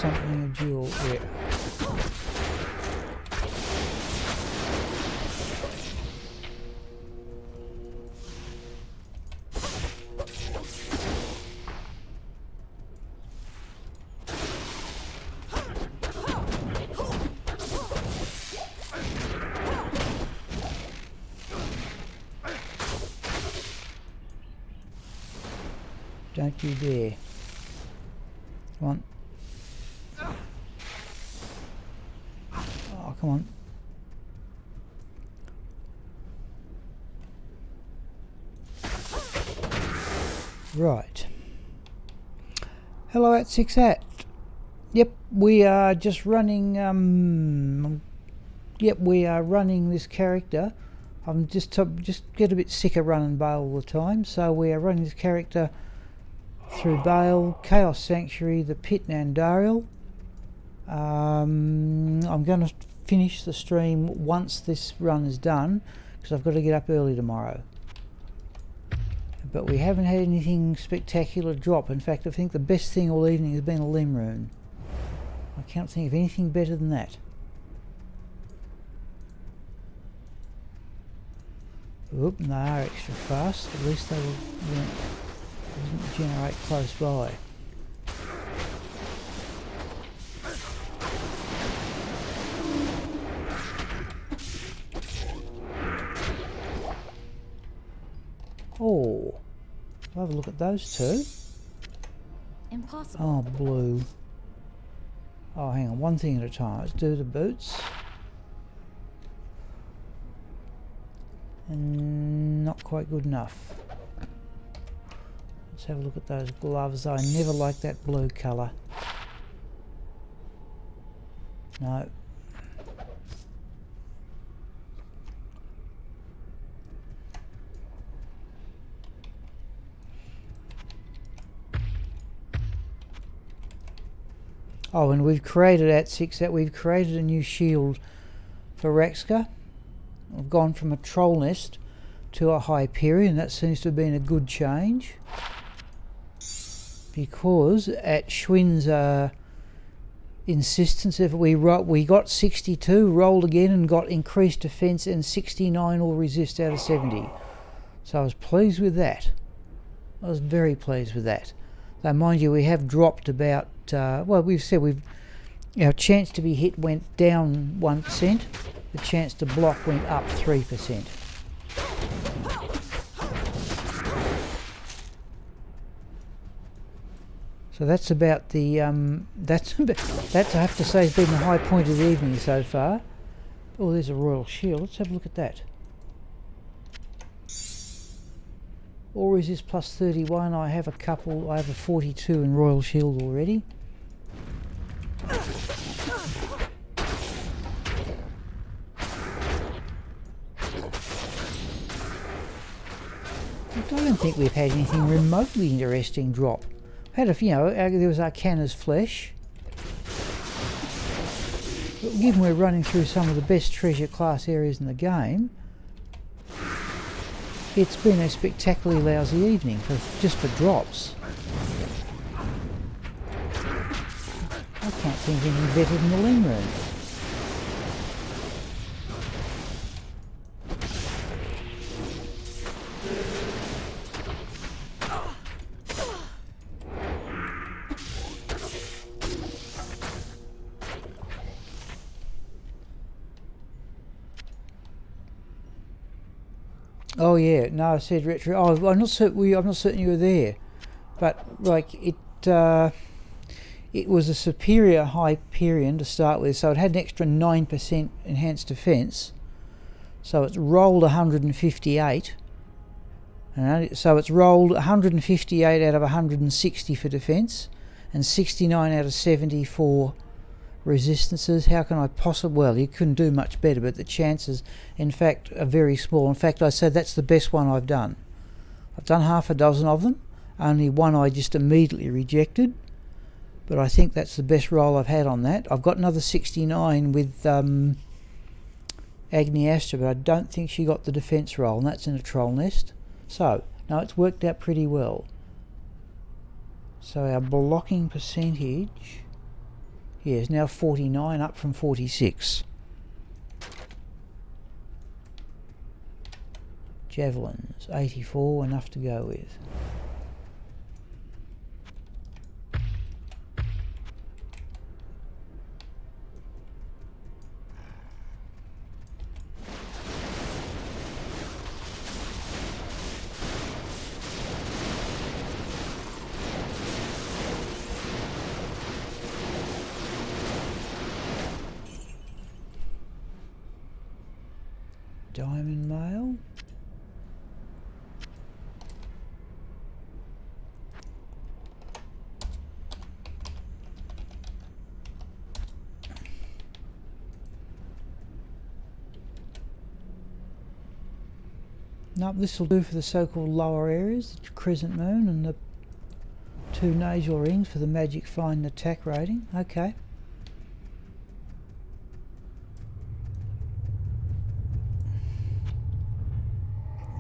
Something a dual, yeah. Don't you dare. Come on. Oh, come on. Right. Hello at 6 at. Yep, we are just running we are running this character. I'm just get a bit sick of running Bale all the time, so we are running this character through Bale, Chaos Sanctuary, the Pit and Andariel. I'm going to finish the stream once this run is done because I've got to get up early tomorrow. But we haven't had anything spectacular drop. In fact, I think the best thing all evening has been a limb rune. I can't think of anything better than that. Oop, they are extra fast. At least they will doesn't generate close by. Oh, I'll have a look at those two. Impossible. Oh, blue. Oh, hang on, one thing at a time. Let's do the boots. And not quite good enough. Let's have a look at those gloves. I never liked that blue colour. No. Oh, and we've created at 6 that we've created a new shield for Raxka. We've gone from a troll nest to a hyperion. That seems to have been a good change, because at Schwinn's insistence, if we got 62, rolled again and got increased defense, and 69 all resist out of 70. So I was pleased with that. I was very pleased with that. Though mind you, we have dropped about well, we've said our chance to be hit went down 1%. The chance to block went up 3%. So that's about the that's I have to say has been the high point of the evening so far. Oh, there's a royal shield. Let's have a look at that. All resist plus 31. I have a 42 in royal shield already. I don't think we've had anything remotely interesting drop. Had a, you know, there was Arcana's Flesh. But given we're running through some of the best treasure class areas in the game, it's been a spectacularly lousy evening just for drops. I can't think of anything better than the Ling Room. Oh yeah, no, I said retro. Oh, I'm not certain you were there, but like it was a superior Hyperion to start with, so it had an extra 9% enhanced defense. So it's rolled 158, so it's rolled 158 out of 160 for defense, and 69 out of 70 for resistances. How can I possibly... Well, you couldn't do much better, but the chances, in fact, are very small. In fact, I said that's the best one I've done. I've done half a dozen of them. Only one I just immediately rejected, but I think that's the best roll I've had on that. I've got another 69 with Agni Astra, but I don't think she got the defense roll, and that's in a troll nest. So, no, it's worked out pretty well. So our blocking percentage... yeah, it's now 49, up from 46. Javelins, 84, enough to go with. Diamond mail. Nope, this will do for the so-called lower areas, the crescent moon and the 2 nasal rings for the magic find and attack rating. Okay.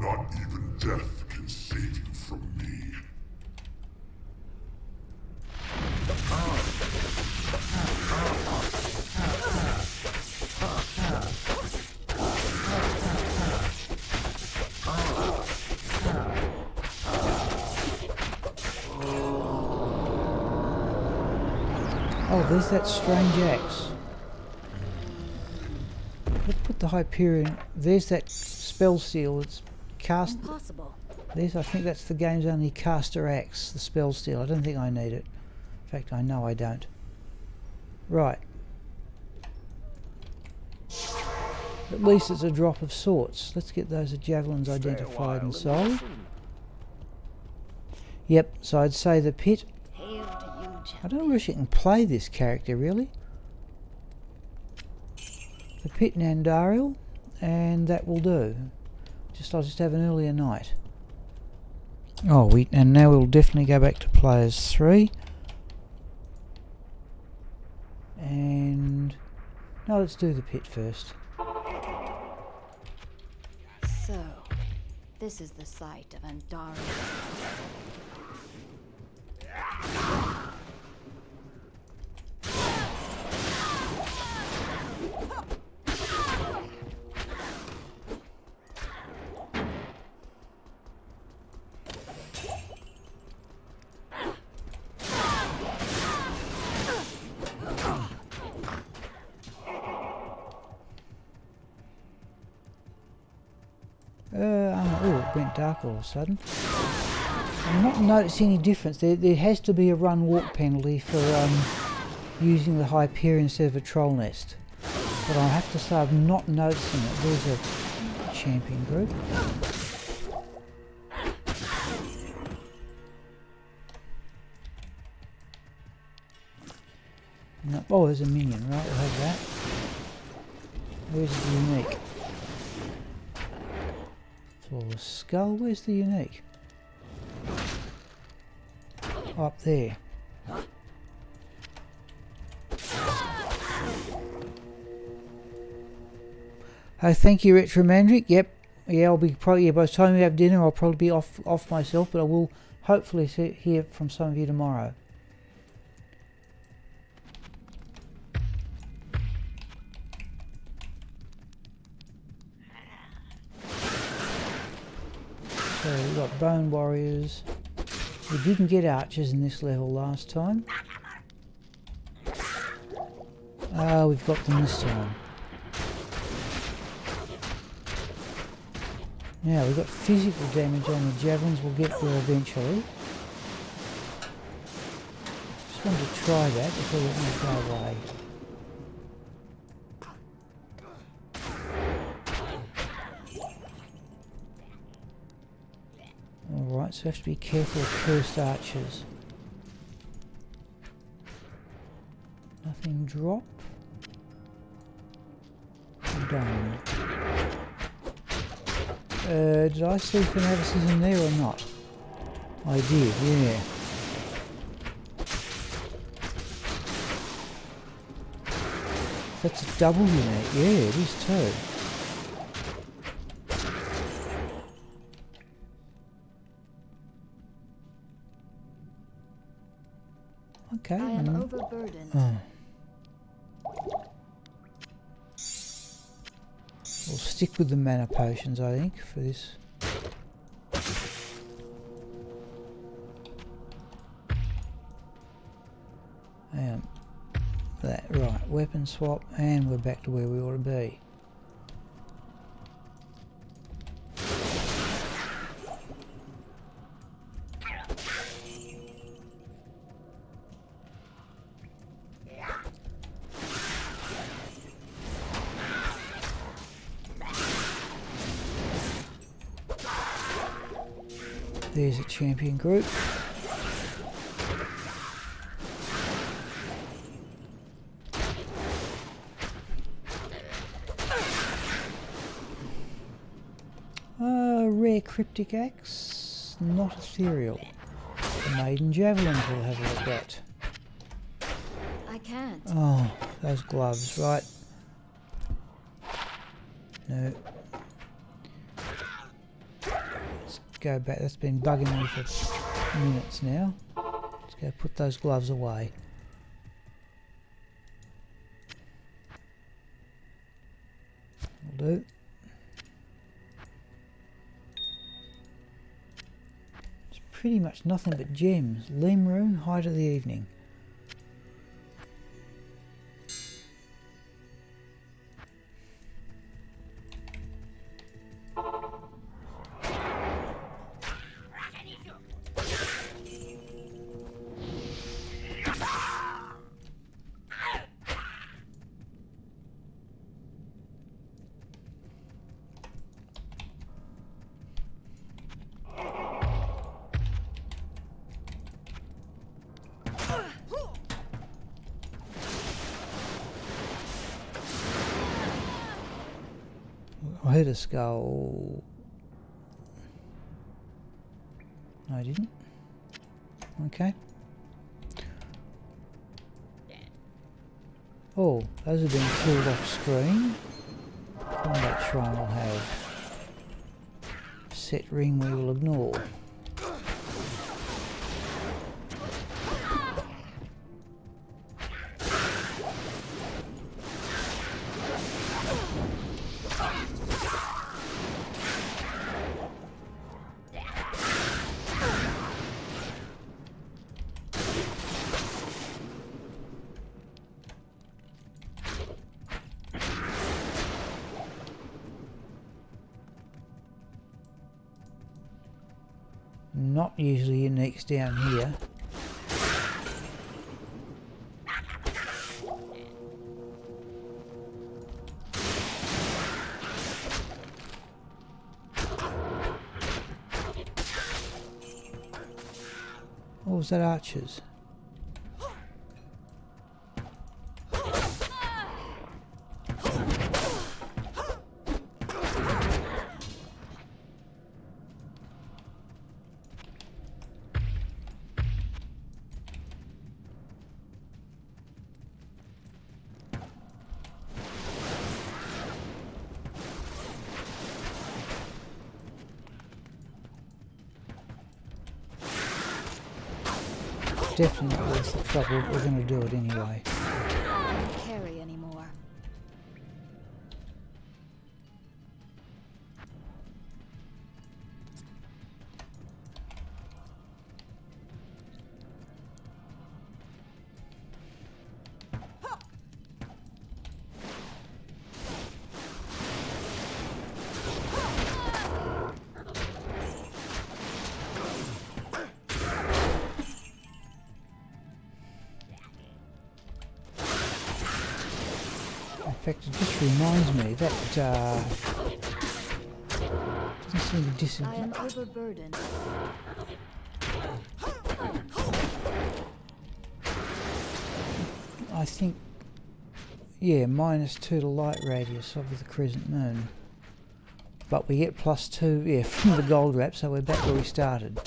Not even death can save you from me. Oh, there's that strange axe. Let's put the Hyperion... There's that spell seal. It's cast... Impossible. There's, I think that's the game's only caster axe, the spell steel. I don't think I need it. In fact, I know I don't. Right. At least it's a drop of sorts. Let's get those javelins identified and sold. Yep, so I'd say the pit. Hail to you, champion. I don't wish I can play this character, really. The pit and Andariel, and that will do. I'll just have an earlier night. Oh, and now we'll definitely go back to players 3. And no, let's do the pit first. So, this is the site of Andariel. Oh, it went dark all of a sudden. I'm not noticing any difference. There has to be a run walk penalty for using the Hyperion instead of a troll nest. But I have to say I'm not noticing it. There's a champion group. No, oh, there's a minion, right? We'll have that. Where's the unique? Flawless skull, where's the unique? Up there. Oh, thank you, Retromandric. Yep. Yeah, I'll be probably, yeah, by the time we have dinner, I'll probably be off myself, but I will hopefully hear from some of you tomorrow. So we've got Bone Warriors. We didn't get archers in this level last time. Ah, we've got them this time. Now we've got physical damage on the javelins. We'll get there eventually. Just wanted to try that before we go away. Alright, so have to be careful of cursed archers. Nothing drop. Done. Did I see Fanaticism in there or not? I did, yeah. That's a double unit. Yeah, it is too. Okay. I am overburdened. Oh. We'll stick with the mana potions, I think, for this. That, right, weapon swap, and we're back to where we ought to be. There's a champion group. Rare cryptic axe, not ethereal. The maiden javelins we'll have a look at. I can't. Oh, those gloves, right? No. Let's go back. That's been bugging me for minutes now. Let's go put those gloves away. Will do. It's pretty much nothing but gems. Limrune, Height of the Evening. I heard a skull. No, I didn't. Okay. Oh, those have been killed off screen. Combat shrine will have set ring we will ignore. Not usually uniques down here. Or was that archers? definitely not worth the trouble. We're going to do it anyway. I can't carry anymore. In fact, it just reminds me that doesn't seem to I disadvantage. am overburdened. I think, yeah, -2 to light radius of the crescent moon. But we get +2, yeah, from the gold wrap, so we're back where we started.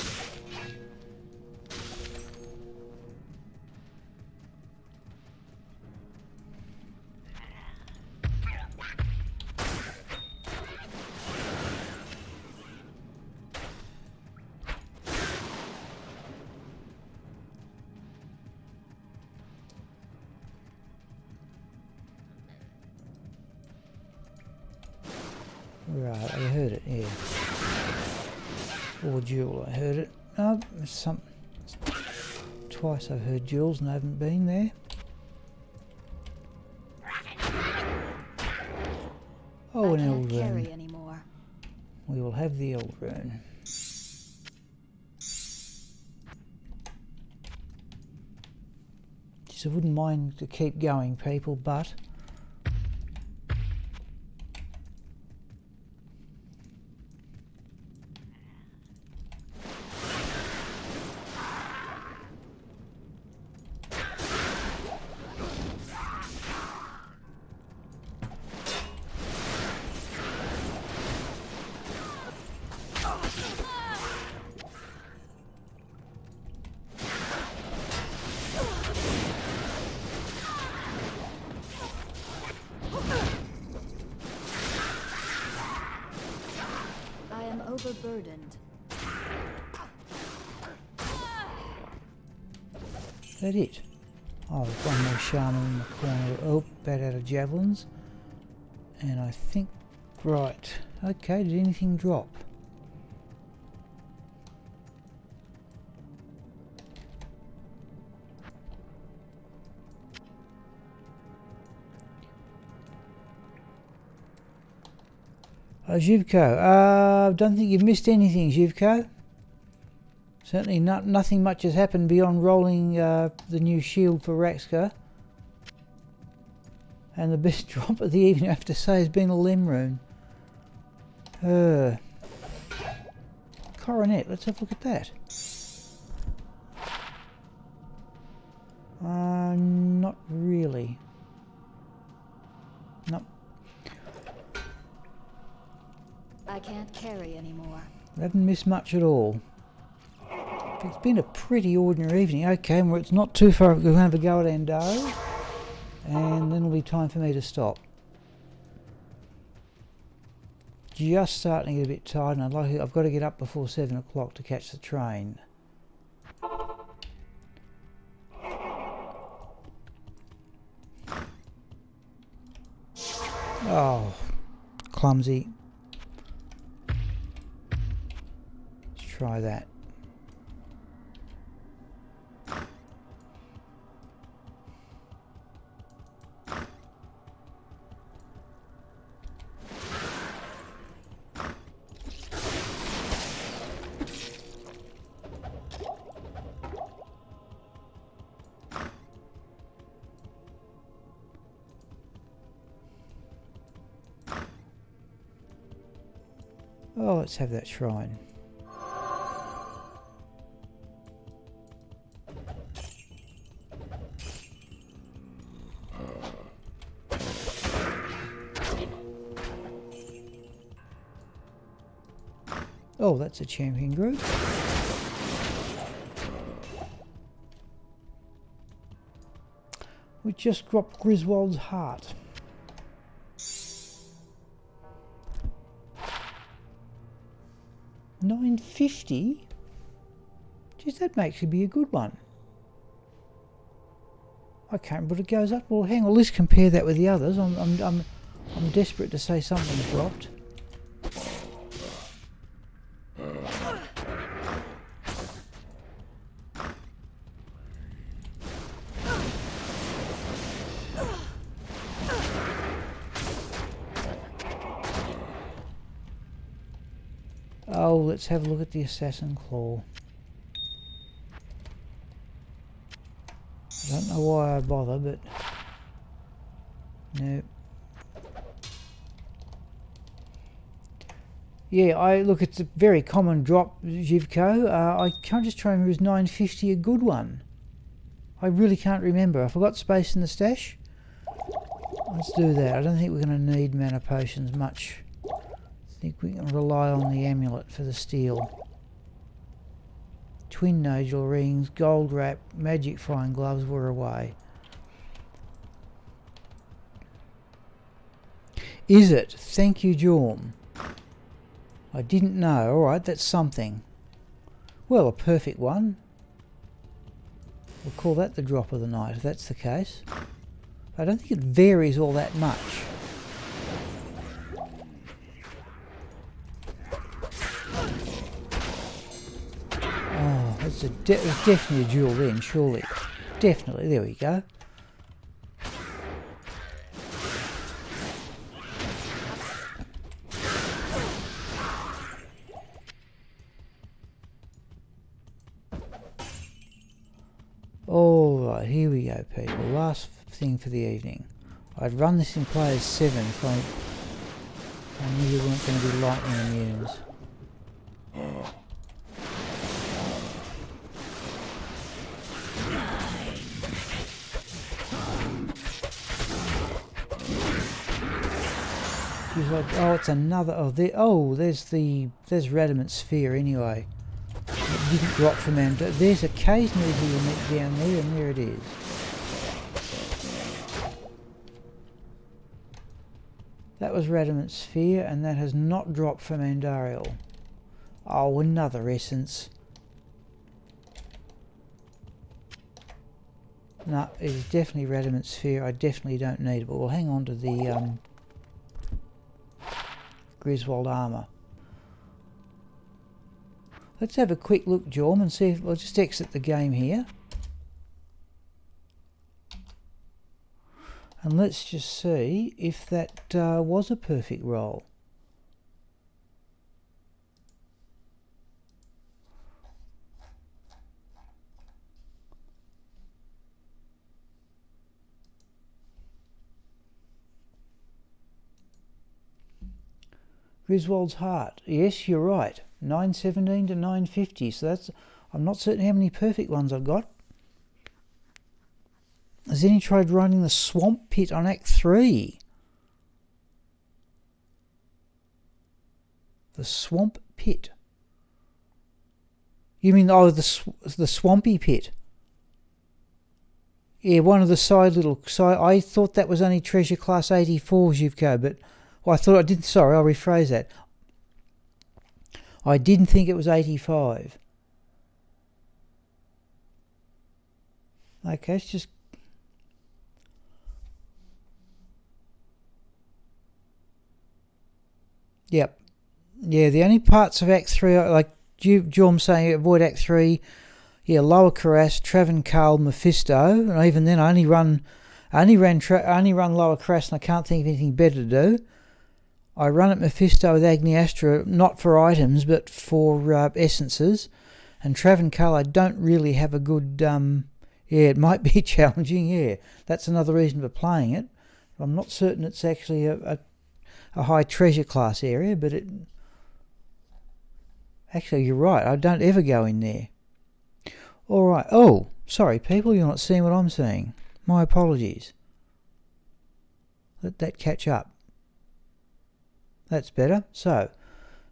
Right, I heard it, yeah. Or Jewel, I heard it. Oh, twice I've heard Jewels and I haven't been there. Oh, I an can't Eld carry rune. anymore. We will have the Eld rune. Just I wouldn't mind to keep going, people, but I am overburdened. is that it? Oh, there's one more shaman in the corner. Oh, bad out of javelins. And I think, right. Okay, did anything drop? Zhivko, don't think you've missed anything, Zhivko. Certainly nothing much has happened beyond rolling the new shield for Raxka. And the best drop of the evening, I have to say, has been a Lem rune. Coronet, let's have a look at that. Not really. Nope. I can't carry anymore. I haven't missed much at all. It's been a pretty ordinary evening. Okay, well, it's not too far. We're going to have a go at Andaro. And then it'll be time for me to stop. Just starting to get a bit tired, and I've got to get up before 7 o'clock to catch the train. Oh, clumsy. Let's try that. Oh, let's have that shrine. Oh, that's a champion group. We just dropped Griswold's heart. $9.50? Geez, that makes it be a good one. I can't remember what it goes up. Well, hang on, let's compare that with the others. I'm desperate to say something's dropped. Oh, let's have a look at the assassin claw. I don't know why I bother, but no. Yeah, look, it's a very common drop, Zivko. I can't just try and remember, is 950 a good one? I really can't remember. I forgot space in the stash. Let's do that. I don't think we're going to need mana potions much. I think we can rely on the amulet for the steel. Twin nodule rings, gold wrap, magic fine gloves were away. Is it? Thank you, Jorm. I didn't know. Alright, that's something. Well, a perfect one. We'll call that the drop of the night, if that's the case. I don't think it varies all that much. Oh, it's definitely a jewel then, surely. Definitely, there we go. Alright, here we go, people. Last thing for the evening. I'd run this in players 7 if I knew you weren't going to be lightning immunes. She's like, oh, it's another. There's Radamant Sphere anyway. It didn't drop from end. There's occasionally unique down there, and there it is. That was Radamant Sphere, and that has not dropped from Andariel. Oh, another essence. No, it is definitely Radamant Sphere. I definitely don't need it, but we'll hang on to the Griswold armour. Let's have a quick look, Jorm, and see if we'll just exit the game here. And let's just see if that was a perfect roll. Griswold's Heart. Yes, you're right. 917 to 950. So that's. I'm not certain how many perfect ones I've got. Has any tried running the Swamp Pit on Act 3? The Swamp Pit. You mean, oh, the Swampy Pit? Yeah, one of the side. I thought that was only Treasure Class 84, Zivko, but I thought I did. Sorry, I'll rephrase that. I didn't think it was 85. Okay, it's just. Yep. Yeah, the only parts of Act 3, like Jorm saying, avoid Act 3. Yeah, Lower Carras, Travancal, Mephisto, and even then I only run Lower Carras, and I can't think of anything better to do. I run at Mephisto with Agniastra, not for items, but for essences. And Travancal, I don't really have a good. Yeah, it might be challenging. Yeah, that's another reason for playing it. I'm not certain it's actually a high treasure class area, but it. Actually, you're right. I don't ever go in there. All right. Oh, sorry, people. You're not seeing what I'm seeing. My apologies. Let that catch up. That's better. So,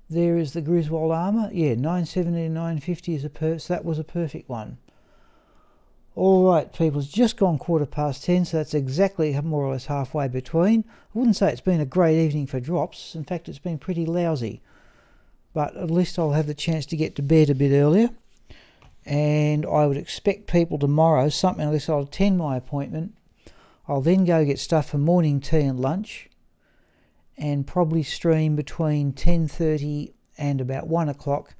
there is the Griswold armour. Yeah, 970 and 950 is so that was a perfect one. Alright, people, it's just gone 10:15, so that's exactly more or less halfway between. I wouldn't say it's been a great evening for drops. In fact, it's been pretty lousy. But at least I'll have the chance to get to bed a bit earlier. and I would expect people tomorrow, something like this. I'll attend my appointment. I'll then go get stuff for morning tea and lunch, and probably stream between 10:30 and about 1 o'clock,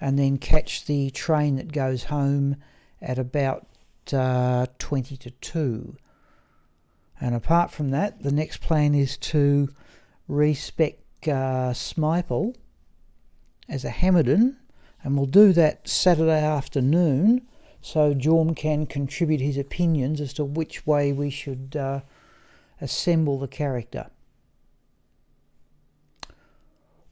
and then catch the train that goes home at about 20 to 2. And apart from that, the next plan is to respec Smiple as a Hammerdon, and we'll do that Saturday afternoon, so Jorm can contribute his opinions as to which way we should assemble the character.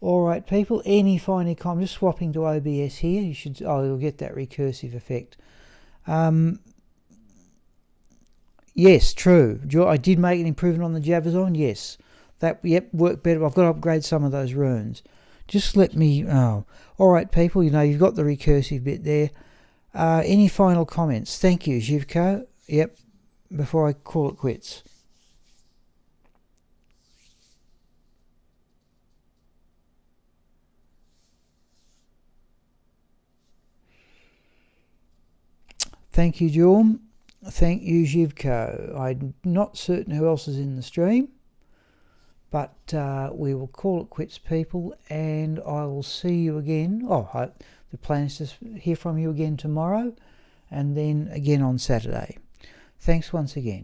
Alright people, any final comments? Just swapping to OBS here. You should, you'll get that recursive effect. Yes, true. I did make an improvement on the Javazon, yes. That, worked better. I've got to upgrade some of those runes. Just let me, Alright people, you've got the recursive bit there. Any final comments? Thank you, Zhivko. Yep, before I call it quits. Thank you, Jorm. Thank you, Zhivko. I'm not certain who else is in the stream, but we will call it quits, people, and I will see you again. The plan is to hear from you again tomorrow, and then again on Saturday. Thanks once again.